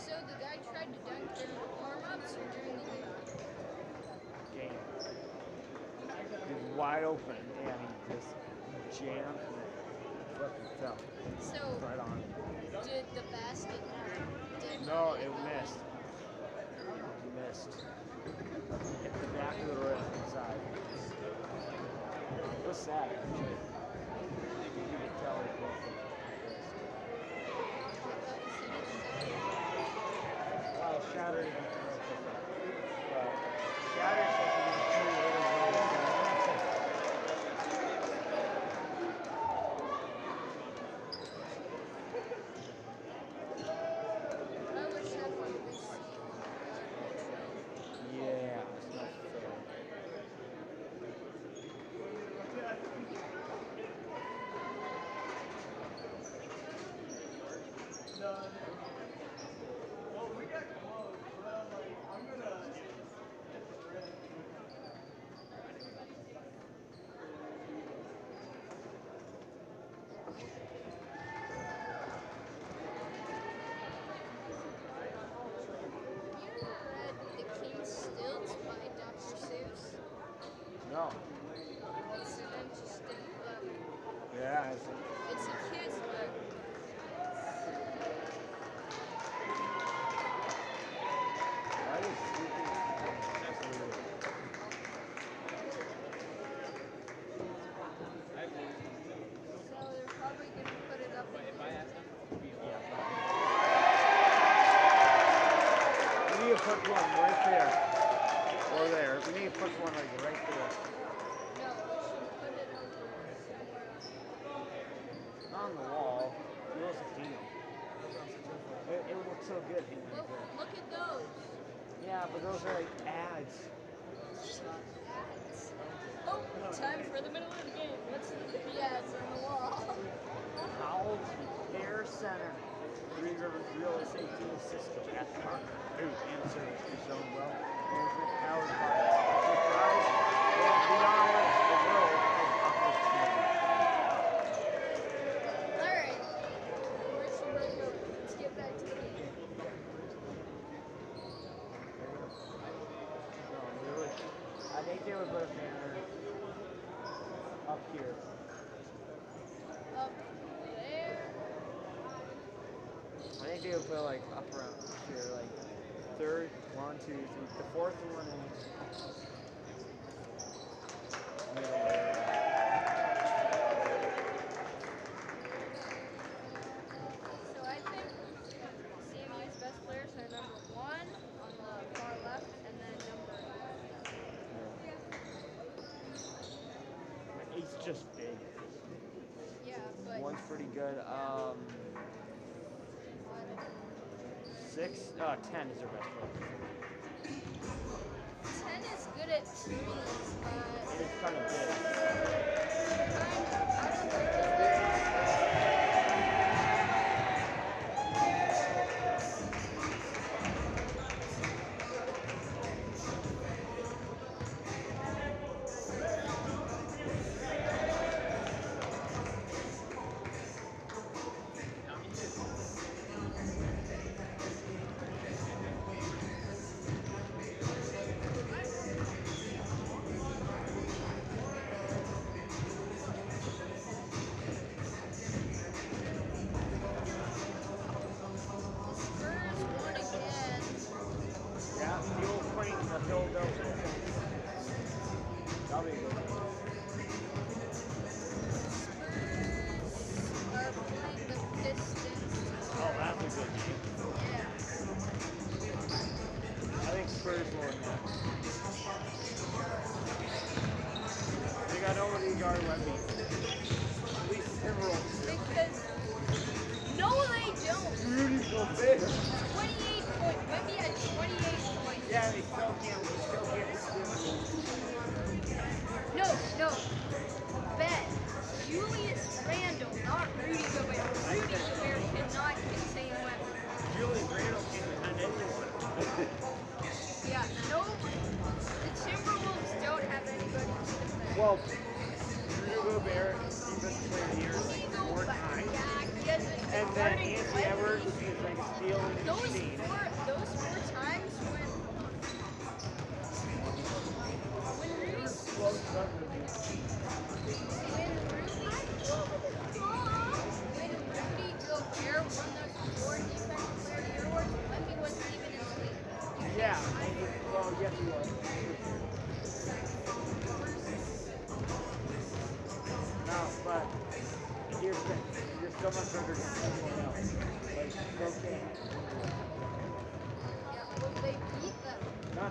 So the guy tried to dunk during warm-ups or during the game? He's wide open and he just jammed and fucking fell. So Right on. did the basket dip? No, it missed. It missed. Hit the back of the rim inside. It was sad, actually. You could tell it was shattered. Shattered supposed to be 2 years later. I wish that would be Yeah. You ever read The King's Stilts by Dr. Seuss? No. It's an interesting book. Yeah, It's a kid's book. Why is sleeping? That's weird. So they're probably going to put it up in We need to put one right there. Or there. We need to put one like right there. No, we should put it over somewhere else. Not on the wall. You also see them. It would look so good hanging right there. Look at those. Yeah, but those are like ads. Oh, time for the middle of the game. Let's see the ads on the wall. Howell's Air Center. Three Rivers Real Estate Team Cisco at the park. Food and service is shown well. Management powered by Enterprise and beyond the world of opportunity. Alright. Where's the break go? Let's get back to the game. No, really. I think they would put a banner up here. Up there. I think they would put like up around here, like third, 1, 2, 3, the fourth one in. So I think CMU's best players are number 1 on the far left, and then number. He's just big. Yeah, but. One's pretty good. 10 is their best player. 10 is good at threes, but. It's kind of big.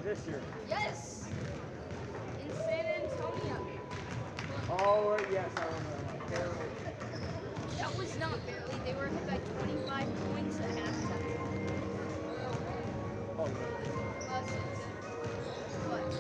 This year. Yes! In San Antonio. Oh, yes, I remember. That was not barely. They were ahead by 25 points at halftime. Oh, what?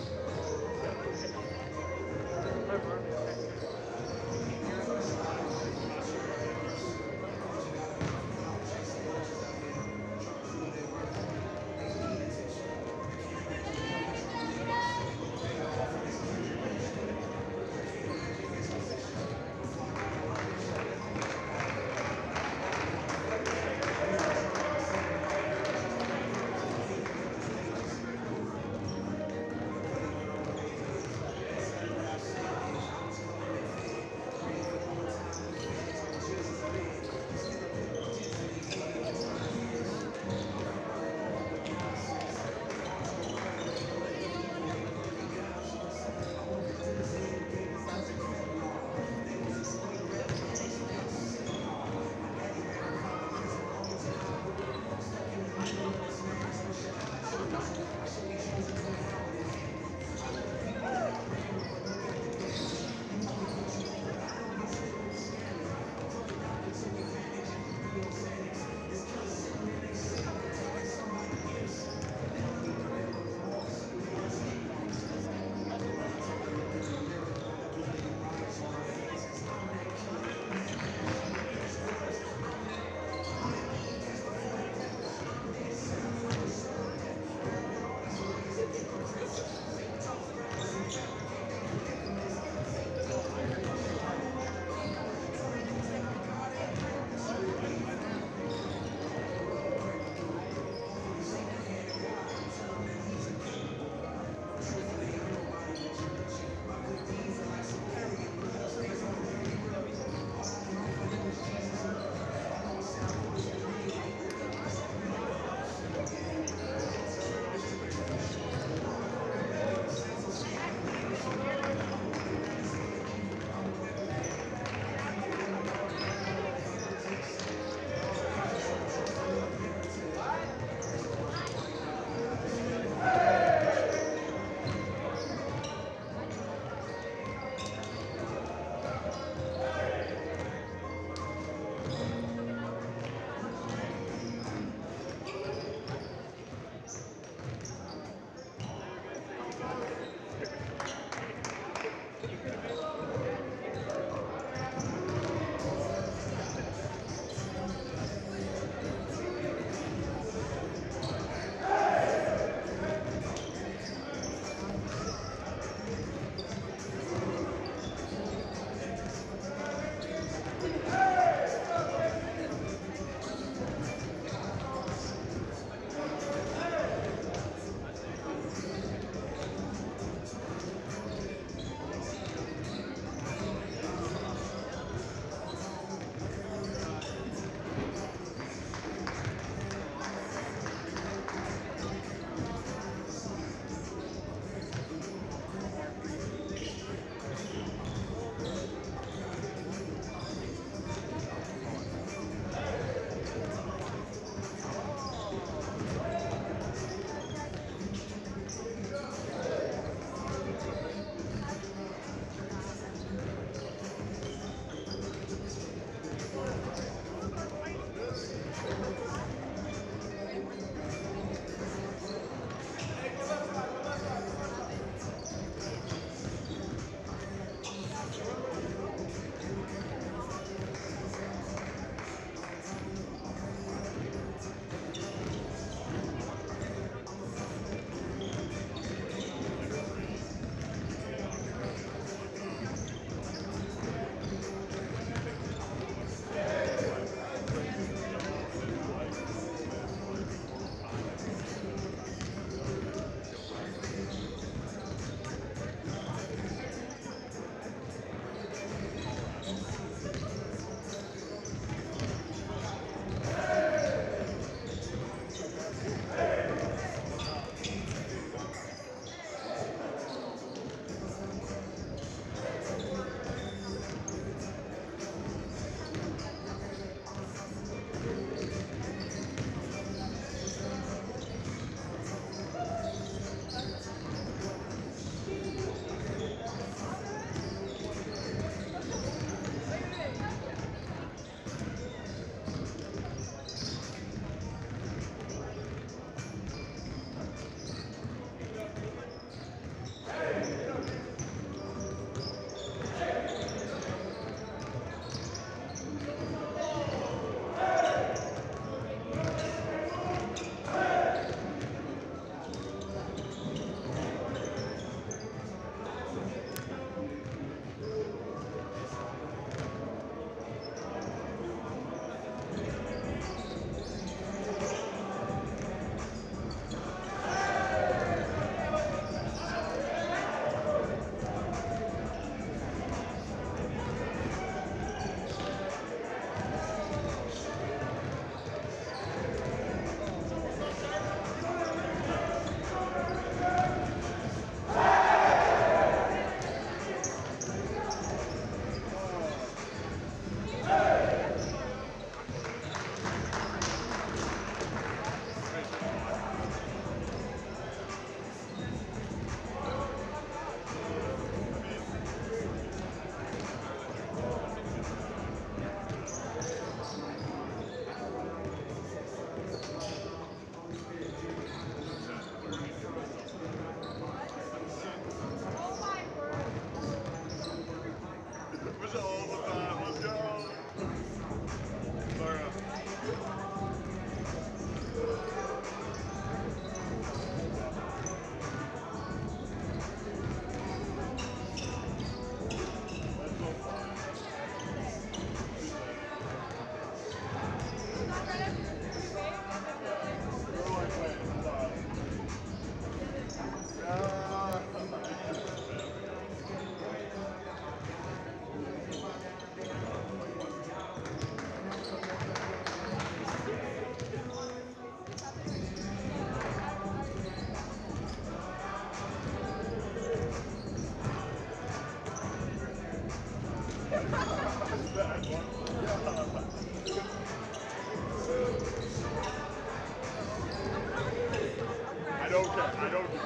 don't care. I don't care.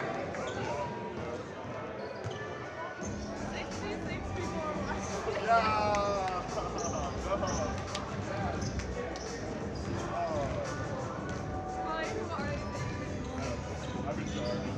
66 people are watching. Yeah. Molly, who are you? I've been sorry.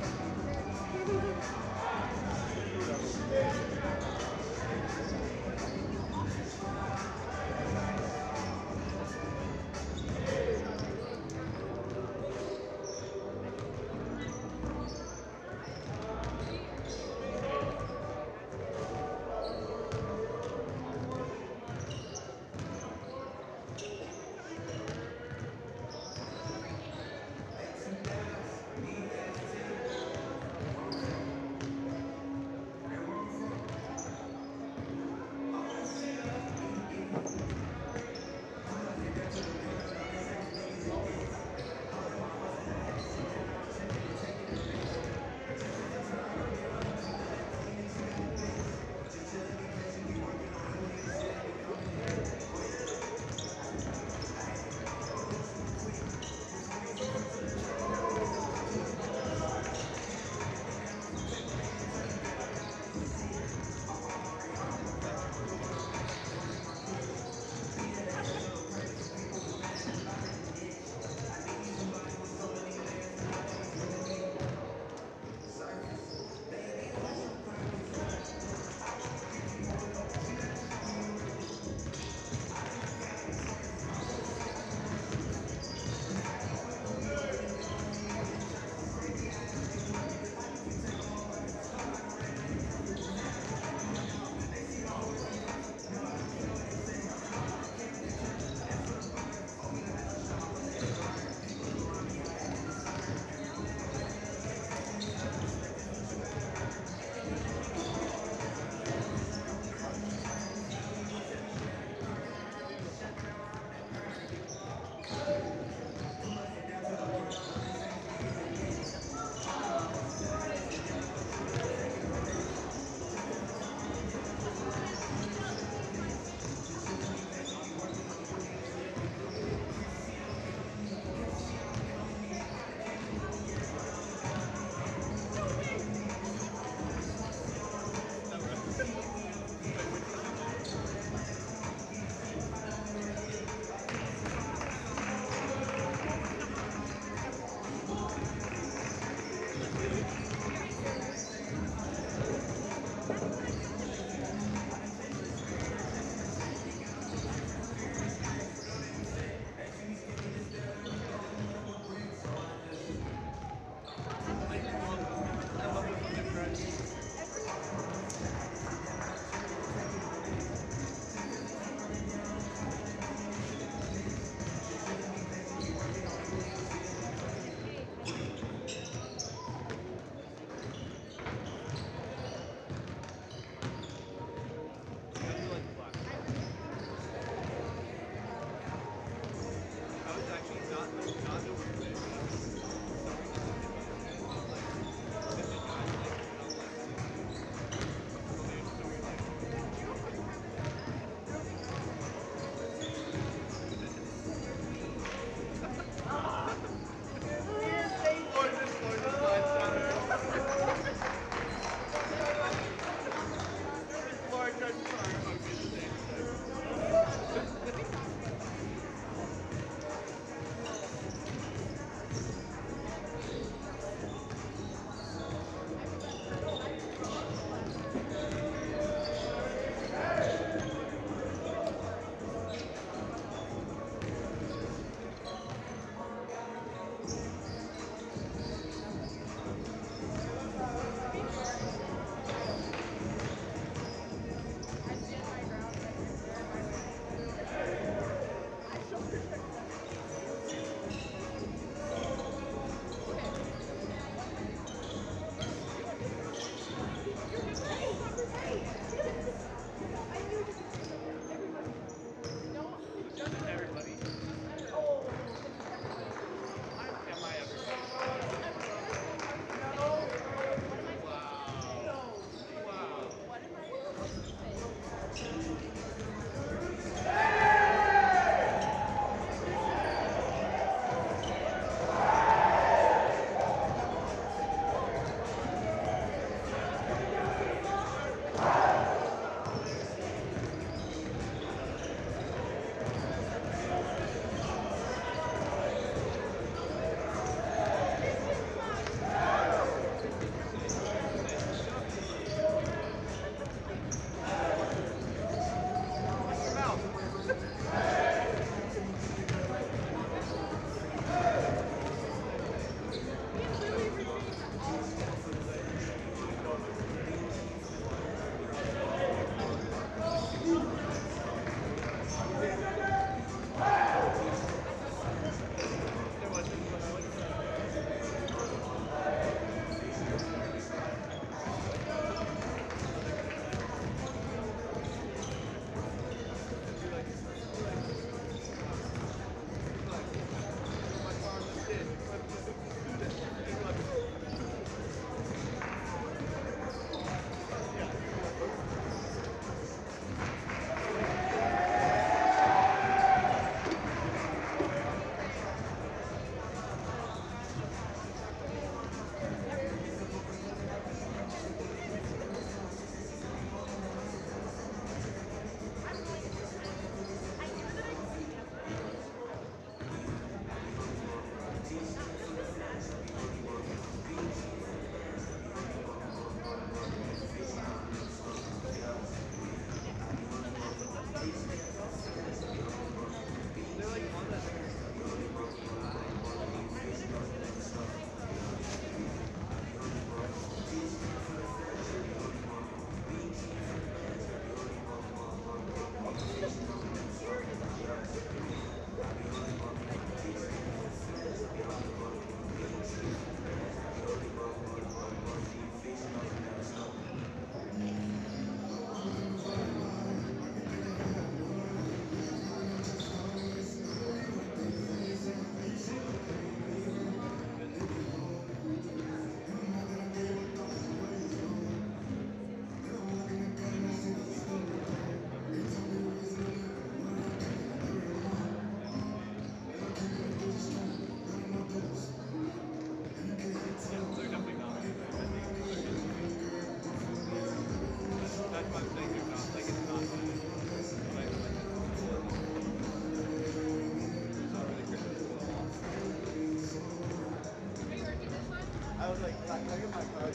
was like, I get my car.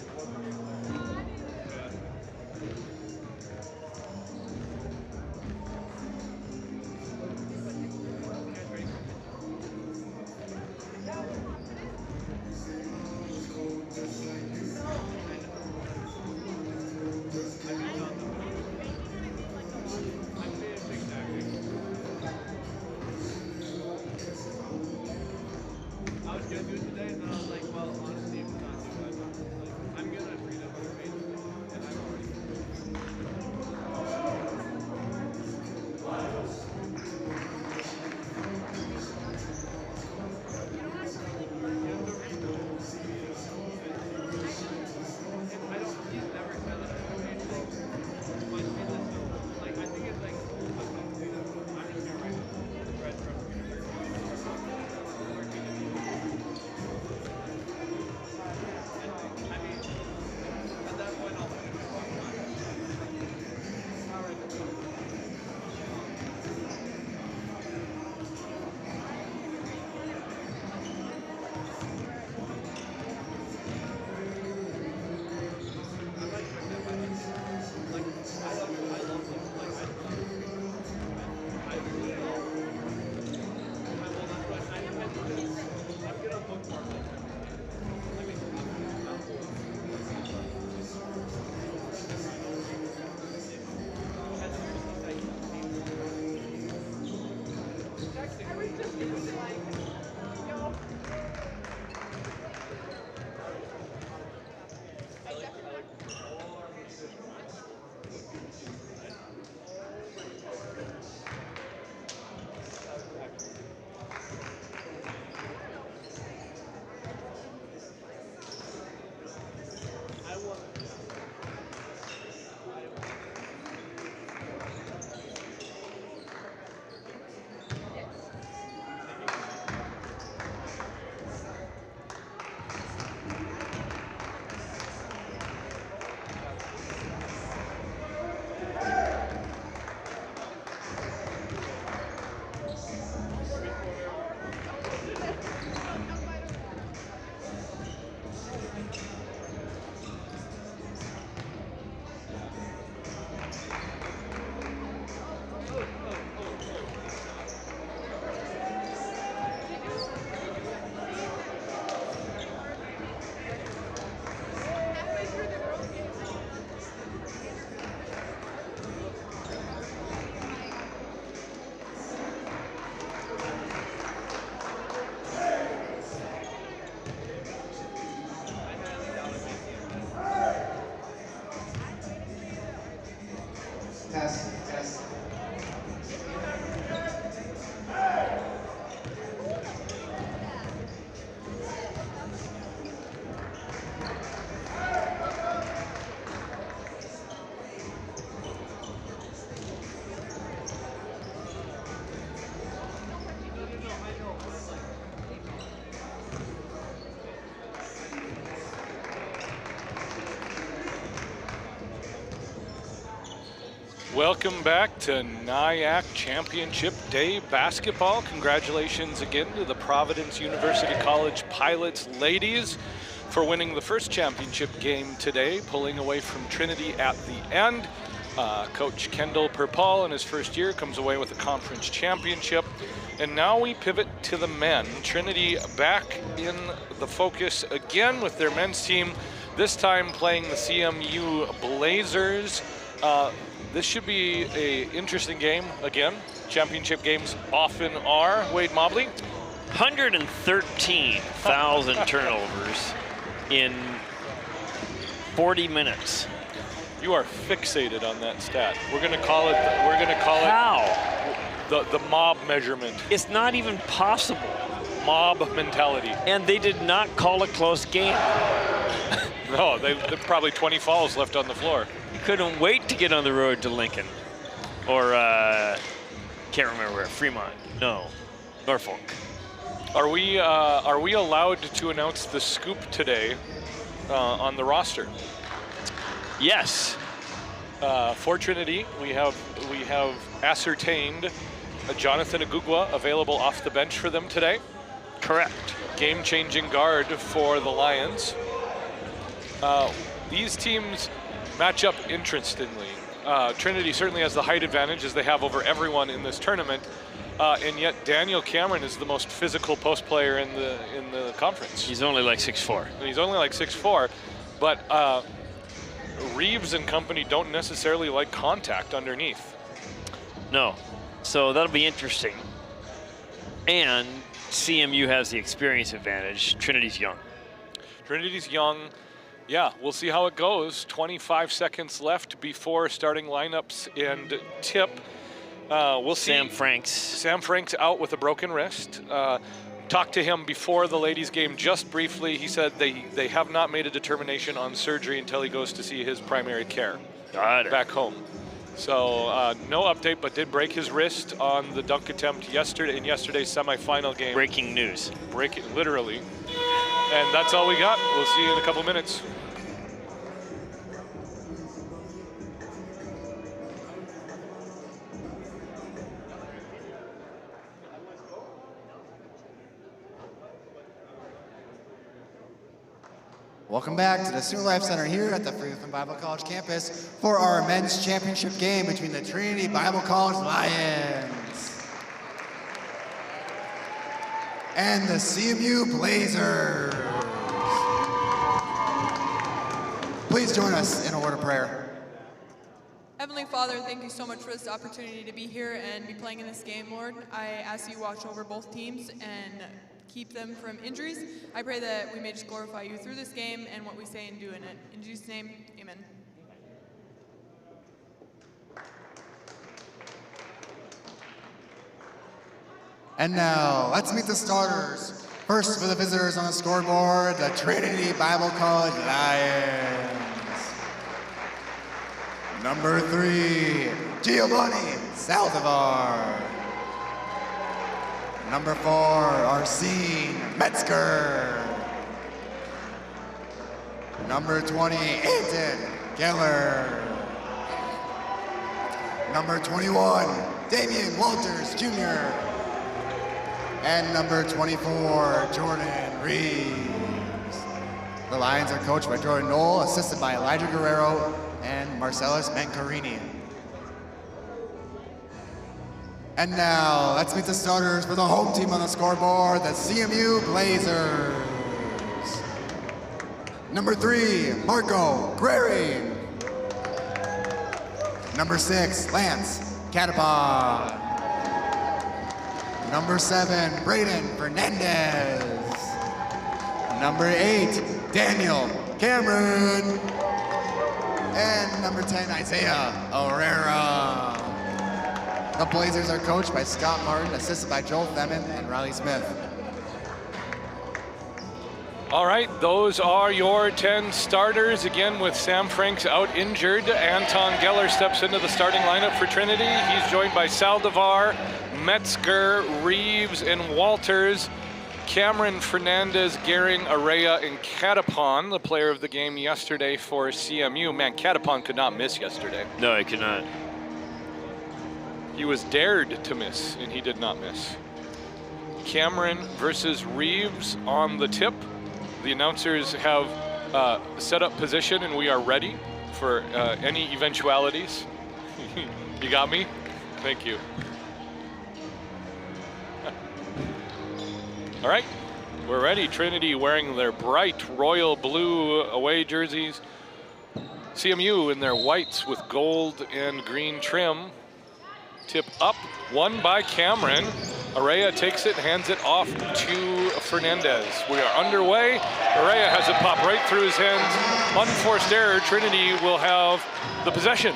I was gonna do it today, and then I was like, well, honestly, if it's not too bad, like, I'm gonna read it on Facebook, and I've already. I don't. He's never said that I made anything, but it's so like I think it's like I'm just gonna write the thread from. I mean, at that point, I'll put it in all right. Welcome back to NIAC Championship Day basketball. Congratulations again to the Providence University College Pilots ladies for winning the first championship game today, pulling away from Trinity at the end. Coach Kendall Perpall in his first year comes away with a conference championship. And now we pivot to the men. Trinity back in the focus again with their men's team, this time playing the CMU Blazers. This should be an interesting game again. Championship games often are. Wade Mobley? 113,000 turnovers in 40 minutes. You are fixated on that stat. We're going to call it. How? The mob measurement. It's not even possible. Mob mentality. And they did not call a close game. No, they probably 20 fouls left on the floor. Couldn't wait to get on the road to Lincoln, or can't remember where. Fremont? No, Norfolk. Are we allowed to announce the scoop today on the roster? Yes. For Trinity, we have ascertained Jonathan Agugwa available off the bench for them today. Correct. Game-changing guard for the Lions. These teams match up interestingly. Trinity certainly has the height advantage as they have over everyone in this tournament, and yet Daniel Cameron is the most physical post player in the conference. He's only like 6'4". And he's only like 6'4", but Reeves and company don't necessarily like contact underneath. No, so that'll be interesting. And CMU has the experience advantage. Trinity's young. Trinity's young. Yeah, we'll see how it goes. 25 seconds left before starting lineups and tip. We'll see. Sam Frank's out with a broken wrist. Talked to him before the ladies' game just briefly. He said they have not made a determination on surgery until he goes to see his primary care back home. So no update, but did break his wrist on the dunk attempt yesterday in yesterday's semifinal game. Breaking news. Literally. And that's all we got. We'll see you in a couple minutes. Welcome back to the Sooner Life Center here at the Free-Lutheran Bible College campus for our men's championship game between the Trinity Bible College Lions and the CMU Blazers. Please join us in a word of prayer. Heavenly Father, thank you so much for this opportunity to be here and be playing in this game, Lord. I ask you watch over both teams and keep them from injuries. I pray that we may just glorify you through this game and what we say and do in it. In Jesus' name, amen. And now, let's meet the starters. First, for the visitors on the scoreboard, the Trinity Bible College Lions. Number 3, Giovanni Saldivar. Number 4, Arsene Metzger. Number 20, Anton Geller. Number 21, Damian Walters Jr. And number 24, Jordan Reeves. The Lions are coached by Jordan Knoll, assisted by Elijah Guerrero and Marcellus Mancarini. And now, let's meet the starters for the home team on the scoreboard, the CMU Blazers. Number 3, Marco Guerreri. Number 6, Lance Catapon. Number 7, Braden Fernandez. Number 8, Daniel Cameron. And number 10, Isaiah Herrera. The Blazers are coached by Scott Martin, assisted by Joel Themon and Riley Smith. All right, those are your 10 starters. Again, with Sam Franks out injured, Anton Geller steps into the starting lineup for Trinity. He's joined by Saldivar, Metzger, Reeves, and Walters. Cameron, Fernandez, Gehring, Araya, and Catapon, the player of the game yesterday for CMU. Man, Catapon could not miss yesterday. No, he could not. He was dared to miss, and he did not miss. Cameron versus Reeves on the tip. The announcers have set up position, and we are ready for any eventualities. You got me? Thank you. All right, we're ready. Trinity wearing their bright royal blue away jerseys. CMU in their whites with gold and green trim. Tip up, won by Cameron. Araya takes it, hands it off to Fernandez. We are underway. Araya has it pop right through his hands. Unforced error, Trinity will have the possession.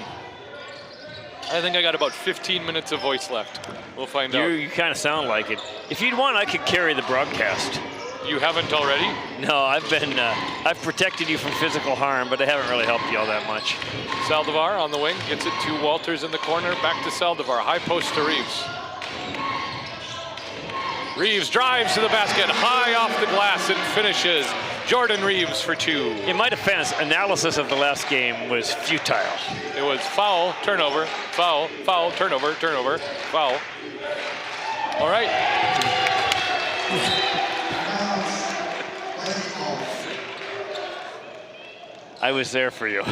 I think I got about 15 minutes of voice left. We'll find out. You kind of sound like it. If you'd want, I could carry the broadcast. You haven't already? No, I've protected you from physical harm, but I haven't really helped you all that much. Saldivar on the wing, gets it to Walters in the corner, back to Saldivar, high post to Reeves. Reeves drives to the basket, high off the glass and finishes. Jordan Reeves for 2. In my defense, analysis of the last game was futile. It was foul, turnover, foul, foul, turnover, turnover, foul. All right. I was there for you.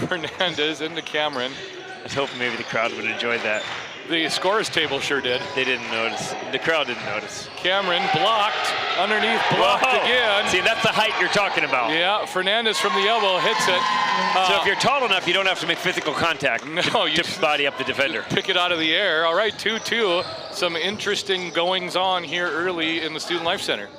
Fernandez into Cameron. I was hoping maybe the crowd would enjoy that. The scores table sure did. They didn't notice. The crowd didn't notice. Cameron blocked, underneath, blocked Whoa. again. See, that's the height you're talking about. Yeah, Fernandez from the elbow hits it. So if you're tall enough, you don't have to make physical contact to body up the defender. Pick it out of the air. All right, 2-2. Some interesting goings on here early in the Student Life Center.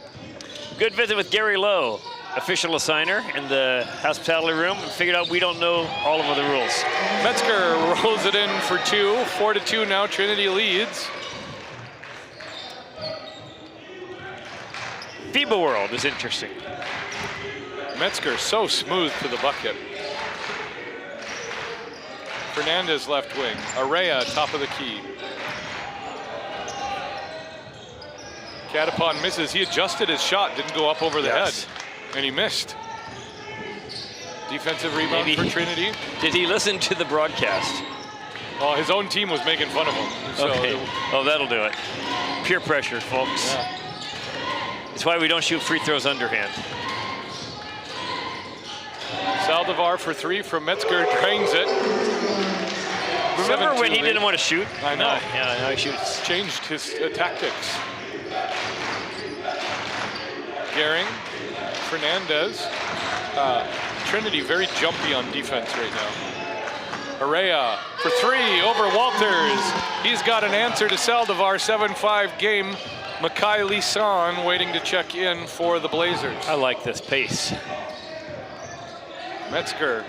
Good visit with Gary Lowe, official assigner in the hospitality room, and figured out we don't know all of the rules. Metzger rolls it in for 2. 4-2 now, Trinity leads. FIBA World is interesting. Metzger so smooth to the bucket. Fernandez left wing. Araya top of the key. Catapon misses. He adjusted his shot, didn't go up over the head, and he missed. Defensive rebound for Trinity. Did he listen to the broadcast? Well, his own team was making fun of him. So okay. Oh, that'll do it. Peer pressure, folks. Yeah. It's why we don't shoot free throws underhand. Saldivar for 3 from Metzger, drains it. Remember when he didn't want to shoot? I know. Yeah, now he shoots. Changed his tactics. Gehring, Fernandez. Trinity very jumpy on defense right now. Araya for 3 over Walters. He's got an answer to Saldivar, 7-5 game. Makai Lisan waiting to check in for the Blazers. I like this pace. Metzger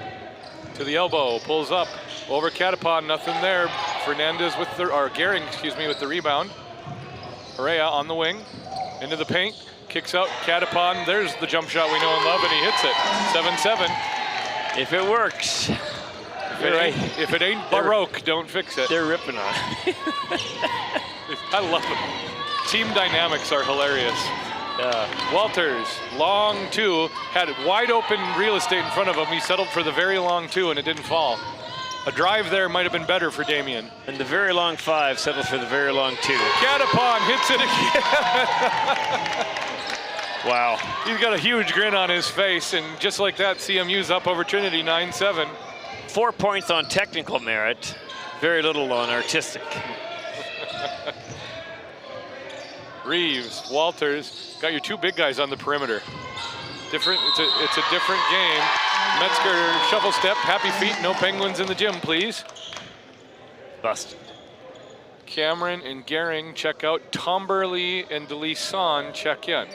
to the elbow, pulls up over Catapon, nothing there. Fernandez with the, or Gehring, excuse me, with the rebound. Araya on the wing, into the paint, kicks out Catapon. There's the jump shot we know and love, and he hits it. 7-7. If it works. If it ain't Baroque, don't fix it. They're ripping on it. I love them. Team dynamics are hilarious. Walters, long 2, had wide open real estate in front of him. He settled for the very long 2 and it didn't fall. A drive there might have been better for Damien. And the very long 5 settled for the very long 2. Catapon hits it again. Wow. He's got a huge grin on his face, and just like that, CMU's up over Trinity 9-7. 4 points on technical merit, very little on artistic. Reeves, Walters, got your 2 big guys on the perimeter. Different, it's a different game. Metzger shuffle step, happy feet, no Penguins in the gym, please. Busted. Cameron and Gehring check out. Tomberly and DeLisan check in.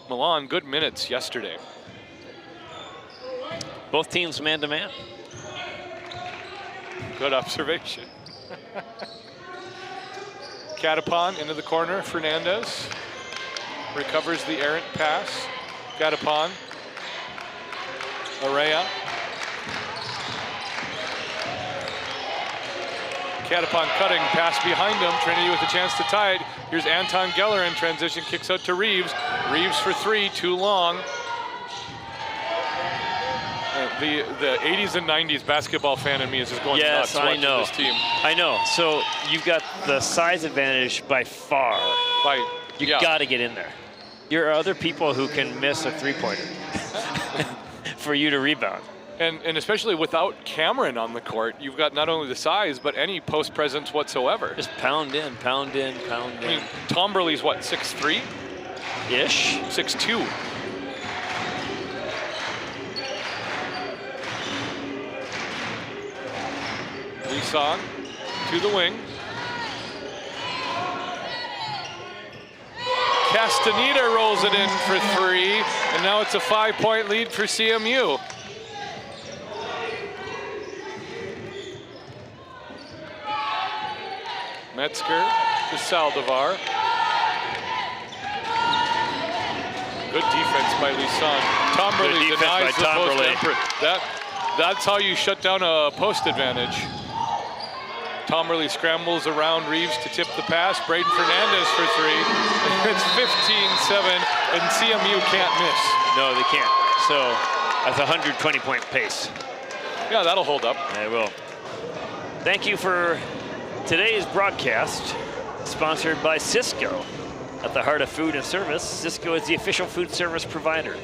Milan, good minutes yesterday. Both teams man-to-man. Good observation. Catapon into the corner, Fernandez. Recovers the errant pass. Catapon. Araya. Catapon cutting, pass behind him. Trinity with a chance to tie it. Here's Anton Geller in transition, kicks out to Reeves. Reeves for 3, too long. The 80s and 90s basketball fan in me is just going nuts watching this team. I know. So you've got the size advantage by far. You got to get in there. There are other people who can miss a three-pointer for you to rebound. And especially without Cameron on the court, you've got not only the size, but any post presence whatsoever. Just pound in, pound in, pound in. I mean, Tomberly's what, 6'3"? Ish. 6'2". Lisan to the wing. Castaneda rolls it in for 3, and now it's a 5-point lead for CMU. Metzger to Saldivar. Good defense by Lisan. Tomberly denies the post effort. That's how you shut down a post advantage. Tomberly scrambles around Reeves to tip the pass. Braden Fernandez for 3. It's 15-7, and CMU can't miss. No, they can't. So that's a 120-point pace. Yeah, that'll hold up. It will. Thank you for today's broadcast, sponsored by Cisco. At the heart of food and service, Cisco is the official food service provider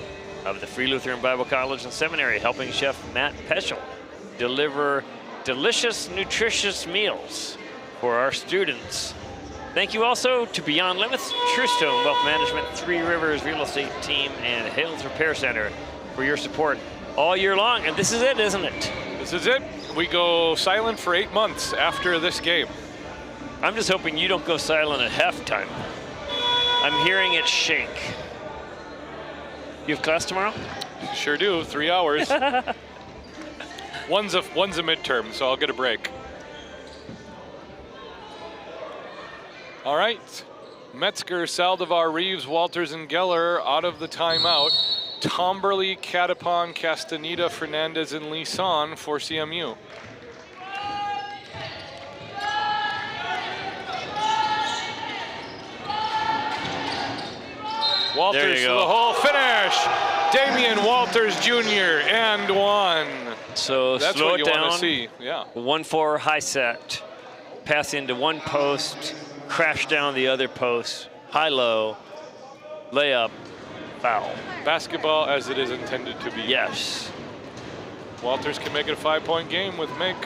of the Free Lutheran Bible College and Seminary, helping Chef Matt Peschel deliver delicious, nutritious meals for our students. Thank you also to Beyond Limits, Truestone Wealth Management, Three Rivers Real Estate Team, and Hales Repair Center for your support all year long. And this is it, isn't it? This is it. We go silent for 8 months after this game. I'm just hoping you don't go silent at halftime. I'm hearing it shake. You have class tomorrow? Sure do, 3 hours. One's a midterm, so I'll get a break. All right, Metzger, Saldivar, Reeves, Walters, and Geller out of the timeout. Tomberly, Catapon, Castaneda, Fernandez, and Lisan for CMU. Walters to the hole, finish! Damian Walters Jr. and one. So that's slow what it you down. want to see. Yeah. 1-4 high set, pass into one post, crash down the other post, high-low, layup, foul. Basketball as it is intended to be. Yes. Walters can make it a 5-point game with Mink.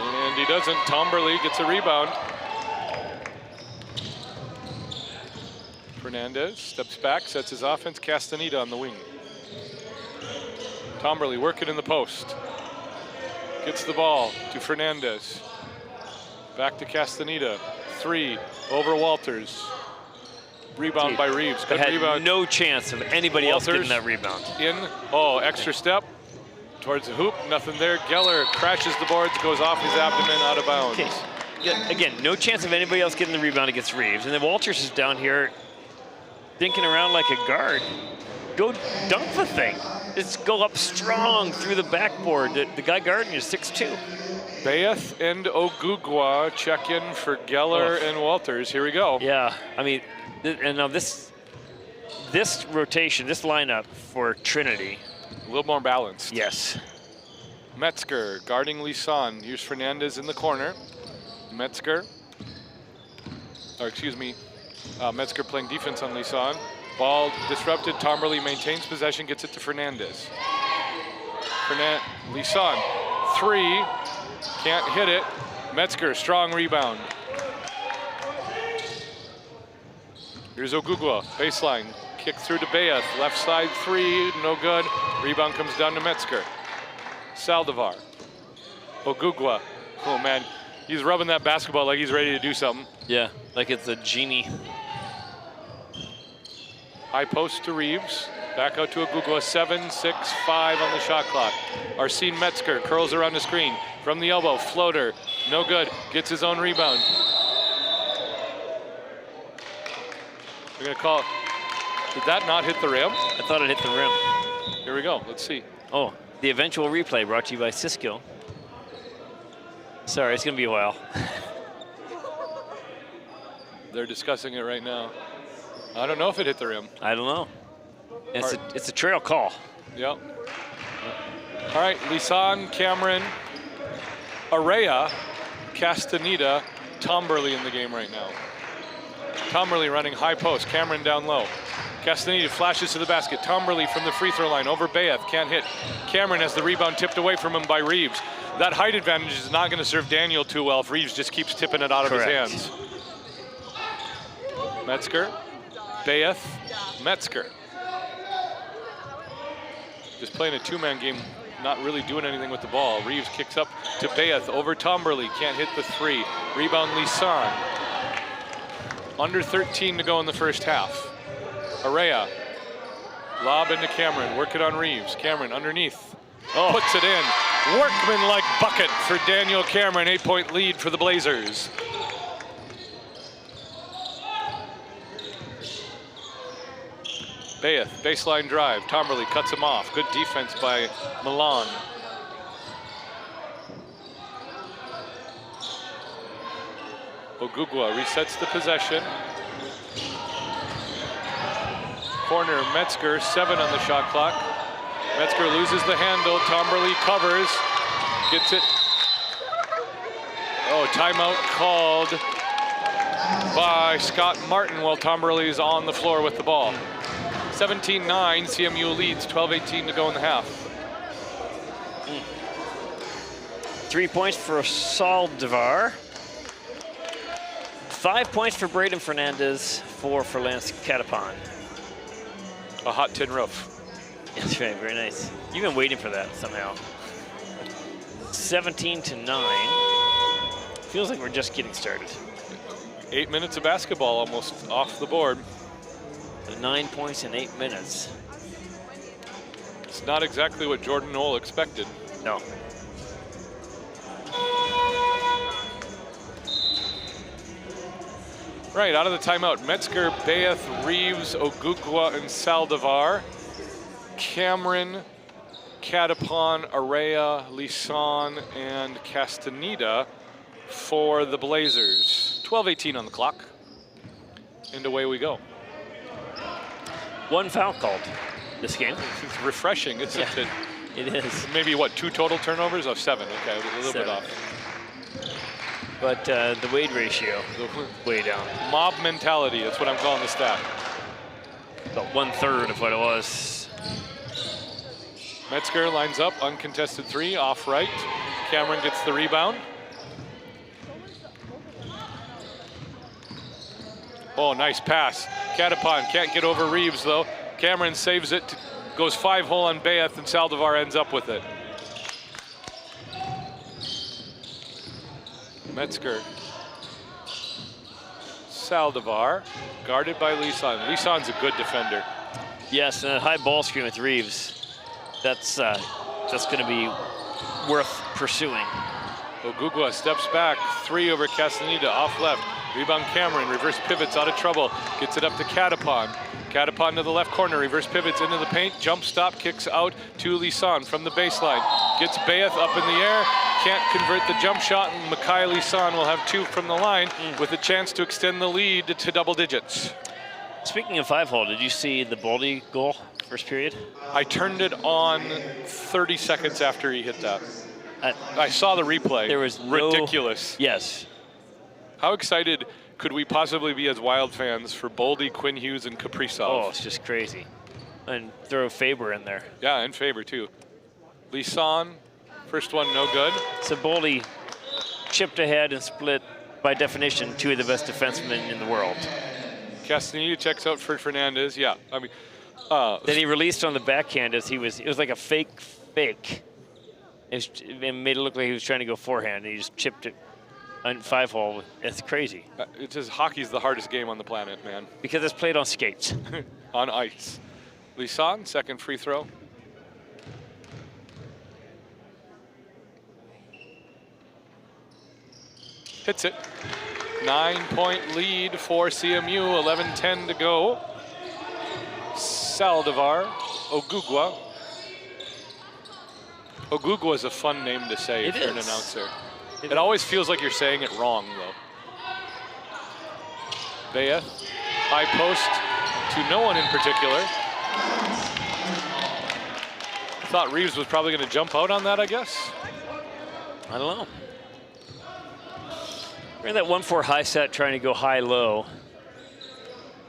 And he doesn't. Tomberly gets a rebound. Fernandez steps back, sets his offense. Castaneda on the wing. Tomberly working in the post. Gets the ball to Fernandez. Back to Castaneda. 3 over Walters. Rebound by Reeves. Good had rebound. No chance of anybody else getting that rebound. In. Oh, extra step towards the hoop. Nothing there. Geller crashes the boards, goes off his abdomen, out of bounds. Okay. Yeah, again, no chance of anybody else getting the rebound against Reeves. And then Walters is down here thinking around like a guard. Go dunk the thing. Just go up strong through the backboard. The guy guarding you is 6'2". Bayeth and Ogugwa check in for Geller and Walters. Here we go. Yeah, I mean, and now this rotation, this lineup for Trinity. A little more balanced. Yes. Metzger guarding Lisan. Here's Fernandez in the corner. Metzger. Metzger playing defense on Lisan. Ball disrupted. Tomberly maintains possession, gets it to Fernandez. Lisan, 3. Can't hit it. Metzger, strong rebound. Here's Ogugwa, baseline. Kick through to Bayeth. Left side 3, no good. Rebound comes down to Metzger. Saldivar. Ogugwa. Oh man, he's rubbing that basketball like he's ready to do something. Yeah, like it's a genie. High post to Reeves. Back out to Ogugwa. 7, 6, 5 on the shot clock. Arsene Metzger curls around the screen. From the elbow, floater. No good. Gets his own rebound. We're going to call. Did that not hit the rim? I thought it hit the rim. Here we go. Let's see. Oh, the eventual replay brought to you by Cisco. Sorry, it's going to be a while. They're discussing it right now. I don't know if it hit the rim. I don't know. It's a trail call. Yep. All right, Lisan, Cameron, Araya, Castaneda, Tomberly in the game right now. Tomberly running high post, Cameron down low. Castaneda flashes to the basket. Tomberly from the free throw line over Bayeth, can't hit. Cameron has the rebound tipped away from him by Reeves. That height advantage is not going to serve Daniel too well if Reeves just keeps tipping it out of his hands. Metzger, Bayeth, Metzger. Just playing a 2-man game, not really doing anything with the ball. Reeves kicks up to Bayeth over Tomberly, can't hit the 3. Rebound Lisan. Under 13 to go in the first half. Araya, lob into Cameron, work it on Reeves. Cameron underneath, puts it in. Workman-like bucket for Daniel Cameron, 8-point lead for the Blazers. Bayeth, baseline drive. Tomberly cuts him off. Good defense by Milan. Ogugwa resets the possession. Corner, Metzger, 7 on the shot clock. Metzger loses the handle. Tomberly covers, gets it. Oh, timeout called by Scott Martin while Tom Burley is on the floor with the ball. 17-9, CMU leads, 12-18 to go in the half. 3 points for Saldivar. 5 points for Braden Fernandez, 4 for Lance Catapon. A hot tin roof. That's right, very nice. You've been waiting for that somehow. 17-9. Feels like we're just getting started. 8 minutes of basketball almost off the board. 9 points in 8 minutes. It's not exactly what Jordan Knoll expected. No. Right, out of the timeout, Metzger, Bayeth, Reeves, Ogugwa, and Saldivar. Cameron, Catapon, Araya, Lisan, and Castaneda for the Blazers. 12-18 on the clock. And away we go. One foul called this game. It's refreshing, isn't it? It is. Maybe, what, 2 total turnovers? Oh, 7. Okay, a little bit off. But the Wade ratio, way down. Mob mentality, that's what I'm calling the stat. About 1/3 of what it was. Metzger lines up, uncontested 3, off right. Cameron gets the rebound. Oh, nice pass. Catapon can't get over Reeves, though. Cameron saves it, goes 5-hole on Bayeth, and Saldivar ends up with it. Metzger. Saldivar, guarded by Lisan. Lisan's a good defender. Yes, and a high ball screen with Reeves. That's going to be worth pursuing. Ogugwa steps back, 3 over Castaneda, off left. Rebound Cameron, reverse pivots, out of trouble. Gets it up to Catapon. Catapon to the left corner, reverse pivots into the paint, jump stop, kicks out to Lisan from the baseline. Gets Bayeth up in the air, can't convert the jump shot, and Makai Lisan will have 2 from the line with a chance to extend the lead to double digits. Speaking of 5-hole, did you see the Boldy goal, first period? I turned it on 30 seconds after he hit that. I saw the replay. There was ridiculous. Yes. How excited could we possibly be as Wild fans for Boldy, Quinn Hughes, and Kaprizov? Oh, it's just crazy. And throw Faber in there. Yeah, and Faber too. Lisan, first one no good. So Boldy chipped ahead and split, by definition, 2 of the best defensemen in the world. Castaneda checks out for Fernandez. Yeah, I mean. Then he released on the backhand as it was like a fake. It made it look like he was trying to go forehand. And he just chipped it on 5-hole. It's crazy. It's just hockey's the hardest game on the planet, man. Because it's played on skates. On ice. Lisan, second free throw. Hits it. 9-point lead for CMU, 11-10 to go. Saldivar, Ogugwa. Ogugwa is a fun name to say for an announcer. It always feels like you're saying it wrong, though. Bayeth, high post to no one in particular. Thought Reeves was probably going to jump out on that, I guess. I don't know. We're in that 1-4 high set, trying to go high-low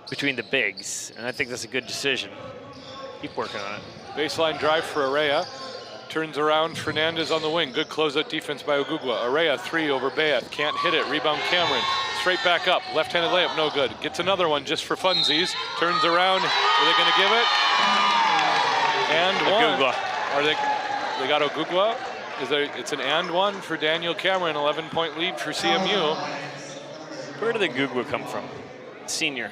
between the bigs, and I think that's a good decision. Keep working on it. Baseline drive for Araya. Turns around, Fernandez on the wing. Good closeout defense by Ogugwa. Araya, 3 over Bayeth. Can't hit it. Rebound Cameron. Straight back up. Left-handed layup, no good. Gets another one just for funsies. Turns around. Are they going to give it? And one. Ogugwa. Are they got Ogugwa? It's an and one for Daniel Cameron. 11-point lead for CMU. Where did the Ogugwa come from? Senior.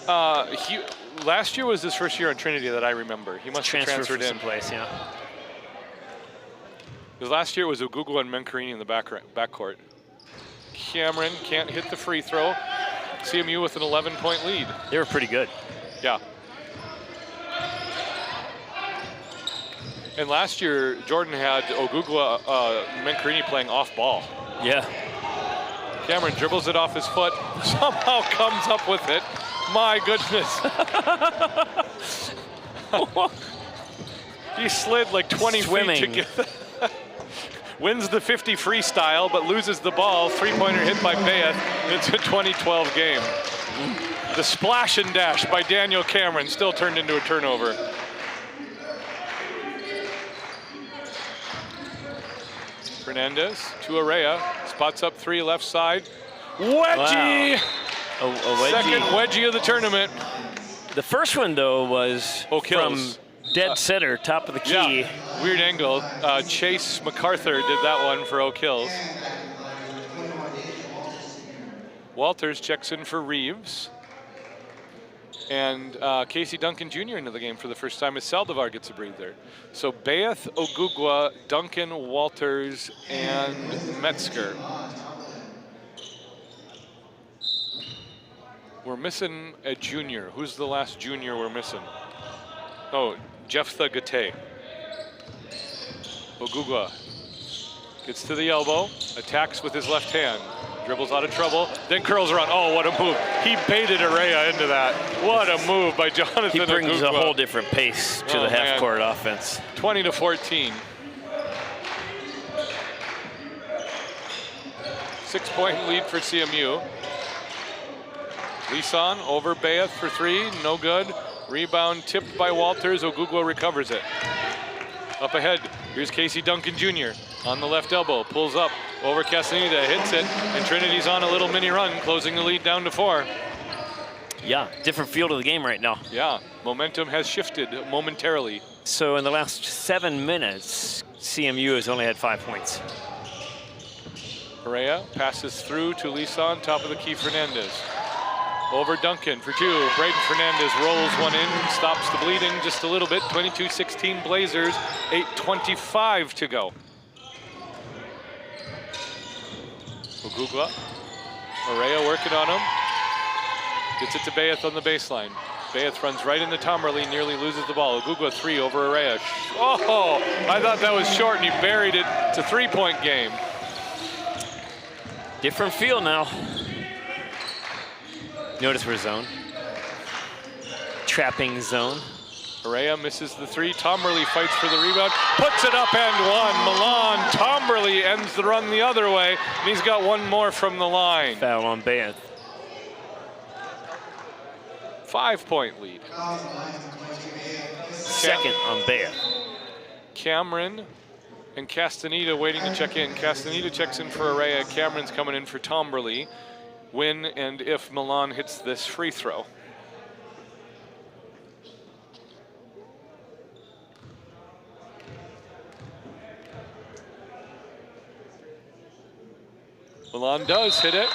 Last year was his first year on Trinity that I remember. He must have transferred in. Someplace, yeah. Because last year it was Ogugwa and Mencarini in the backcourt. Cameron can't hit the free throw. CMU with an 11-point lead. They were pretty good. Yeah. And last year, Jordan had Ogugwa, Mencarini playing off ball. Yeah. Cameron dribbles it off his foot, somehow comes up with it. My goodness. He slid like 20 feet to get wins the 50 freestyle, but loses the ball. Three-pointer hit by Bayeth. It's a 2012 game. The splash and dash by Daniel Cameron still turned into a turnover. Fernandez to Araya. Spots up three left side. Wedgie! Wow. A wedgie. Second wedgie of the tournament. The first one, though, was O'Kills. from dead center, top of the key. Yeah, weird angle. Chase MacArthur did that one for O'Kills. Walters checks in for Reeves. And Casey Duncan Jr. into the game for the first time as Saldivar gets a breather. So Bayeth, Ogugwa, Duncan, Walters, and Metzger. We're missing a junior. Who's the last junior we're missing? Oh, Jephthah Gate. Ogugwa gets to the elbow, attacks with his left hand, dribbles out of trouble, then curls around. Oh, what a move. He baited Araya into that. What a move by Jonathan He brings Ogugwa. a whole different pace to the half-court offense. 20-14. 6-point lead for CMU. Lisan over Bayeth for three, no good. Rebound tipped by Walters, Ogugwa recovers it. Up ahead, here's Casey Duncan Jr. on the left elbow, pulls up over Castaneda, hits it, and Trinity's on a little mini run, closing the lead down to 4. Yeah, different feel to the game right now. Yeah, momentum has shifted momentarily. So in the last 7 minutes, CMU has only had 5 points. Araya passes through to Lisan, top of the key, Fernandez. Over Duncan for two. Braden Fernandez rolls one in, stops the bleeding just a little bit. 22-16 Blazers, 8:25 to go. Ogugwa. Araya working on him. Gets it to Bayeth on the baseline. Bayeth runs right into Tomerly, nearly loses the ball. Ogugwa three over Araya. Oh, I thought that was short and he buried it. It's a 3-point game. Different feel now. Notice we're zone. Trapping zone. Araya misses the three. Tomerly fights for the rebound. Puts it up and one. Milan Tomerly ends the run the other way. And he's got one more from the line. Foul on Bayeth. 5-point lead. Second on Bayeth. Cameron and Castaneda waiting to check in. Castaneda checks in for Araya. Cameron's coming in for Tomerly. When and if Milan hits this free throw. Milan does hit it.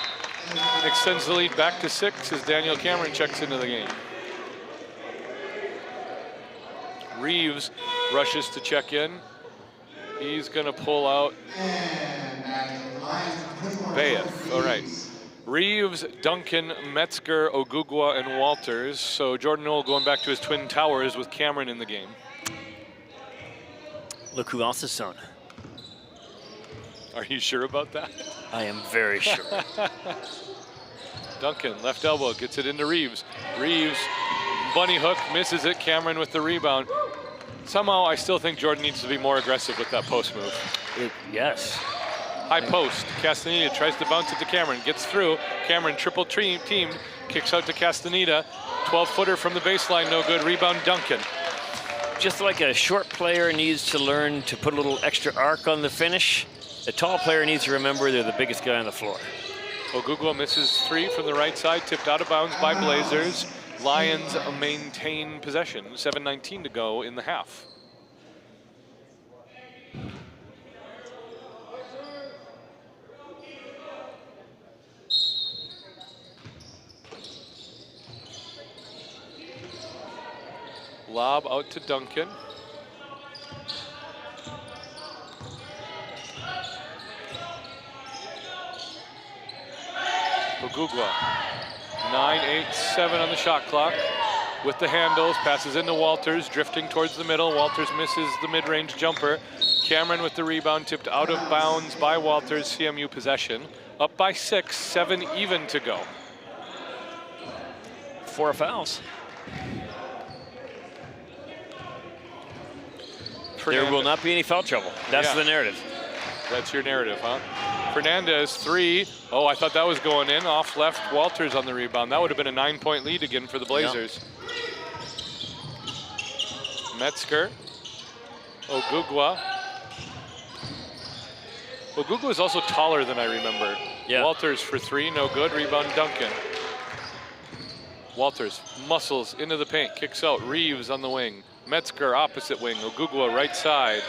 Extends the lead back to 6 as Daniel Cameron checks into the game. Reeves rushes to check in. He's going to pull out Bayeth. All right. Reeves, Duncan, Metzger, Ogugwa, and Walters. So Jordan Knoll going back to his Twin Towers with Cameron in the game. Look who else is on. Are you sure about that? I am very sure. Duncan, left elbow, gets it into Reeves. Reeves, bunny hook, misses it. Cameron with the rebound. Somehow I still think Jordan needs to be more aggressive with that post move. Yes. High post. Castaneda tries to bounce it to Cameron. Gets through. Cameron triple teamed. Kicks out to Castaneda. 12-footer from the baseline. No good. Rebound Duncan. Just like a short player needs to learn to put a little extra arc on the finish, a tall player needs to remember they're the biggest guy on the floor. Ogugwa misses three from the right side. Tipped out of bounds by Blazers. Lions maintain possession. 7:19 to go in the half. Lob out to Duncan. Ogugwa. 9:87 on the shot clock. With the handles, passes into Walters, drifting towards the middle. Walters misses the mid-range jumper. Cameron with the rebound, tipped out of bounds by Walters. CMU possession. Up by 6, 7 even to go. 4 fouls. There will not be any foul trouble. That's the narrative. That's your narrative, huh? Fernandez, 3. Oh, I thought that was going in. Off left, Walters on the rebound. That would have been a 9-point lead again for the Blazers. Yep. Metzger. Ogugwa. Ogugwa is also taller than I remember. Yeah. Walters for 3, no good. Rebound, Duncan. Walters muscles into the paint, kicks out. Reeves on the wing. Metzger opposite wing. Ogugwa right side.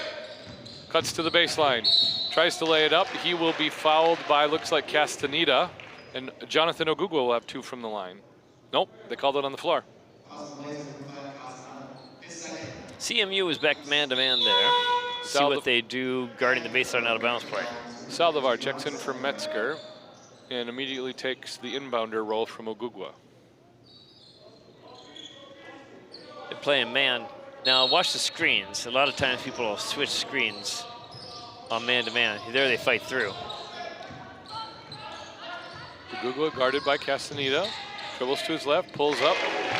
Cuts to the baseline. Tries to lay it up. He will be fouled by, looks like, Castaneda. And Jonathan Ogugwa will have 2 from the line. Nope, they called it on the floor. CMU is back man-to-man there. See what they do guarding the baseline out of bounds play. Saldivar checks in for Metzger and immediately takes the inbounder role from Ogugwa. They're playing man. Now watch the screens. A lot of times people will switch screens on man-to-man. There they fight through. Ogugwa guarded by Castaneda. Dribbles to his left, pulls up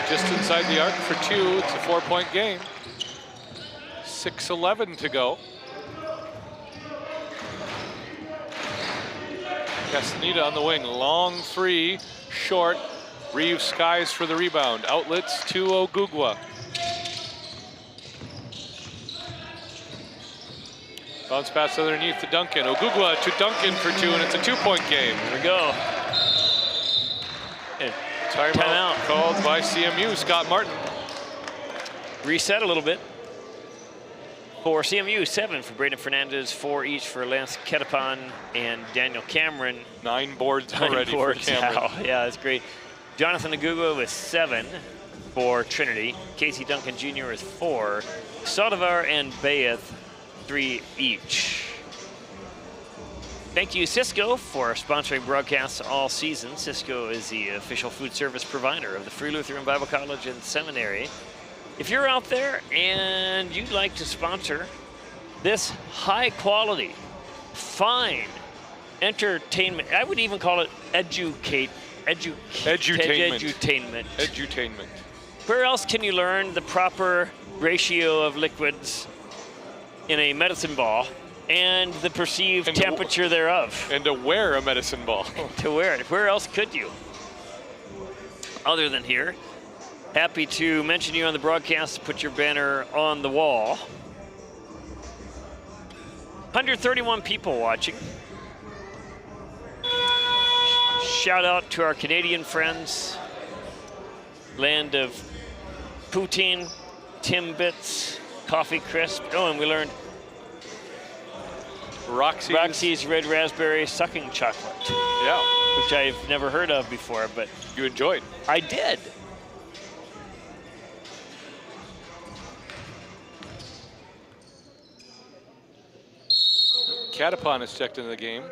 just inside the arc for 2. It's a 4-point game. 6:11 to go. Castaneda on the wing, long 3, short. Reeves skies for the rebound. Outlets to Ogugwa. Bounce pass underneath to Duncan. Ogugwa to Duncan for 2, and it's a 2-point game. Here we go. Timeout called by CMU, Scott Martin. Reset a little bit. For CMU, 7 for Braden Fernandez, 4 each for Lance Ketapon and Daniel Cameron. 9 boards already for Cameron. Wow. Yeah, that's great. Jonathan Ogugwa with 7 for Trinity. Casey Duncan Jr. with 4. Saldivar and Bayeth, 3 each. Thank you, Cisco, for sponsoring broadcasts all season. Cisco is the official food service provider of the Free Lutheran Bible College and Seminary. If you're out there and you'd like to sponsor this high quality, fine entertainment, I would even call it edutainment. Where else can you learn the proper ratio of liquids in a medicine ball and the perceived temperature thereof? And to wear a medicine ball. To wear it. Where else could you? Other than here. Happy to mention you on the broadcast. Put your banner on the wall. 131 people watching. Shout out to our Canadian friends. Land of poutine, Timbits, Coffee Crisp. Oh, and we learned Roxy's Red Raspberry Sucking Chocolate. Yeah. Which I've never heard of before, but you enjoyed. I did. Catapon is checked into the game.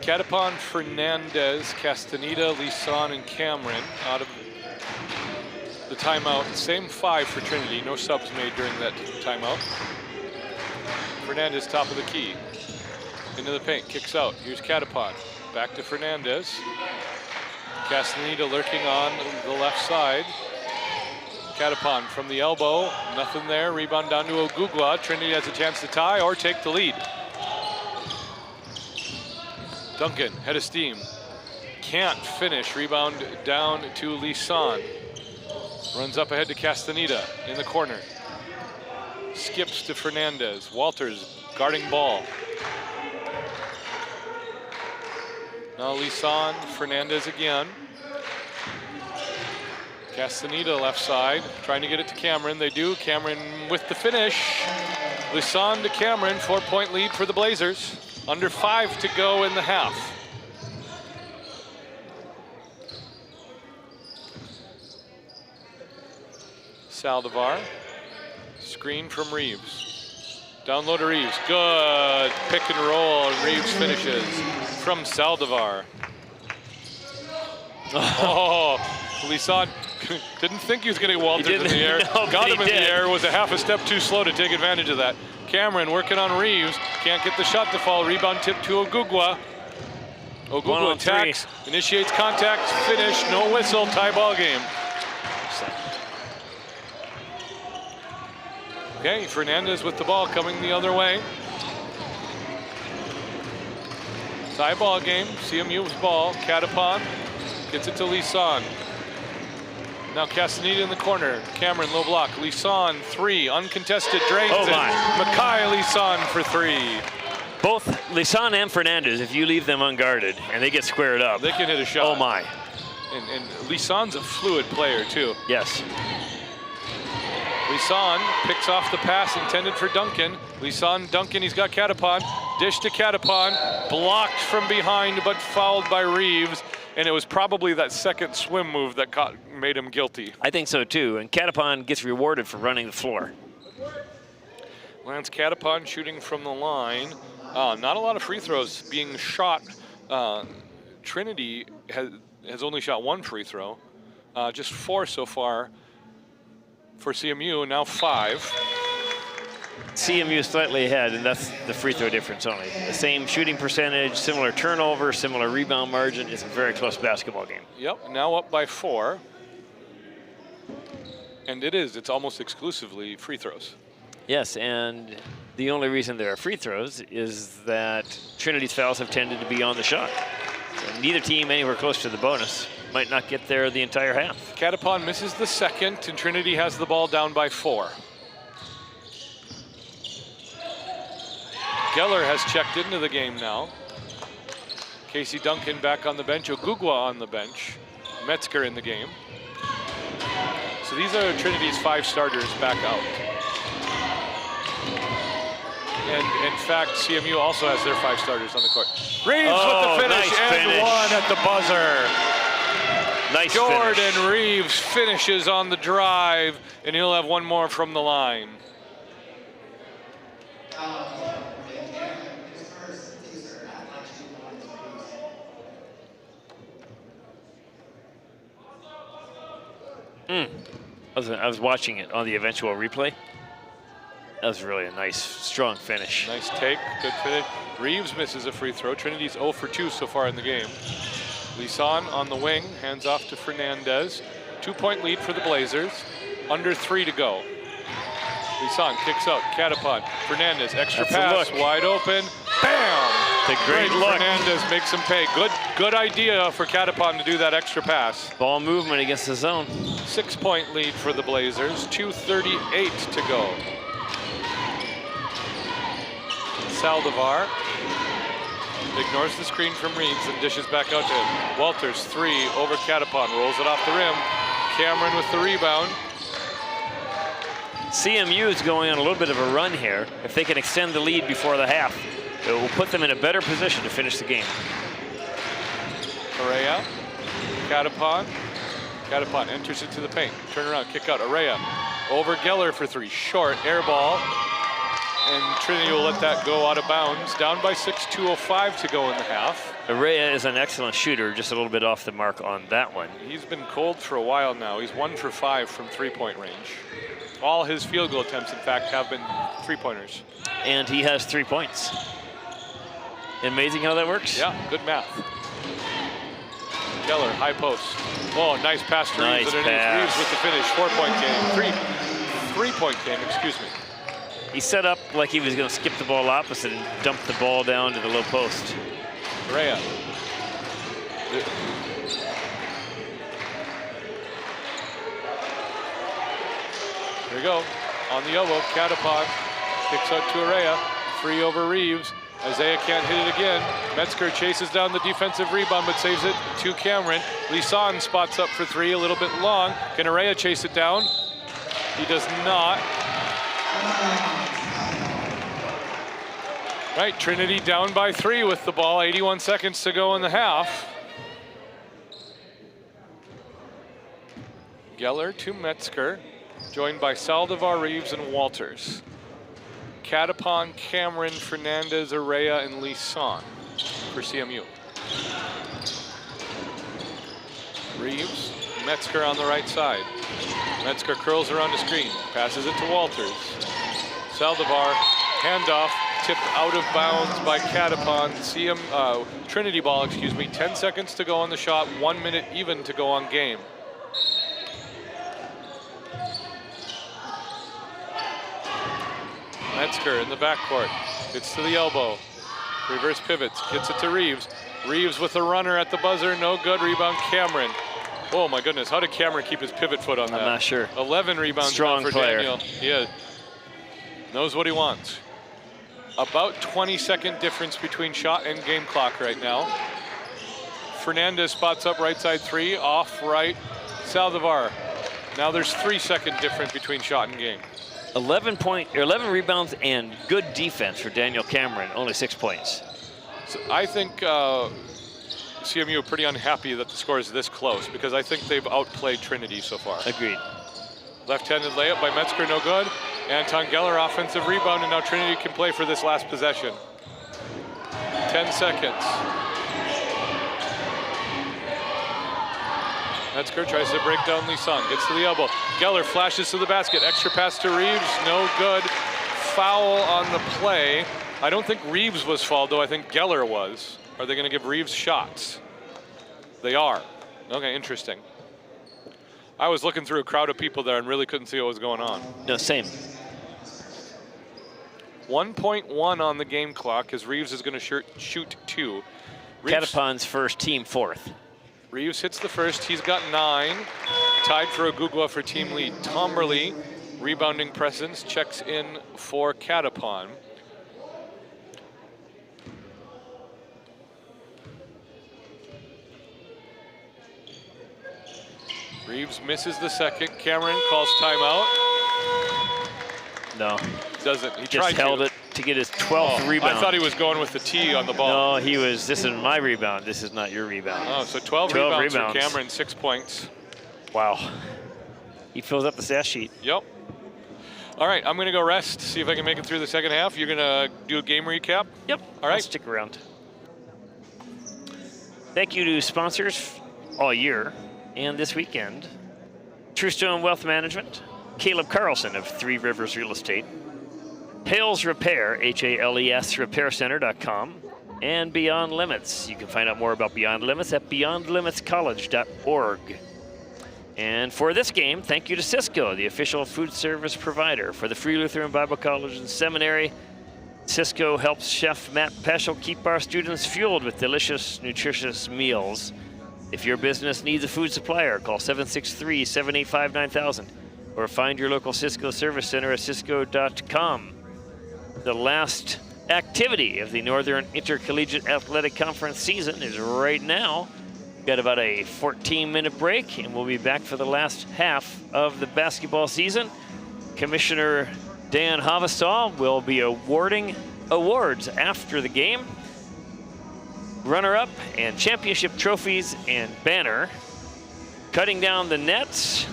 Catapon, Fernandez, Castaneda, Lisan, and Cameron out of the timeout. Same 5 for Trinity. No subs made during that timeout. Fernandez, top of the key. Into the paint, kicks out. Here's Catapon. Back to Fernandez. Castaneda lurking on the left side. Catapon from the elbow. Nothing there. Rebound down to Ogugwa. Trinity has a chance to tie or take the lead. Duncan, head of steam. Can't finish. Rebound down to Lisan. Runs up ahead to Castaneda in the corner. Skips to Fernandez. Walters guarding ball. Now Lisan, Fernandez again. Castaneda left side, trying to get it to Cameron. They do. Cameron with the finish. Lisan to Cameron, 4-point lead for the Blazers. Under 5 to go in the half. Saldivar, screen from Reeves. Down low to Reeves, good. Pick and roll, and Reeves finishes from Saldivar. Oh, Lisan didn't think he was getting Walters in the air. No, got him in the air, was a half a step too slow to take advantage of that. Cameron working on Reeves, can't get the shot to fall. Rebound tip to Ogugwa. Ogugwa attacks, initiates contact, finish, no whistle, tie ball game. Okay, Fernandez with the ball coming the other way. Tie ball game, CMU's ball. Catapon gets it to Lisan. Now Castaneda in the corner. Cameron, low block. Lisan, 3, uncontested, drains Oh it. my. Mackay Lisan for 3. Both Lisan and Fernandez, if you leave them unguarded and they get squared up, They can hit a shot. oh my. And Lisan's a fluid player too. Yes. Lisan picks off the pass intended for Duncan. Lisan, Duncan, he's got Catapon. Dish to Catapon, blocked from behind but fouled by Reeves. And it was probably that second swim move that made him guilty. I think so too. And Catapon gets rewarded for running the floor. Lance Catapon shooting from the line. Not a lot of free throws being shot. Trinity has only shot 1 free throw. Just 4 so far for CMU, now 5. CMU is slightly ahead, and that's the free throw difference only. The same shooting percentage, similar turnover, similar rebound margin. It's a very close basketball game. Yep, now up by 4. And it's almost exclusively free throws. Yes, and the only reason there are free throws is that Trinity's fouls have tended to be on the shot. So neither team anywhere close to the bonus might not get there the entire half. Catapon misses the second, and Trinity has the ball down by 4. Geller has checked into the game now. Casey Duncan back on the bench, Ogugwa on the bench, Metzger in the game. So these are Trinity's 5 starters back out. And in fact, CMU also has their 5 starters on the court. Reeves with the finish, nice and finish. 1 at the buzzer. Nice Jordan finish. Reeves finishes on the drive, and he'll have 1 more from the line. I was watching it on the eventual replay. That was really a nice, strong finish. Nice take, good finish. Reeves misses a free throw. Trinity's 0 for 2 so far in the game. Lisan on the wing, hands off to Fernandez. 2-point lead for the Blazers. Under 3 to go. Lisan kicks out, Catapon. Fernandez, extra That's pass, wide open. Bam! It's a great look. Fernandez makes him pay. Good idea for Catapon to do that extra pass. Ball movement against the zone. 6-point lead for the Blazers. 2:38 to go. Saldivar ignores the screen from Reeves and dishes back out to him. Walters, 3 over Catapon, rolls it off the rim. Cameron with the rebound. CMU is going on a little bit of a run here. If they can extend the lead before the half, it will put them in a better position to finish the game. Araya, Catapon. Catapon enters it to the paint. Turn around, kick out. Araya over Geller for 3. Short, air ball. And Trinity will let that go out of bounds. Down by 6, 2:05 to go in the half. Araya is an excellent shooter, just a little bit off the mark on that one. He's been cold for a while now. He's 1 for 5 from 3-point range. All his field goal attempts, in fact, have been 3-pointers. And he has 3 points. Amazing how that works. Yeah, good math. Geller, high post. Oh, nice pass to Nice Reeves underneath. pass. Reeves with the finish. 4-point game. Three-point game, excuse me. He set up like he was going to skip the ball opposite and dump the ball down to the low post. Rhea. Here we go. On the elbow, Catapon kicks out to Araya. 3 over Reeves. Isaiah can't hit it again. Metzger chases down the defensive rebound, but saves it to Cameron. Lisan spots up for 3, a little bit long. Can Araya chase it down? He does not. Right, Trinity down by 3 with the ball. 81 seconds to go in the half. Geller to Metzger, joined by Saldivar, Reeves, and Walters. Catapon, Cameron, Fernandez, Araya, and Lisan for CMU. Reeves, Metzger on the right side. Metzger curls around the screen, passes it to Walters. Saldivar, handoff, tipped out of bounds by Catapon. Trinity ball, 10 seconds to go on the shot, 1 minute even to go on game. Metzger in the backcourt, gets to the elbow. Reverse pivots, gets it to Reeves. Reeves with a runner at the buzzer, no good. Rebound Cameron. Oh my goodness, how did Cameron keep his pivot foot on that? I'm not sure. 11 rebounds Strong now for player. Daniel. Yeah, knows what he wants. About 20-second difference between shot and game clock right now. Fernandez spots up right side 3, off right, Saldivar. Now there's 3-second difference between shot and game. 11 rebounds and good defense for Daniel Cameron, only 6 points. So I think CMU are pretty unhappy that the score is this close because I think they've outplayed Trinity so far. Agreed. Left-handed layup by Metzger, no good. Anton Geller, offensive rebound, and now Trinity can play for this last possession. 10 seconds. Metzger tries to break down Lisan, gets to the elbow. Geller flashes to the basket, extra pass to Reeves, no good. Foul on the play. I don't think Reeves was fouled, though I think Geller was. Are they gonna give Reeves shots? They are. Okay, interesting. I was looking through a crowd of people there and really couldn't see what was going on. No, same. 1.1 on the game clock as Reeves is gonna shoot 2. Catapon's first, team fourth. Reeves hits the first, he's got 9. Tied for Agugwa for team lead. Tomberly, rebounding presence, checks in for Catapon. Reeves misses the second. Cameron calls timeout. No. Doesn't. He Just tried held it to get his 12th rebound. I thought he was going with the tee on the ball. No, he was, this is my rebound. This is not your rebound. Oh, so 12 rebounds for Cameron, 6 points. Wow. He fills up the stat sheet. Yep. All right, I'm gonna go rest, see if I can make it through the second half. You're gonna do a game recap? Yep. All right. I'll stick around. Thank you to sponsors all year and this weekend. Truestone Wealth Management, Caleb Carlson of Three Rivers Real Estate, Hales Repair, H-A-L-E-S, repaircenter.com, and Beyond Limits. You can find out more about Beyond Limits at beyondlimitscollege.org. And for this game, thank you to Cisco, the official food service provider for the Free Lutheran Bible College and Seminary. Cisco helps Chef Matt Peschel keep our students fueled with delicious, nutritious meals. If your business needs a food supplier, call 763-785-9000 or find your local Cisco service center at cisco.com. The last activity of the Northern Intercollegiate Athletic Conference season is right now. We've got about a 14-minute break, and we'll be back for the last half of the basketball season. Commissioner Dan Havastall will be awarding awards after the game. Runner-up and championship trophies and banner. Cutting down the nets,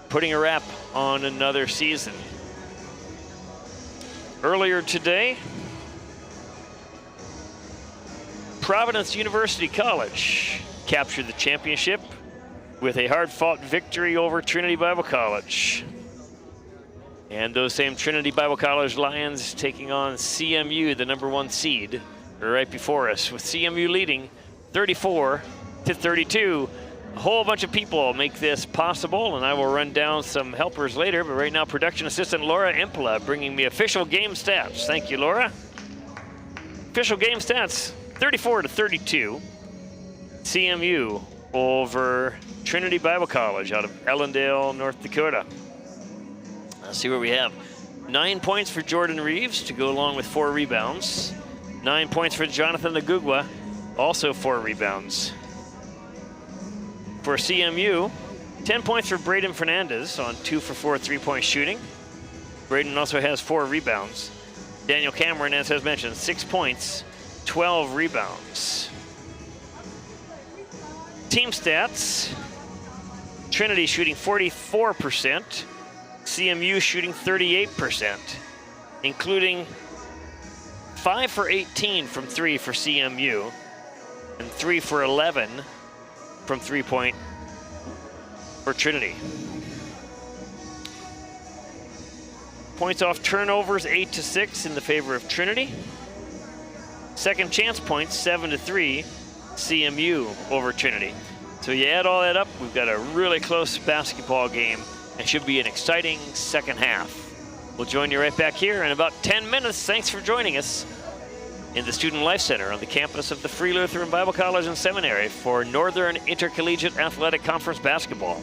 putting a wrap on another season. Earlier today, Providence University College captured the championship with a hard-fought victory over Trinity Bible College. And those same Trinity Bible College Lions taking on CMU, the #1 seed, right before us, with CMU leading 34-32. A whole bunch of people make this possible, and I will run down some helpers later, but right now production assistant Laura Impala bringing me official game stats. Thank you, Laura. Official game stats, 34-32. CMU over Trinity Bible College out of Ellendale, North Dakota. Let's see what we have. 9 points for Jordan Reeves to go along with 4 rebounds. 9 points for Jonathan Agugwa, also 4 rebounds. For CMU, 10 points for Braden Fernandez on 2 for 4 3-point shooting. Braden also has 4 rebounds. Daniel Cameron, as has mentioned, 6 points, 12 rebounds. Team stats, Trinity shooting 44%, CMU shooting 38%, including 5 for 18 from 3 for CMU, and 3 for 11 from 3-point for Trinity. Points off turnovers, 8-6 in the favor of Trinity. Second chance points, 7-3, CMU over Trinity. So you add all that up, we've got a really close basketball game and should be an exciting second half. We'll join you right back here in about 10 minutes. Thanks for joining us. in the Student Life Center on the campus of the Free Lutheran Bible College and Seminary for Northern Intercollegiate Athletic Conference basketball.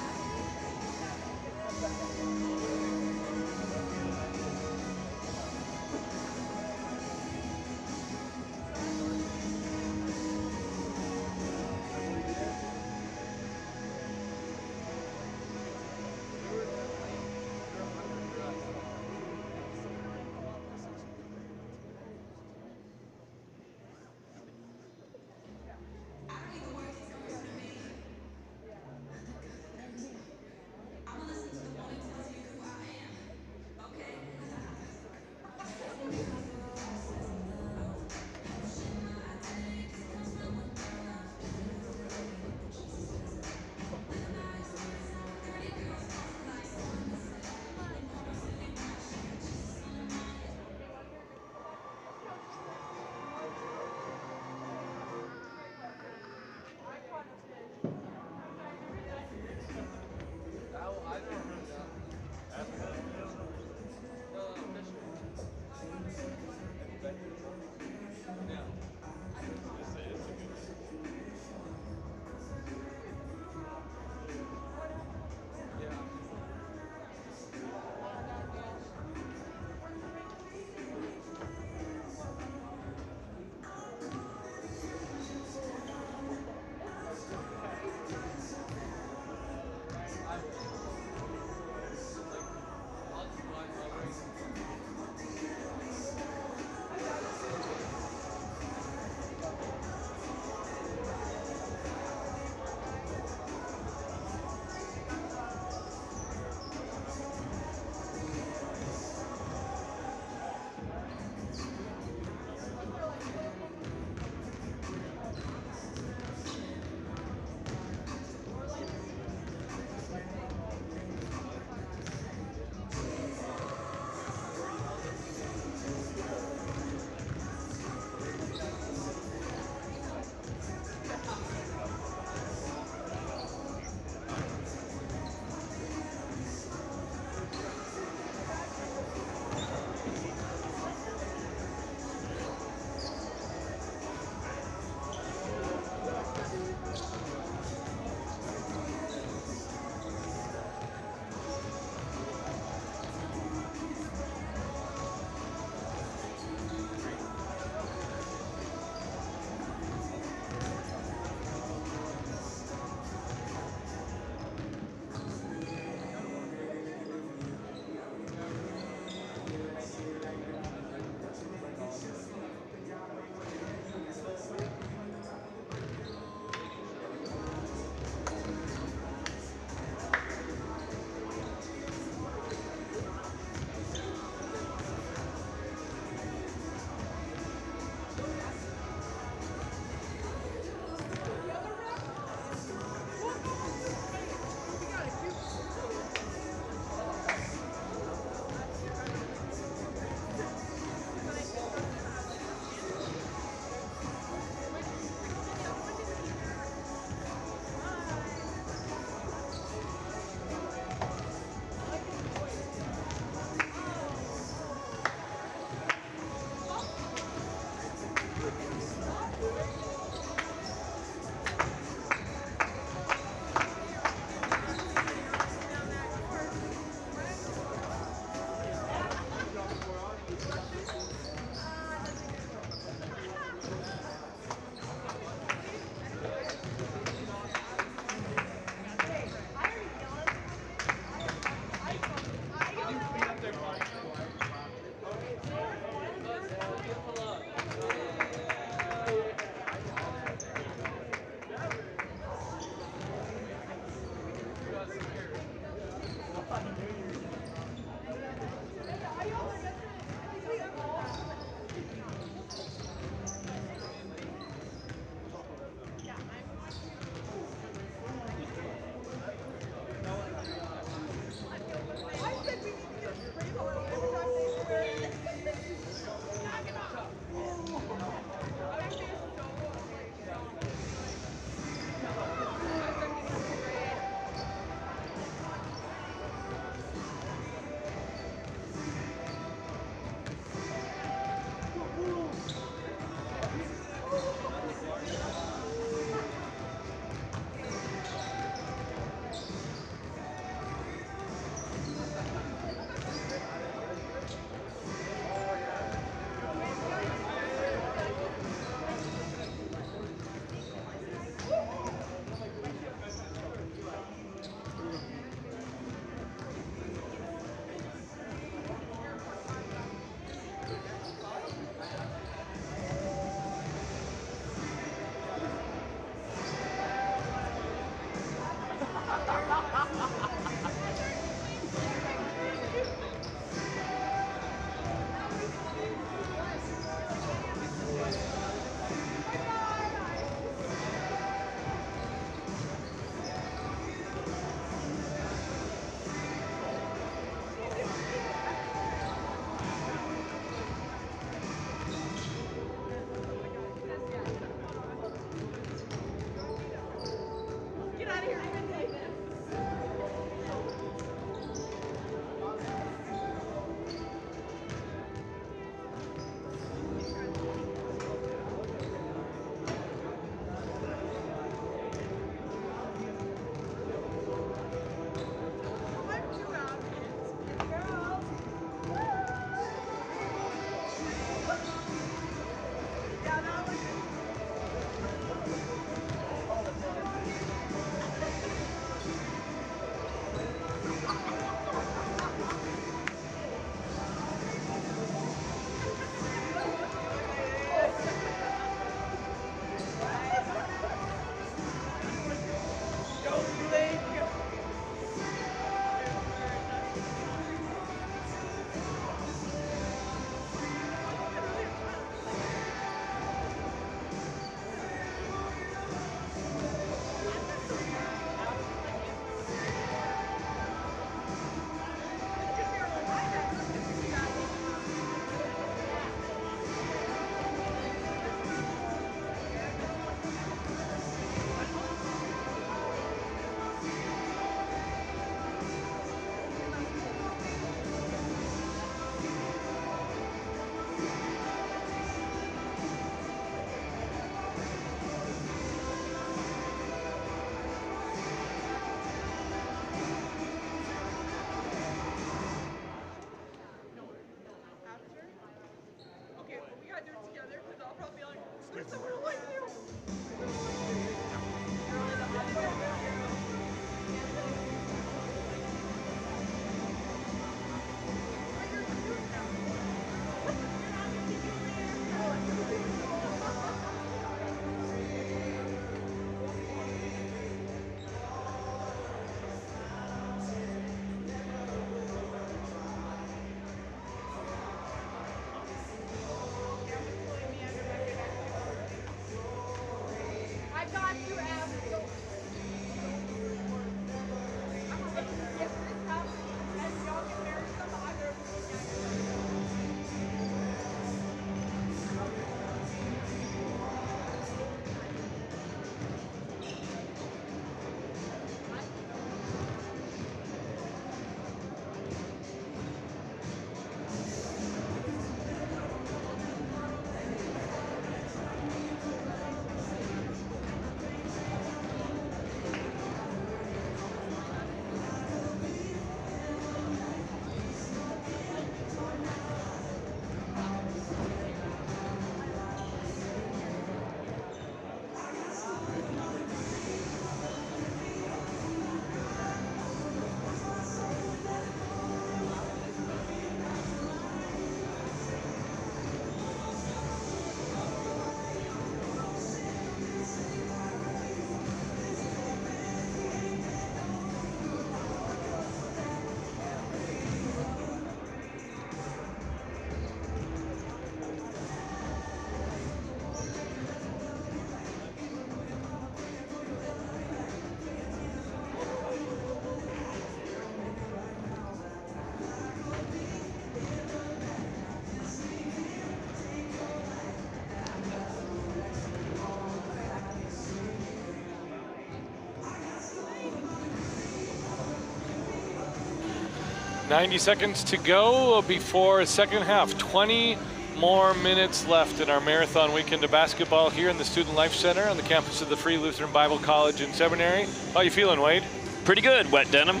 90 seconds to go before second half. 20 more minutes left in our marathon weekend of basketball here in the Student Life Center on the campus of the Free Lutheran Bible College and Seminary. How you feeling, Wade? Pretty good, Wet Denim.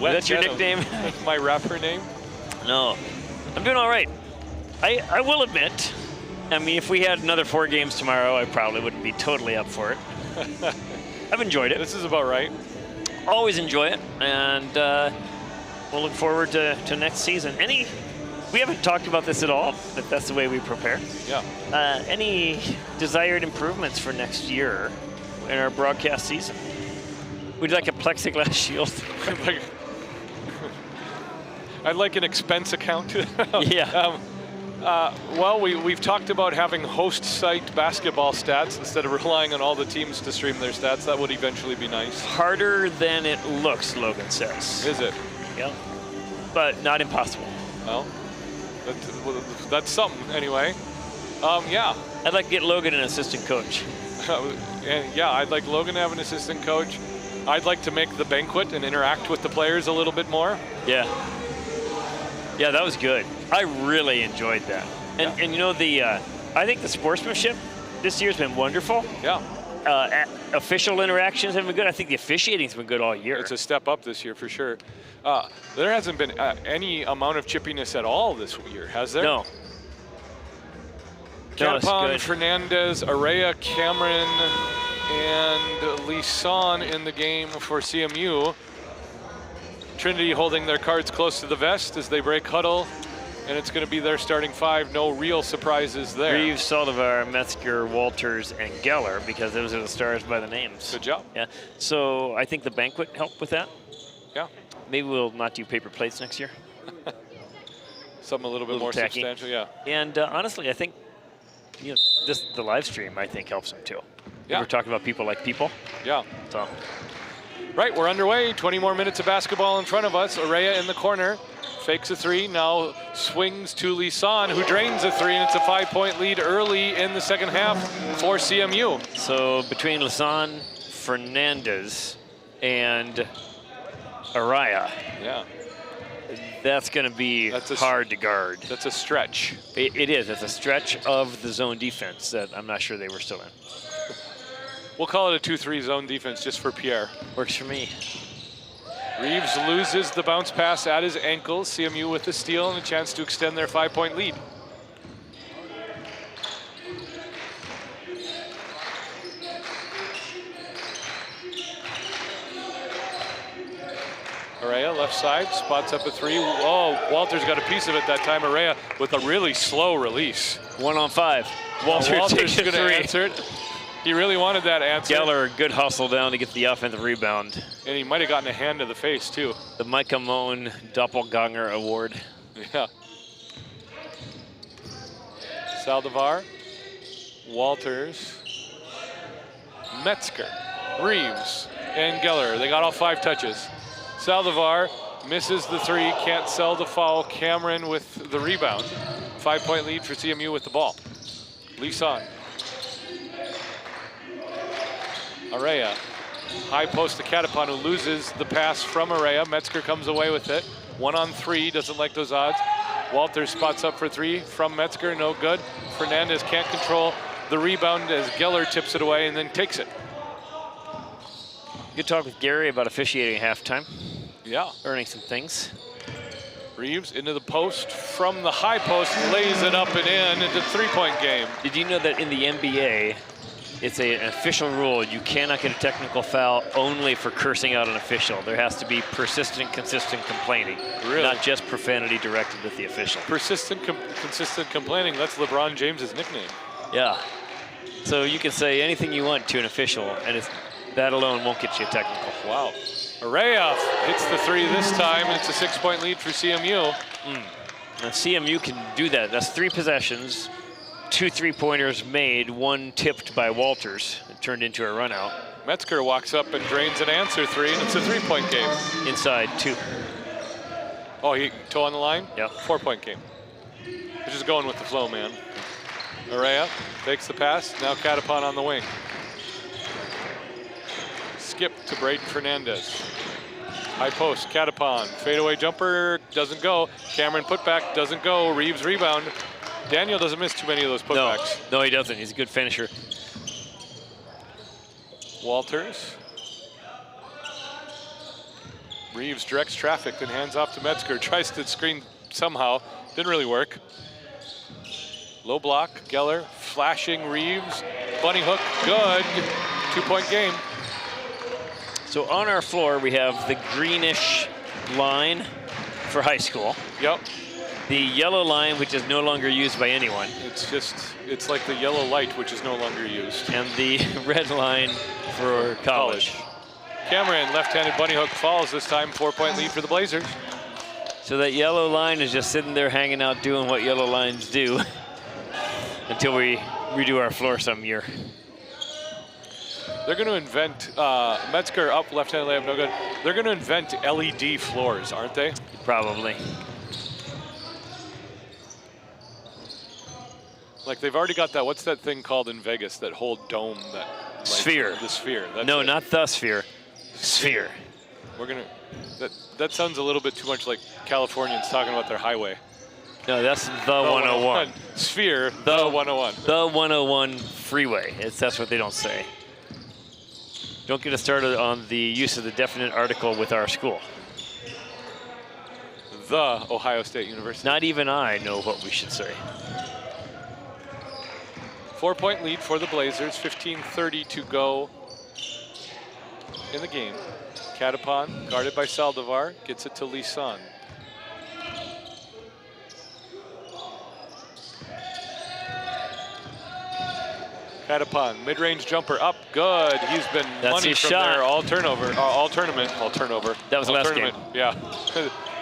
Wet That's your Denim. nickname? That's my rapper name? No, I'm doing all right. I will admit, I mean, if we had another 4 games tomorrow, I probably wouldn't be totally up for it. I've enjoyed it. This is about right. Always enjoy it, and we'll look forward to next season. We haven't talked about this at all, but that's the way we prepare. Yeah. Any desired improvements for next year in our broadcast season? Would you like a plexiglass shield? I'd like an expense account. Yeah. Well, we've talked about having host site basketball stats instead of relying on all the teams to stream their stats. That would eventually be nice. Harder than it looks, Logan says. Is it? Yeah. But not impossible. Well, that's something anyway. Yeah. I'd like to get Logan an assistant coach. And yeah, I'd like Logan to have an assistant coach. I'd like to make the banquet and interact with the players a little bit more. Yeah. Yeah, that was good. I really enjoyed that. And you know, I think the sportsmanship this year's been wonderful. Yeah. Official interactions have been good. I think the officiating's been good all year. It's a step up this year for sure. There hasn't been any amount of chippiness at all this year, has there? No. Catapon, Fernandez, Araya, Cameron, and Lisan in the game for CMU. Trinity holding their cards close to the vest as they break huddle, and it's going to be their starting 5. No real surprises there. Reeves, Saldivar, Metzger, Walters, and Geller, because those are the stars by the names. Good job. Yeah. So I think the banquet helped with that. Yeah. Maybe we'll not do paper plates next year. Something a little bit more tacky. substantial, yeah. And honestly, I think the live stream, I think, helps them too. Yeah. We're talking about people like people. Yeah. So. Right, we're underway. 20 more minutes of basketball in front of us. Araya in the corner. Fakes a 3, now swings to Lisan, who drains a 3, and it's a 5-point lead early in the second half for CMU. So between Lisan, Fernandez, and Araya, yeah, that's going to be hard to guard. That's a stretch. It is. It's a stretch of the zone defense that I'm not sure they were still in. We'll call it a 2-3 zone defense just for Pierre. Works for me. Reeves loses the bounce pass at his ankles. CMU with the steal and a chance to extend their 5-point lead. Araya left side, spots up a 3. Oh, Walters got a piece of it that time. Araya with a really slow release. 1-on-5. Walters takes going to answer it. He really wanted that answer. Geller, good hustle down to get the offensive rebound. And he might have gotten a hand to the face, too. The Micah Moen Doppelganger Award. Yeah. Saldivar, Walters, Metzger, Reeves, and Geller. They got all 5 touches. Saldivar misses the 3, can't sell the foul. Cameron with the rebound. 5-point lead for CMU with the ball. Lisan. Araya, high post to Catapon, who loses the pass from Araya. Metzger comes away with it. 1-on-3, doesn't like those odds. Walters spots up for 3 from Metzger, no good. Fernandez can't control the rebound as Geller tips it away and then takes it. Good talk with Gary about officiating halftime. Yeah. Earning some things. Reeves into the post from the high post, lays it up and in. It's a 3-point game. Did you know that in the NBA, it's an official rule, you cannot get a technical foul only for cursing out an official. There has to be persistent, consistent complaining. Really? Not just profanity directed at the official. Persistent, consistent complaining, that's LeBron James's nickname. Yeah. So you can say anything you want to an official, and that alone won't get you a technical. Wow. Araya hits the 3 this time, and it's a 6-point lead for CMU. Now CMU can do that. That's 3 possessions. 2 3-pointers made, 1 tipped by Walters. It turned into a run out. Metzger walks up and drains an answer 3, and it's a 3-point game. Inside 2. Oh, he toe on the line? Yep. 4-point game. He's just going with the flow, man. Araya takes the pass, now Catapon on the wing. Skip to Braden Fernandez. High post, Catapon, fadeaway jumper, doesn't go. Cameron putback, doesn't go. Reeves rebound. Daniel doesn't miss too many of those putbacks. No, he doesn't. He's a good finisher. Walters. Reeves directs traffic, then hands off to Metzger. Tries to screen somehow. Didn't really work. Low block, Geller, flashing Reeves. Bunny hook, good. 2-point game. So on our floor, we have the greenish line for high school. Yep. The yellow line, which is no longer used by anyone. It's like the yellow light, which is no longer used. And the red line for college. Cameron, left-handed bunny hook falls this time. 4-point lead for the Blazers. So that yellow line is just sitting there hanging out doing what yellow lines do until we redo our floor some year. They're going to invent, Metzger up, left-handed layup, no good. They're going to invent LED floors, aren't they? Probably. Like they've already got that, what's that thing called in Vegas, that whole dome that? Like, Sphere. The sphere. That's no, it. not the sphere. Sphere. We're going to, that sounds a little bit too much like Californians talking about their highway. No, that's the 101. Sphere, the 101. The 101 freeway. That's what they don't say. Don't get us started on the use of the definite article with our school. The Ohio State University. Not even I know what we should say. 4-point lead for the Blazers, 15:30 to go in the game. Catapon, guarded by Saldivar, gets it to Lisan. Catapon, mid-range jumper up, good. He's been money from there all tournament. That was last game. Yeah,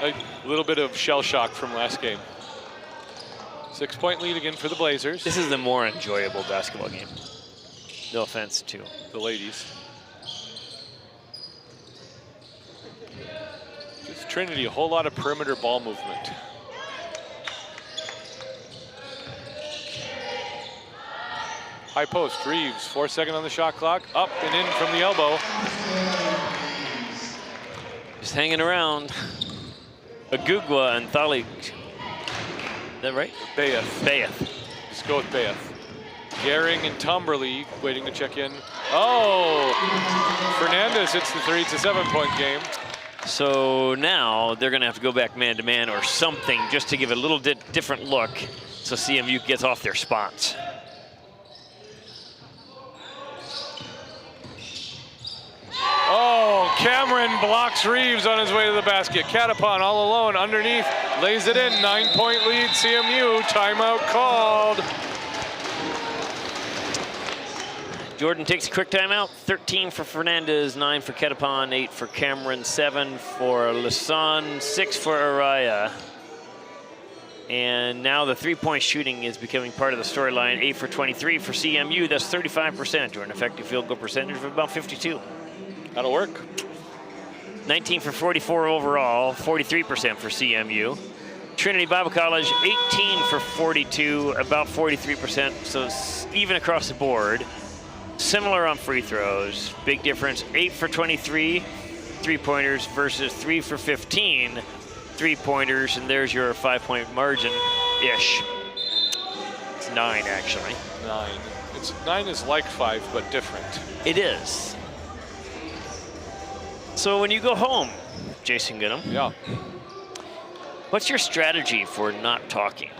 a little bit of shell shock from last game. 6-point lead again for the Blazers. This is the more enjoyable basketball game. No offense to the ladies. Just Trinity, a whole lot of perimeter ball movement. High post, Reeves, 4-second on the shot clock, up and in from the elbow. Just hanging around. Agugwa and Thali. Is that right? Bayeth. Just go with Bayeth. Gehring and Tomberly waiting to check in. Oh! Fernandez hits the three. It's a 7-point game. So now they're going to have to go back man-to-man or something just to give it a little different look so CMU gets off their spots. Oh, Cameron blocks Reeves on his way to the basket. Catapon all alone underneath, lays it in. 9-point lead, CMU. Timeout called. Jordan takes a quick timeout. 13 for Fernandez, 9 for Catapon, 8 for Cameron, 7 for Lisan, 6 for Araya. And now the three-point shooting is becoming part of the storyline. 8 for 23 for CMU. That's 35%. Jordan, effective field goal percentage of about 52. That'll work. 19 for 44 overall, 43% for CMU. Trinity Bible College, 18 for 42, about 43%, so even across the board. Similar on free throws, big difference, 8 for 23 three-pointers versus 3 for 15 three-pointers, and there's your 5-point margin-ish. It's 9, actually. 9. 9 is like 5, but different. It is. So when you go home, Jason Goodham, yeah, what's your strategy for not talking?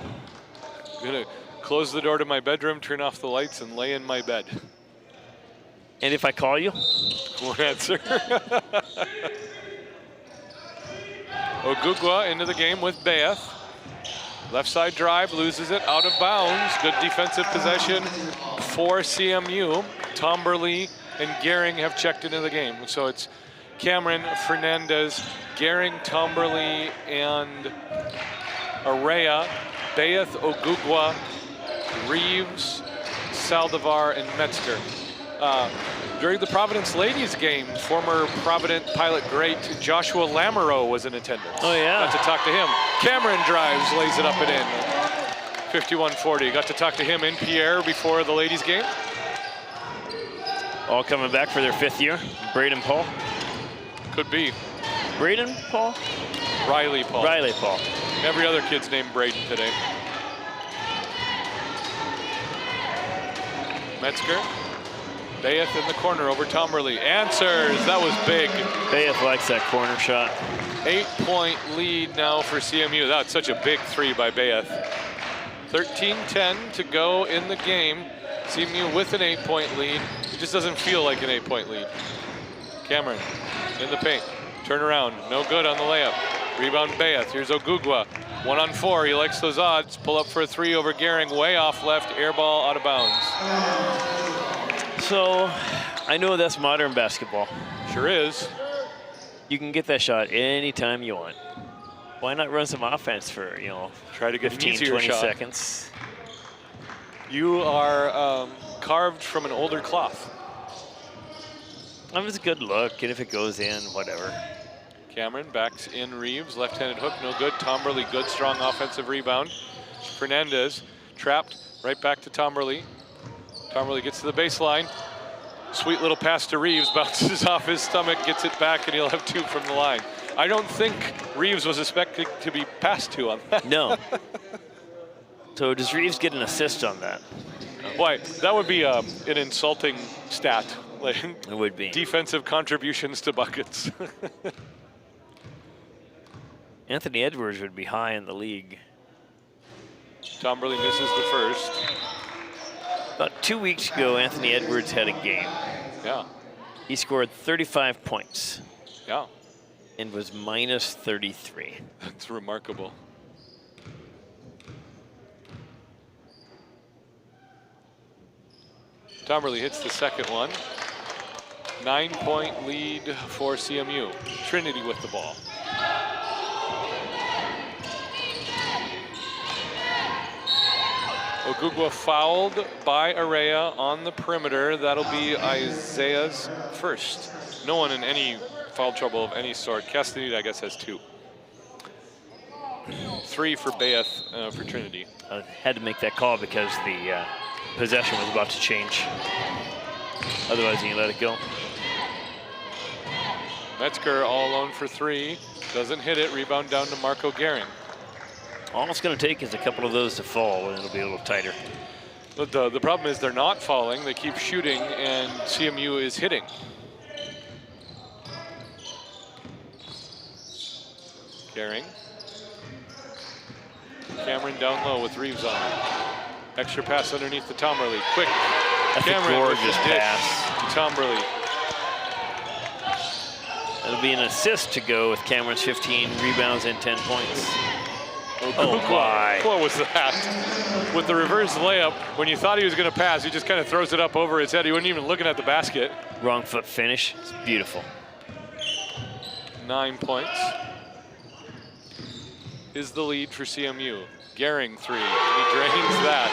I'm gonna close the door to my bedroom, turn off the lights, and lay in my bed. And if I call you? Won't answer. Ogugwa into the game with Bayeth. Left side drive, loses it, out of bounds. Good defensive possession for CMU. Tomberly and Gehring have checked into the game. So it's Cameron, Fernandez, Gehring, Tomberly, and Araya, Bayeth, Ogugwa, Reeves, Saldivar, and Metzger. During the Providence ladies game, former Providence Pilot great Joshua Lamoureux was in attendance. Oh, yeah. Got to talk to him. Cameron drives, lays it up and in. 51-40. Got to talk to him in Pierre before the ladies game. All coming back for their 5th year, Braden Paul. Could be. Braden Paul? Riley Paul. Riley Paul. Every other kid's named Braden today. Metzger. Bayeth in the corner over Tomberly. Answers. That was big. Bayeth likes that corner shot. 8-point lead now for CMU. That's such a big three by Bayeth. 13-10 to go in the game. CMU with an 8-point lead. It just doesn't feel like an 8-point lead. Cameron in the paint. Turn around. No good on the layup. Rebound Bayeth. Here's Ogugwa. 1-on-4. He likes those odds. Pull up for a three over Gehring. Way off left. Air ball out of bounds. So, I know that's modern basketball. Sure is. You can get that shot anytime you want. Why not run some offense for, you know, try to get 15, 20 seconds? You are carved from an older cloth. That was a good look, and if it goes in, whatever. Cameron backs in Reeves. Left-handed hook, no good. Tomberly, good, strong offensive rebound. Fernandez trapped, right back to Tomberly. Tomberly gets to the baseline. Sweet little pass to Reeves, bounces off his stomach, gets it back, and he'll have two from the line. I don't think Reeves was expected to be passed to on that. No. So does Reeves get an assist on that? Why, that would be an insulting stat. Like, it would be. Defensive contributions to buckets. Anthony Edwards would be high in the league. Tomberly misses the first. About 2 weeks ago, Anthony Edwards had a game. Yeah. He scored 35 points. Yeah. And was minus 33. That's remarkable. Tomberly hits the second one. 9-point lead for CMU. Trinity with the ball. Ogugwa fouled by Araya on the perimeter. That'll be Isaiah's first. No one in any foul trouble of any sort. Castaneda, I guess, has 2. 3 for Bayeth for Trinity. I had to make that call because the possession was about to change. Otherwise, you can let it go. Metzger all alone for 3. Doesn't hit it. Rebound down to Marco Gehring. All it's going to take is a couple of those to fall, and it'll be a little tighter. But the problem is they're not falling. They keep shooting, and CMU is hitting. Gehring. Cameron down low with Reeves on it. Extra pass underneath the Tomberly. Quick. That's Cameron a gorgeous pass. Tomberly. It'll be an assist to go with Cameron's 15 rebounds and 10 points. Oh my. What was that? With the reverse layup, when you thought he was going to pass, he just kind of throws it up over his head. He wasn't even looking at the basket. Wrong foot finish. It's beautiful. 9 points is the lead for CMU. Gehring 3. He drains that.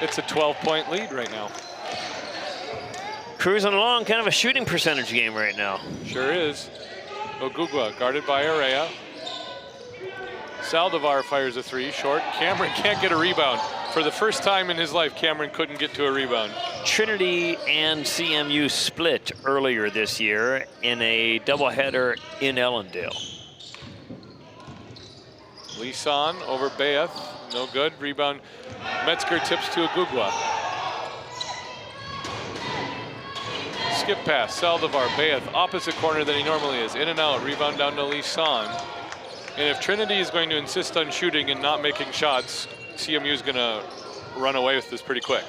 It's a 12-point lead right now. Cruising along, kind of a shooting percentage game right now. Sure is. Ogugwa guarded by Araya. Saldivar fires a 3, short. Cameron can't get a rebound. For the first time in his life, Cameron couldn't get to a rebound. Trinity and CMU split earlier this year in a doubleheader in Ellendale. Lisan over Bayeth, no good. Rebound, Metzger tips to Ogugwa. Skip pass, Saldivar, Bayeth, opposite corner than he normally is. In and out, rebound down to Lisan. And if Trinity is going to insist on shooting and not making shots, CMU is going to run away with this pretty quick.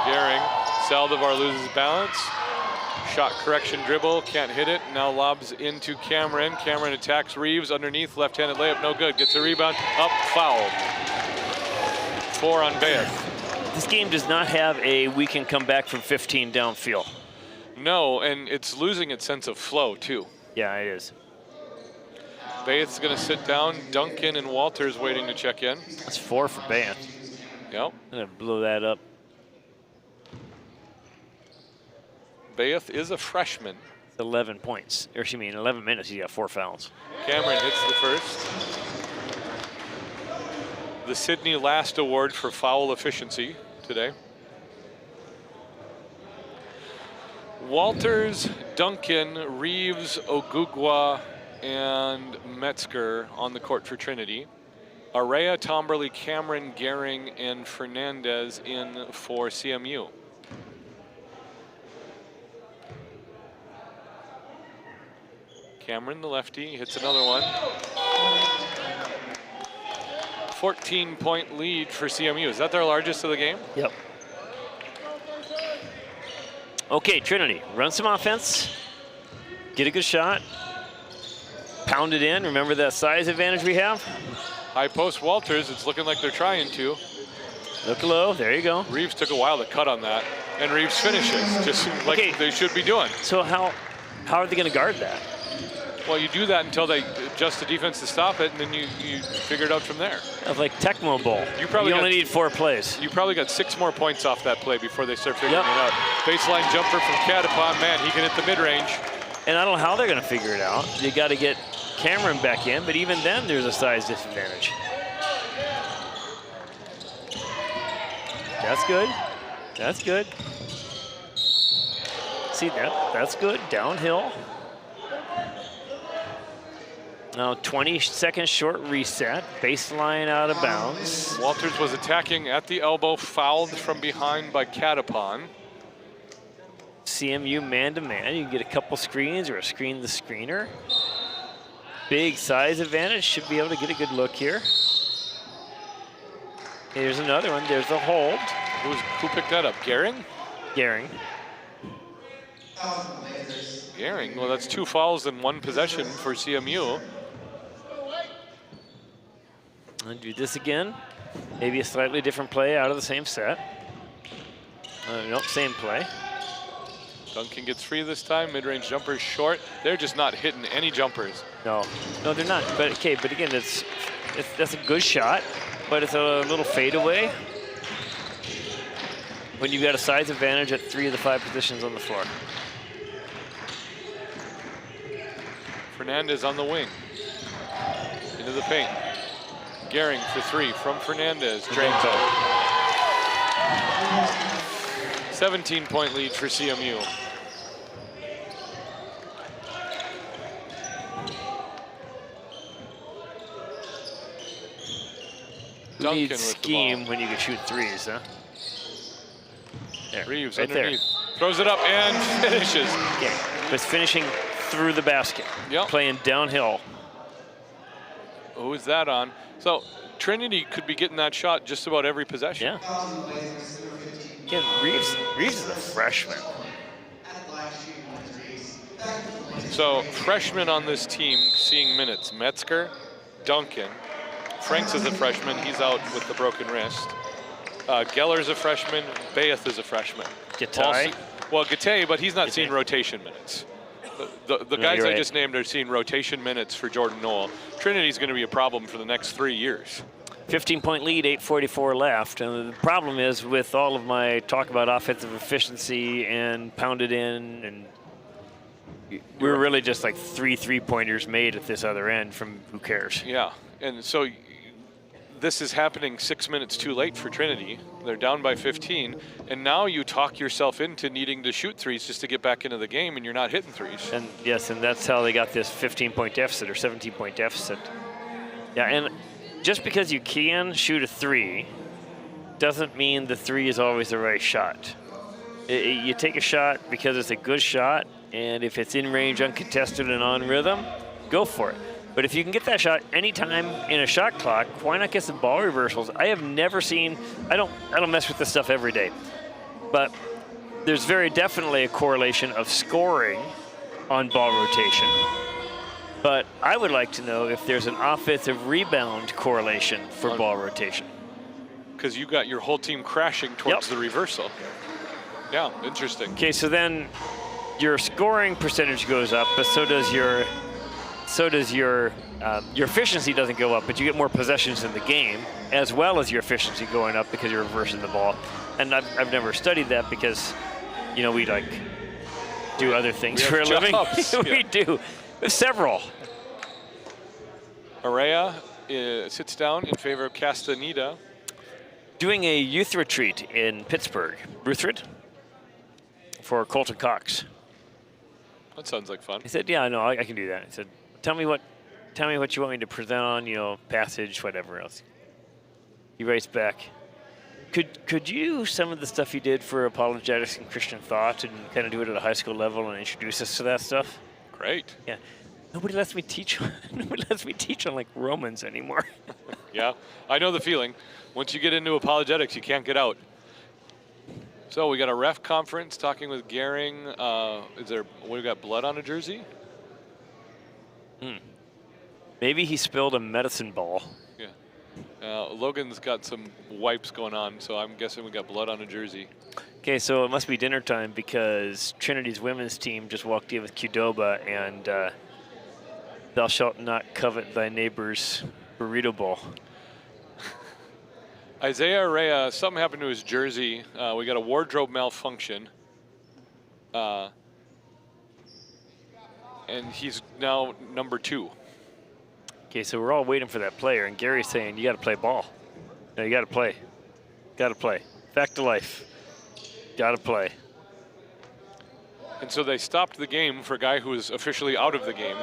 Gehring, Saldivar loses balance. Shot correction dribble, can't hit it. Now lobs into Cameron. Cameron attacks Reeves underneath, left-handed layup, no good. Gets a rebound, up, foul. 4 on Bayeth. This game does not have a we can come back from 15 downfield. No, and it's losing its sense of flow, too. Yeah, it is. Bayeth's going to sit down. Duncan and Walters waiting to check in. That's 4 for Bayeth. Yep. I'm going to blow that up. Bayeth is a freshman. 11 points. Or excuse me, in 11 minutes, he got 4 fouls. Cameron hits the first. The Sydney Last Award for foul efficiency today. Walters, Duncan, Reeves, Ogugwa, and Metzger on the court for Trinity. Araya, Tomberly, Cameron, Gehring, and Fernandez in for CMU. Cameron, the lefty, hits another one. 14-point lead for CMU. Is that their largest of the game? Yep. Okay, Trinity, run some offense, get a good shot, pound it in. Remember that size advantage we have? High post Walters, it's looking like they're trying to. Look low, there you go. Reeves took a while to cut on that, and Reeves finishes, just like they should be doing. So how are they gonna guard that? Well, you do that until they adjust the defense to stop it, and then you figure it out from there. It's like Tecmo Bowl. You only need 4 plays. You probably got 6 more points off that play before they start figuring it out. Baseline jumper from Catapon, man, he can hit the mid-range. And I don't know how they're gonna figure it out. You gotta get Cameron back in, but even then there's a size disadvantage. That's good. That's good. See that's good. Downhill. Now 20 seconds short reset. Baseline out of bounds. Walters was attacking at the elbow, fouled from behind by Catapon. CMU man-to-man. You can get a couple screens or a screen the screener. Big size advantage. Should be able to get a good look here. Here's another one. There's a hold. Who picked that up? Gehring? Gehring. Gehring. Well, that's 2 fouls in 1 possession for CMU. And do this again. Maybe a slightly different play out of the same set. Nope, same play. Duncan gets free this time. Mid-range jumper short. They're just not hitting any jumpers. No, they're not. But okay, but again, that's a good shot, but it's a little fadeaway. When you've got a size advantage at 3 of the 5 positions on the floor. Fernandez on the wing. Into the paint. Gehring for 3 from Fernandez. Drains out. 17-point lead for CMU. You need scheme when you can shoot 3s, huh? There, Reeves right underneath. there. Throws it up and finishes. Okay, but finishing through the basket. Yep. Playing downhill. Who is that on? So Trinity could be getting that shot just about every possession. Yeah. Again, Reeves is a freshman. So freshmen on this team seeing minutes. Metzger, Duncan. Franks is a freshman. He's out with the broken wrist. Geller's a freshman. Bayeth is a freshman. Gitay. Well, Gitay, but he's not seeing rotation minutes. The guys I just named are seeing rotation minutes for Jordan Knoll. Trinity's going to be a problem for the next 3 years. 15-point lead, 8:44 left. And the problem is with all of my talk about offensive efficiency and pounded in, and we're really just like 3 3-pointers made at this other end from who cares. Yeah, and so this is happening 6 minutes too late for Trinity. They're down by 15, and now you talk yourself into needing to shoot 3s just to get back into the game, and you're not hitting 3s. And yes, and that's how they got this 15-point deficit or 17-point deficit. Yeah, and just because you can shoot a 3 doesn't mean the 3 is always the right shot. You take a shot because it's a good shot, and if it's in range, uncontested, and on rhythm, go for it. But if you can get that shot anytime in a shot clock, why not get some ball reversals? I have never seen, I don't mess with this stuff every day, but there's very definitely a correlation of scoring on ball rotation. But I would like to know if there's an offensive rebound correlation for ball rotation. Because you got your whole team crashing towards the reversal. Yeah, interesting. Okay, so then your scoring percentage goes up, but so does your efficiency doesn't go up, but you get more possessions in the game, as well as your efficiency going up because you're reversing the ball. And I've never studied that because, you know, we like do other things for a living. We do. There's several. Araya sits down in favor of Castaneda. Doing a youth retreat in Pittsburgh. Ruthrid? for Colton Cox. That sounds like fun. He said, "Yeah, no, I can do that." He said, "Tell me what you want me to present on, passage, whatever else." He writes back, Could you do some of the stuff you did for apologetics and Christian thought and kind of do it at a high school level and introduce us to that stuff? Great. Yeah. Nobody lets me teach. Nobody lets me teach on like Romans anymore. Yeah, I know the feeling. Once you get into apologetics, you can't get out. So we got a ref conference talking with Gehring. We got blood on a jersey? Maybe he spilled a medicine ball. Yeah. Logan's got some wipes going on, so I'm guessing we got blood on a jersey. Okay, so it must be dinner time because Trinity's women's team just walked in with Qdoba and thou shalt not covet thy neighbor's burrito bowl. Isaiah Arrea, something happened to his jersey. We got a wardrobe malfunction. And he's now number 2. Okay, so we're all waiting for that player, and Gary's saying, you got to play ball. No, you got to play. Got to play. Back to life. Got to play. And so they stopped the game for a guy who was officially out of the game.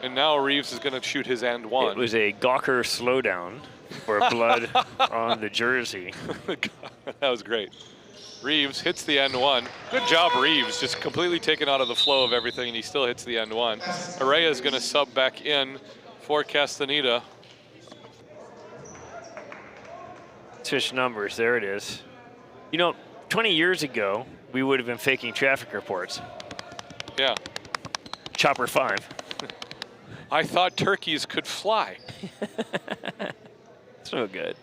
And now Reeves is going to shoot his and one. It was a Gawker slowdown for blood on the jersey. That was great. Reeves hits the end one. Good job, Reeves. Just completely taken out of the flow of everything, and he still hits the end one. Arrea is going to sub back in for Castaneda. Switch numbers. There it is. 20 years ago, we would have been faking traffic reports. Yeah. Chopper 5. I thought turkeys could fly. So good.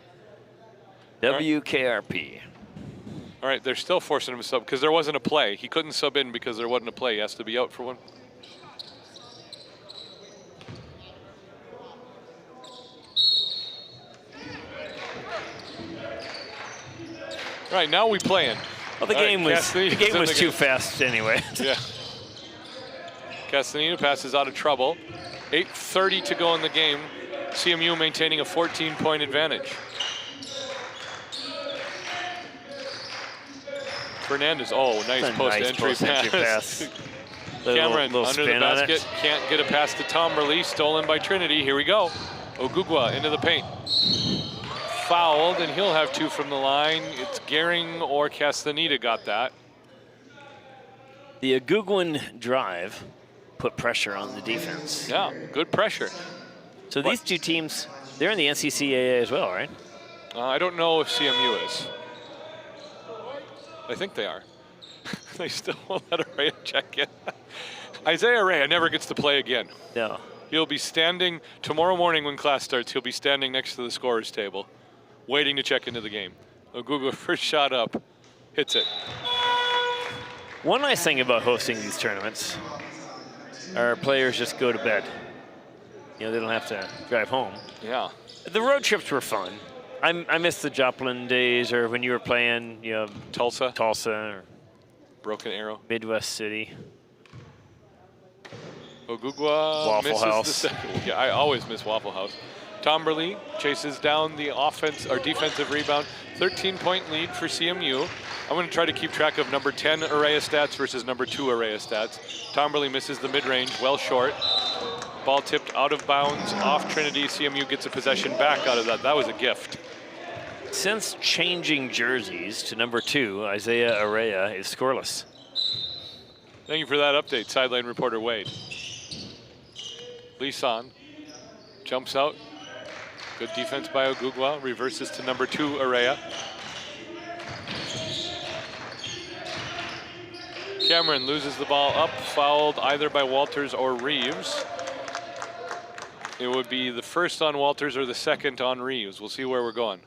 WKRP. All right, they're still forcing him to sub because there wasn't a play. He couldn't sub in because there wasn't a play. He has to be out for one. All right, now we playing. Well, the game was too fast anyway. Yeah. Castaneda passes out of trouble. 8:30 to go in the game. CMU maintaining a 14-point advantage. Fernandez, nice post-entry pass. Cameron little under the basket, can't get a pass to Tomberly, stolen by Trinity. Here we go. Ogugwa into the paint. Fouled, and he'll have 2 from the line. It's Gehring or Castaneda got that. The Aguguan drive put pressure on the defense. Yeah, good pressure. So these two teams, they're in the NCCAA as well, right? I don't know if CMU is. I think they are. They still won't let Arrea check in. Isaiah Arrea never gets to play again. No. He'll be standing, tomorrow morning when class starts, he'll be standing next to the scorer's table, waiting to check into the game. Ogugwa first shot up, hits it. One nice thing about hosting these tournaments, our players just go to bed. They don't have to drive home. Yeah. The road trips were fun. I miss the Joplin days, or when you were playing, Tulsa, or Broken Arrow, Midwest City. Ogugwa Waffle misses House. the second. Yeah, I always miss Waffle House. Tomberly chases down the defensive rebound. 13-point lead for CMU. I'm going to try to keep track of number 10 Arrea stats versus number 2 Arrea stats. Tomberly misses the mid-range, well short. Ball tipped out of bounds, off Trinity. CMU gets a possession back out of that. That was a gift. Since changing jerseys to number 2, Isaiah Arrea is scoreless. Thank you for that update, sideline reporter Wade. Lisan jumps out. Good defense by Ogugwa. Reverses to number 2, Arrea. Cameron loses the ball up, fouled either by Walters or Reeves. It would be the first on Walters or the second on Reeves. We'll see where we're going.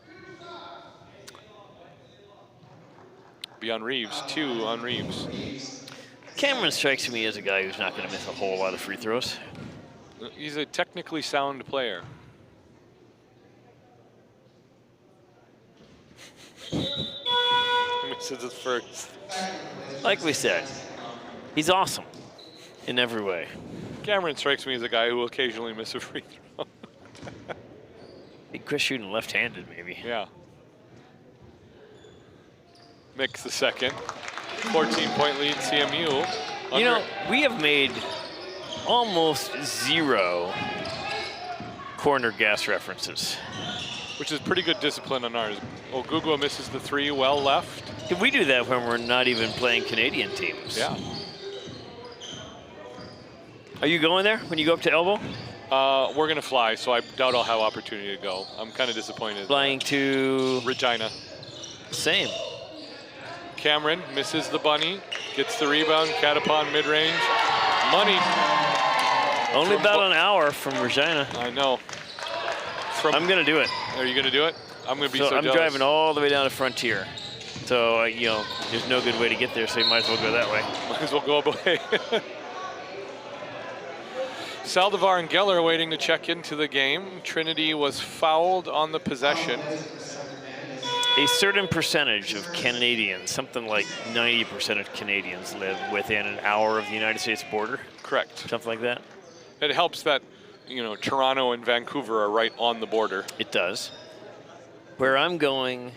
Be on Reeves, 2 on Reeves. Cameron strikes me as a guy who's not going to miss a whole lot of free throws. He's a technically sound player. Misses his first. Like we said, he's awesome in every way. Cameron strikes me as a guy who will occasionally miss a free throw. Big Chris shooting left-handed, maybe. Yeah. Mix the second. 14-point lead, CMU. You know, we have made almost 0 corner gas references. Which is pretty good discipline on ours. Ogugwa misses the 3, well left. Can we do that when we're not even playing Canadian teams? Yeah. Are you going there when you go up to elbow? We're going to fly, so I doubt I'll have opportunity to go. I'm kind of disappointed. Flying to? Regina. Same. Cameron misses the bunny, gets the rebound, Catapon mid-range. Money. Only about an hour from Regina. I know. I'm going to do it. Are you going to do it? I'm going to be so I'm jealous. driving all the way down to Frontier. So, you know, there's no good way to get there, so you might as well go that way. Might as well go away. Saldivar and Geller waiting to check into the game. Trinity was fouled on the possession. A certain percentage of Canadians, something like 90% of Canadians, live within an hour of the United States border. Correct. Something like that. It helps that, you know, Toronto and Vancouver are right on the border. It does. Where I'm going,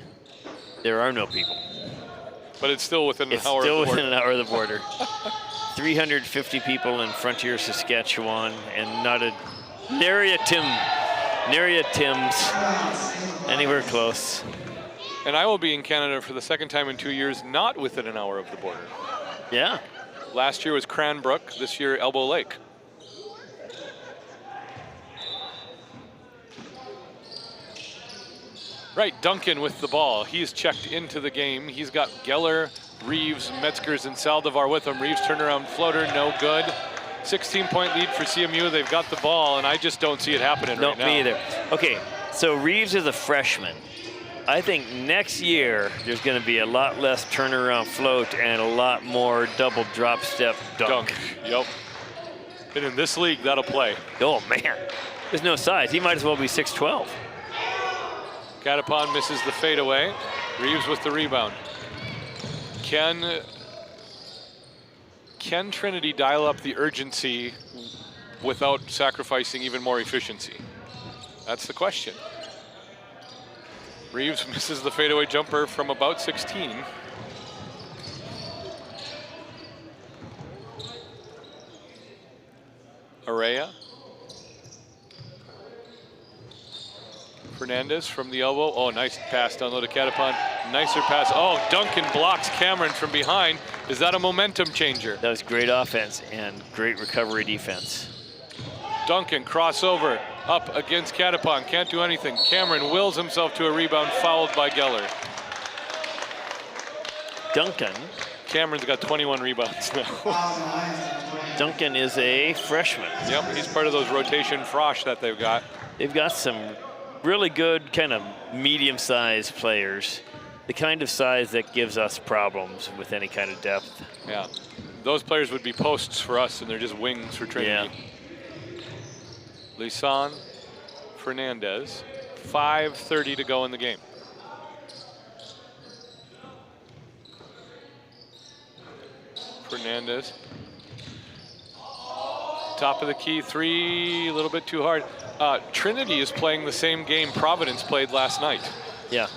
there are no people. But it's still within an hour of the border. It's still within an hour of the border. 350 people in Frontier, Saskatchewan, and not a nary a Tim's anywhere close. And I will be in Canada for the second time in 2 years, not within an hour of the border. Yeah. Last year was Cranbrook, this year Elbow Lake. Right, Duncan with the ball. He's checked into the game. He's got Geller, Reeves, Metzgers, and Saldivar with him. Reeves turnaround floater, no good. 16-point lead for CMU. They've got the ball, and I just don't see it happening right now. No, me either. Okay, so Reeves is a freshman. I think next year there's going to be a lot less turnaround float and a lot more double drop step dunk. Yep. And in this league, that'll play. Oh, man. There's no size. He might as well be 6'12". Catapon misses the fadeaway. Reeves with the rebound. Can Trinity dial up the urgency without sacrificing even more efficiency? That's the question. Reeves misses the fadeaway jumper from about 16. Araya. Fernandez from the elbow. Oh, nice pass down low to Catapon. Nicer pass. Oh, Duncan blocks Cameron from behind. Is that a momentum changer? That was great offense and great recovery defense. Duncan crossover up against Catapon. Can't do anything. Cameron wills himself to a rebound, fouled by Geller. Duncan. Cameron's got 21 rebounds now. Duncan is a freshman. Yep, he's part of those rotation frosh that they've got. They've got some really good kind of medium-sized players, the kind of size that gives us problems with any kind of depth. Yeah, those players would be posts for us, and they're just wings for Trinity. Yeah. Lisan, Fernandez, 5:30 to go in the game. Fernandez, top of the key, 3, a little bit too hard. Trinity is playing the same game Providence played last night. Yeah.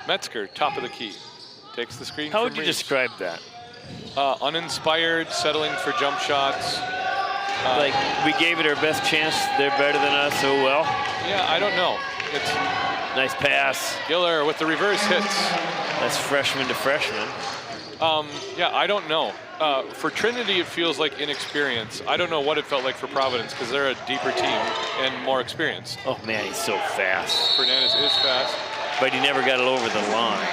Metzger, top of the key, takes the screen. How from would you Reeves. describe that? Uninspired, settling for jump shots. Like we gave it our best chance, they're better than us, oh well. Yeah, I don't know. It's nice pass. Giller with the reverse hits. That's freshman to freshman. Yeah, I don't know. For Trinity, it feels like inexperience. I don't know what it felt like for Providence because they're a deeper team and more experienced. Oh man, he's so fast. Fernandez is fast. But he never got it over the line.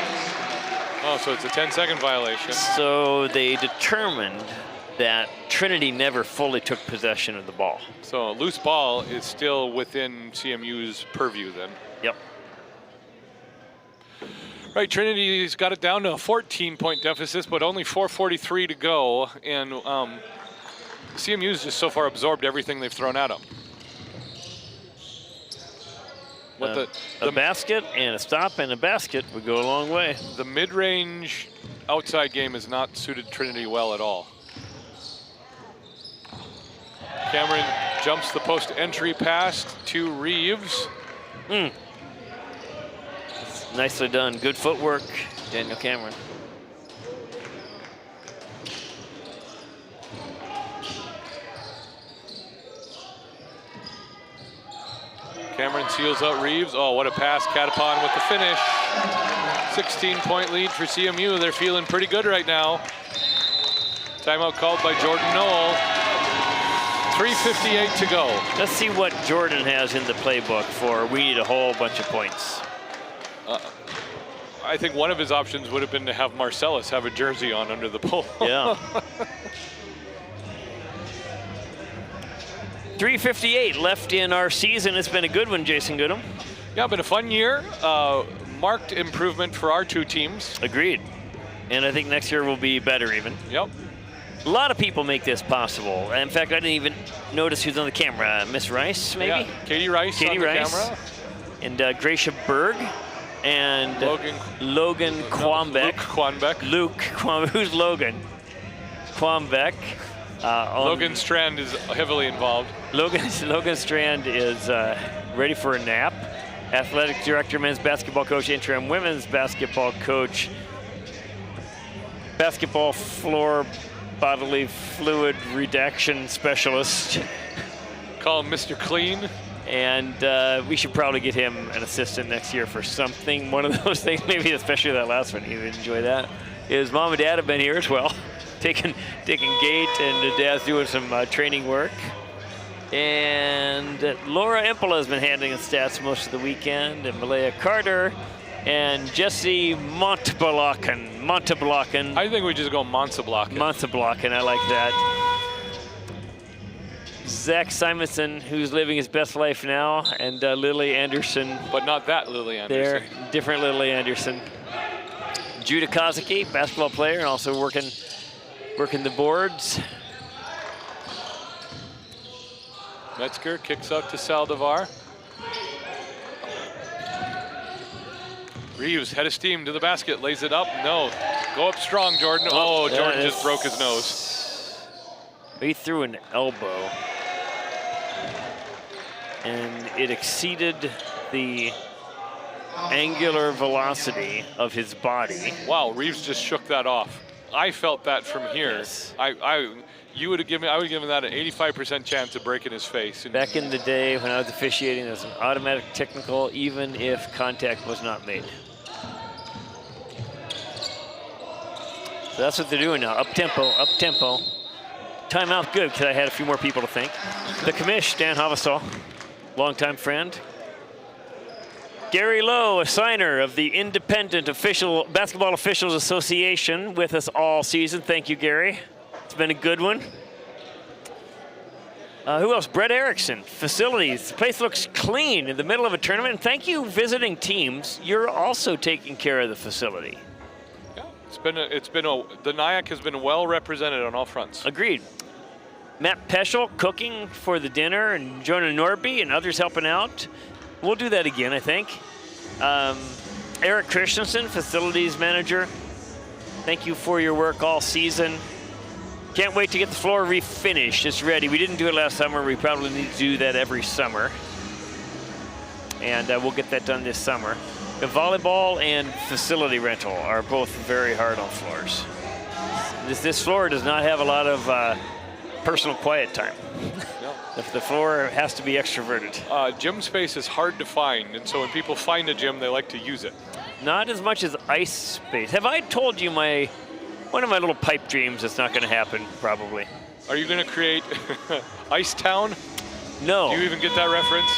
Oh, so it's a 10-second violation. So they determined that Trinity never fully took possession of the ball. So a loose ball is still within CMU's purview then. Yep. Right, Trinity's got it down to a 14-point deficit, but only 4:43 to go. And CMU's just so far absorbed everything they've thrown at them. A basket and a stop and a basket would go a long way. The mid-range outside game has not suited Trinity well at all. Cameron Jumps the post entry pass to Reeves. Nicely done. Good footwork, Daniel Cameron. Cameron seals out Reeves. Oh, what a pass. Catapon with the finish. 16-point lead for CMU. They're feeling pretty good right now. Timeout called by Jordan Noel. 3:58 to go. Let's see what Jordan has in the playbook for we need a whole bunch of points. I think one of his options would have been to have Marcellus have a jersey on under the pole. Yeah. 3:58 left in our season. It's been a good one, Jason Goodham. Yeah, been a fun year. Marked improvement for our two teams. Agreed. And I think next year will be better even. Yep. A lot of people make this possible. In fact, I didn't even notice who's on the camera. Miss Rice, maybe? Yeah, Katie Rice Katie on the Rice. camera. And Gracia Berg. And Logan Kwambeck. Luke Kwambeck. Who's Logan? Kwambeck. Logan Strand is heavily involved. Logan Strand is ready for a nap. Athletic director, men's basketball coach, interim women's basketball coach, basketball floor bodily fluid redaction specialist. Call him Mr. Clean. And we should probably get him an assistant next year for something. One of those things, maybe especially that last one. He would enjoy that. His mom and dad have been here as well, taking gait, and dad's doing some training work. And Laura Impola has been handling the stats most of the weekend, and Malaya Carter and Jesse Monteblocken. I think we just go Monteblocken. Monteblocken, I like that. Zach Simonson, who's living his best life now, and Lily Anderson. But not that Lily Anderson. They're different Lily Anderson. Judah Kozicki, basketball player, and also working the boards. Metzger kicks out to Saldivar. Reeves, head of steam to the basket, lays it up. No, go up strong, Jordan. Oh, Jordan just broke his nose. He threw an elbow, and it exceeded the angular velocity of his body. Wow, Reeves just shook that off. I felt that from here. Yes. I would have given that an 85% chance of breaking his face. Back in the day when I was officiating, there was an automatic technical even if contact was not made. So that's what they're doing now, up tempo. Timeout good, because I had a few more people to thank. The commish, Dan Havasol, longtime friend. Gary Lowe, a signer of the Independent Basketball Officials Association, with us all season. Thank you, Gary. It's been a good one. Who else? Brett Erickson, facilities. The place looks clean in the middle of a tournament. And thank you, visiting teams. You're also taking care of the facility. Yeah, the NIAC has been well represented on all fronts. Agreed. Matt Peschel cooking for the dinner, and Jonah Norby and others helping out. We'll do that again, I think. Eric Christensen, facilities manager. Thank you for your work all season. Can't wait to get the floor refinished. It's ready. We didn't do it last summer. We probably need to do that every summer. And we'll get that done this summer. The volleyball and facility rental are both very hard on floors. This floor does not have a lot of personal quiet time. The floor has to be extroverted. Gym space is hard to find, and so when people find a gym, they like to use it. Not as much as ice space. Have I told you one of my little pipe dreams that's not going to happen, probably? Are you going to create Ice Town? No. Do you even get that reference?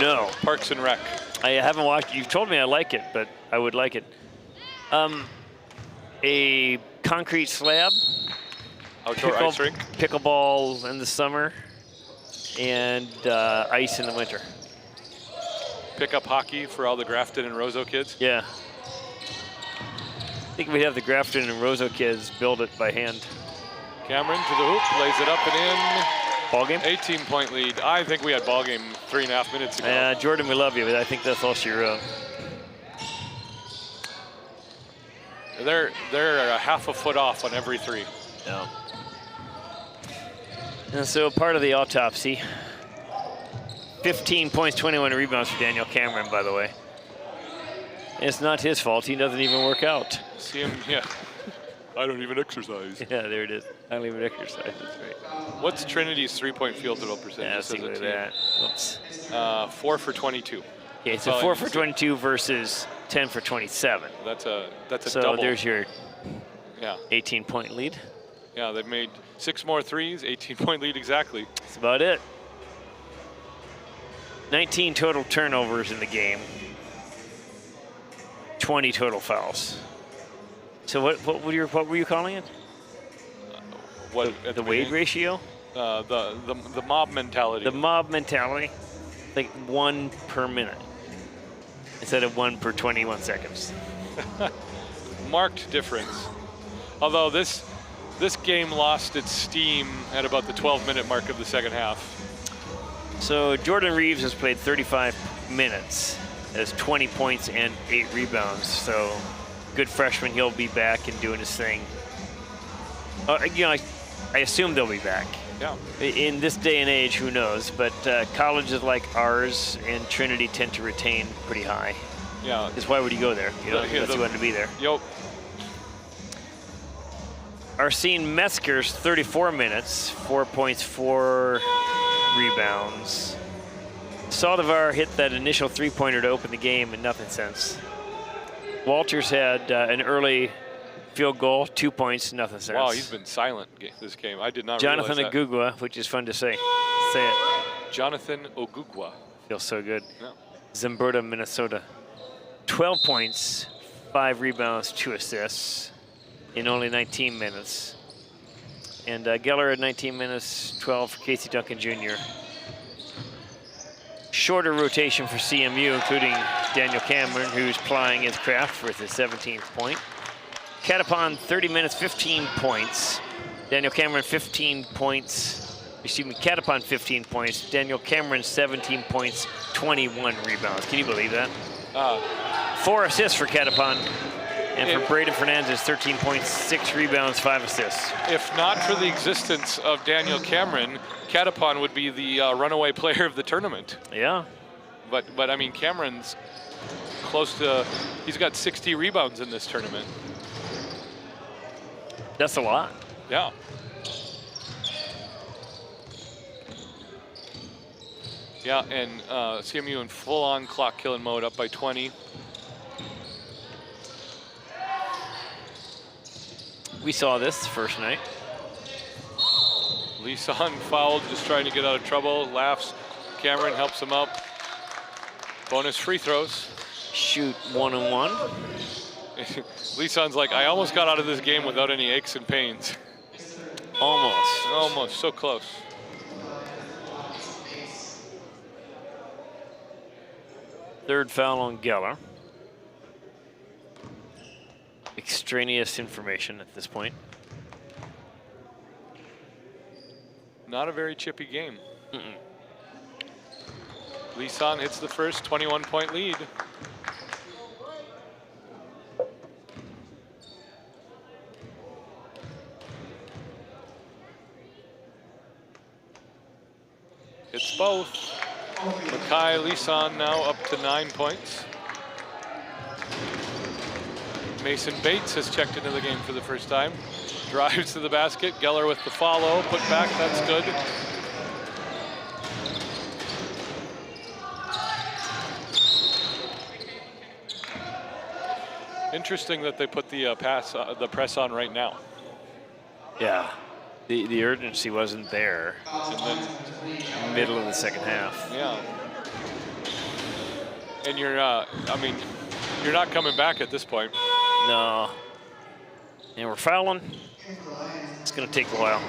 No. Parks and Rec. I haven't watched. You've told me I like it, but I would like it. A concrete slab. Outdoor ice rink. Pickleball in the summer, and ice in the winter. Pick up hockey for all the Grafton and Roseau kids? Yeah. I think we'd have the Grafton and Roseau kids build it by hand. Cameron to the hoop, lays it up and in. Ball game? 18-point lead. I think we had ball game 3.5 minutes ago. Jordan, we love you, but I think that's all she wrote. They're a half a foot off on every three. Yeah. And so part of the autopsy 15 points, 21 rebounds for Daniel Cameron, by the way. It's not his fault. He doesn't even work out. See him, yeah. I don't even exercise. Yeah, there it is. I don't even exercise. That's right. What's Trinity's three-point field goal percentage? Yeah, just see, as a look at team? that. Oops. 4 for 22. Okay, so 4 for 22 versus 10 for 27. That's a So double. there's your 18-point lead. Yeah, they've made 6 more threes, 18-point lead exactly. That's about it. 19 total turnovers in the game. 20 total fouls. So what were you calling it? What The Wade ratio? The mob mentality. The mob mentality, like 1 per minute instead of 1 per 21 seconds. Marked difference. Although this game lost its steam at about the 12-minute mark of the second half. So Jordan Reeves has played 35 minutes, has 20 points and 8 rebounds. So good freshman, he'll be back and doing his thing. I assume they'll be back. Yeah. In this day and age, who knows? But colleges like ours and Trinity tend to retain pretty high. Yeah. Because why would you go there? Unless you wanted to be there. Yep. Arsene Metzger's 34 minutes, 4 points, 4 rebounds. Saldivar hit that initial three-pointer to open the game and nothing since. Walters had an early field goal, 2 points, nothing since. Wow, he's been silent this game. I did not Jonathan realize that. Agugwa, which is fun to say. Say it. Jonathan Ogugwa. Feels so good. Yeah. Zimberta, Minnesota. 12 points, 5 rebounds, 2 assists in only 19 minutes. And Geller at 19 minutes, 12 for Casey Duncan Jr. Shorter rotation for CMU, including Daniel Cameron, who's plying his craft for his 17th point. Catapon, 30 minutes, 15 points. Daniel Cameron, 15 points. Excuse me, Catapon, 15 points. Daniel Cameron, 17 points, 21 rebounds. Can you believe that? 4 assists for Catapon. And for Braden Fernandez, 13 points, 6 rebounds, 5 assists. If not for the existence of Daniel Cameron, Catapon would be the runaway player of the tournament. Yeah. But I mean, Cameron's close to, he's got 60 rebounds in this tournament. That's a lot. Yeah. Yeah, and CMU in full-on clock killing mode, up by 20. We saw this first night. Lisan fouled, just trying to get out of trouble. Laughs. Cameron helps him up. Bonus free throws. Shoot 1-on-1. Lisan's like, I almost got out of this game without any aches and pains. Almost. Almost, so close. Third foul on Geller. Extraneous information at this point. Not a very chippy game. Lisan hits the first 21-point lead. Hits both. Makai Lisan now up to 9 points. Mason Bates has checked into the game for the first time. Drives to the basket. Geller with the follow. Put back, that's good. Interesting that they put the press on right now. Yeah. The urgency wasn't there. And then middle of the second half. Yeah. And you're, I mean, you're not coming back at this point. No. And we're fouling. It's going to take a while.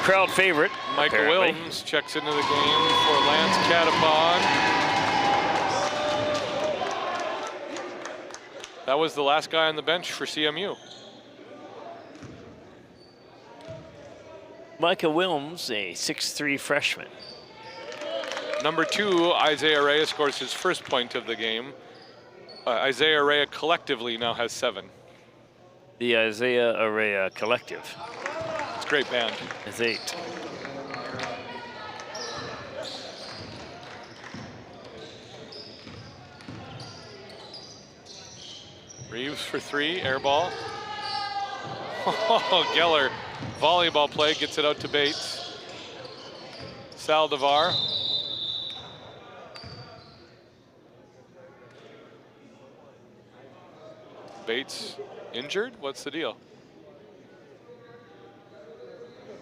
Crowd favorite. Michael apparently. Williams checks into the game for Lance Catapon. That was the last guy on the bench for CMU. Micah Wilms, a 6'3" freshman. Number 2, Isaiah Rea scores his first point of the game. Isaiah Rea collectively now has 7. The Isaiah Area collective. great band. It's 8. Reeves for 3, air ball. Oh, Geller, volleyball play, gets it out to Bates. Saldivar. Bates injured? What's the deal?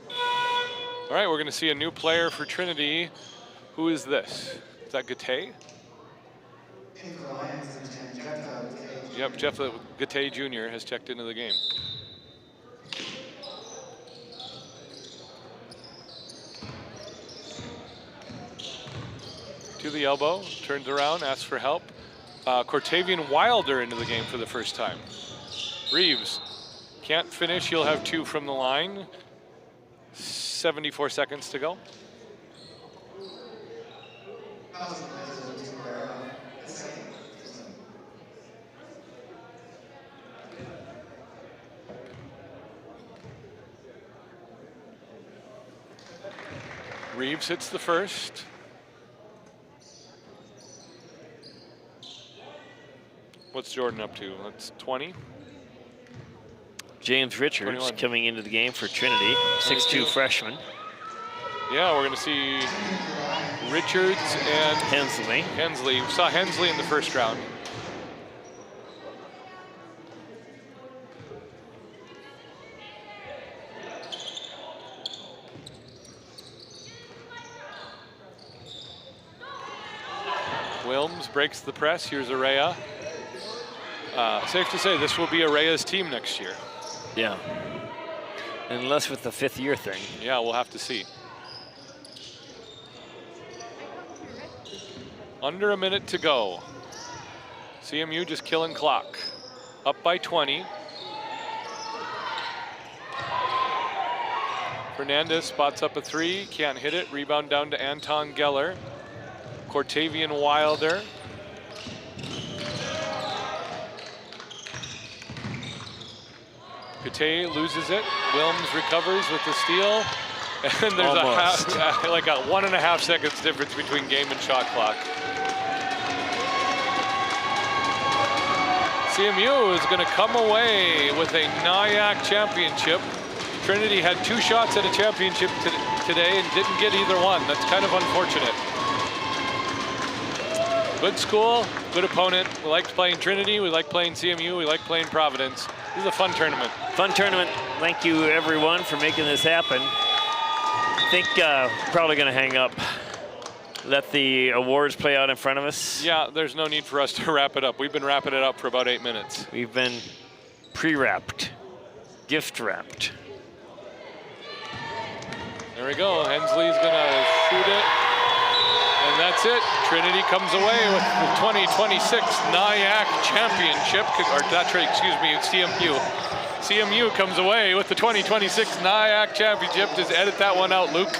All right, we're gonna see a new player for Trinity. Who is this? Is that Gatay? Yep, Jeff Gatay Jr. has checked into the game. To the elbow, turns around, asks for help. Cortavian Wilder into the game for the first time. Reeves can't finish, he'll have 2 from the line. 74 seconds to go. Reeves hits the first. What's Jordan up to? That's 20. James Richards 21. coming into the game for Trinity, 6'2" freshman. Yeah, we're going to see Richards and Hensley. Hensley. We saw Hensley in the first round. Wilms breaks the press. Here's Araya. Safe to say this will be Araya's team next year. Yeah. Unless with the 5th year thing. Yeah, we'll have to see. Under a minute to go. CMU just killing clock. Up by 20. Fernandez spots up a 3, can't hit it. Rebound down to Anton Geller. Cortavian Wilder. Gatay loses it. Wilms recovers with the steal. And there's like a 1.5 seconds difference between game and shot clock. CMU is going to come away with a NIAC championship. Trinity had 2 shots at a championship today and didn't get either one. That's kind of unfortunate. Good school, good opponent. We liked playing Trinity, we like playing CMU, we like playing Providence. This is a fun tournament. Fun tournament. Thank you, everyone, for making this happen. I think probably going to hang up. Let the awards play out in front of us. Yeah, there's no need for us to wrap it up. We've been wrapping it up for about 8 minutes. We've been pre-wrapped, gift-wrapped. There we go. Hensley's going to shoot it. And that's it. Trinity comes away with the 2026 NIAC championship. Or not Trinity, excuse me, it's CMU. CMU comes away with the 2026 NIAC championship. Just edit that one out, Luke.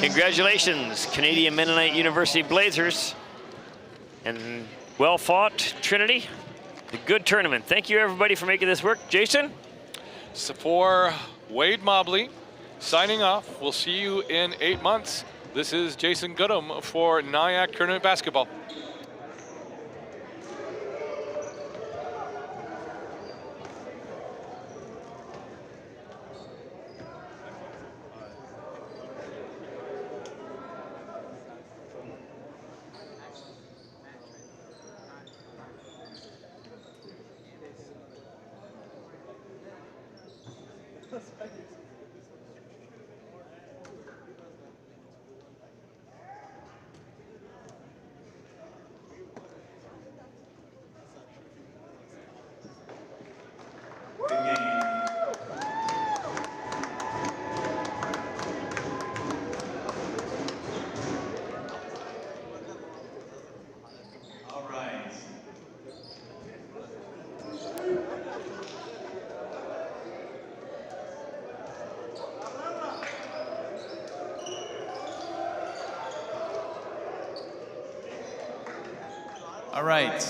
Congratulations, Canadian Mennonite University Blazers. And well fought, Trinity. A good tournament. Thank you, everybody, for making this work. Jason? So for Wade Mobley, signing off. We'll see you in 8 months. This is Jason Goodham for NIAC Tournament Basketball. All right,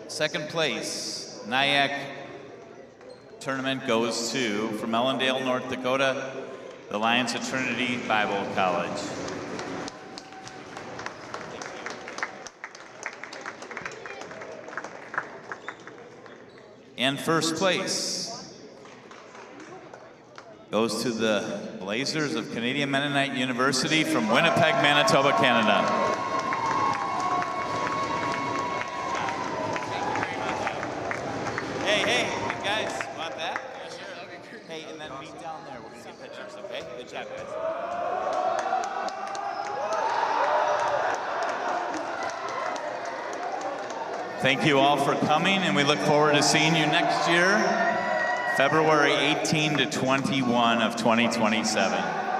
second place, NIAC tournament goes to, from Ellendale, North Dakota, the Lions of Trinity Bible College. And first place goes to the Blazers of Canadian Mennonite University from Winnipeg, Manitoba, Canada. Hey, guys, want that? Yeah, sure, that'd be great. Hey, and then meet down there. We're gonna get pictures, okay? Good job, guys. Thank you all for coming, and we look forward to seeing you next year, February 18 to 21 of 2027.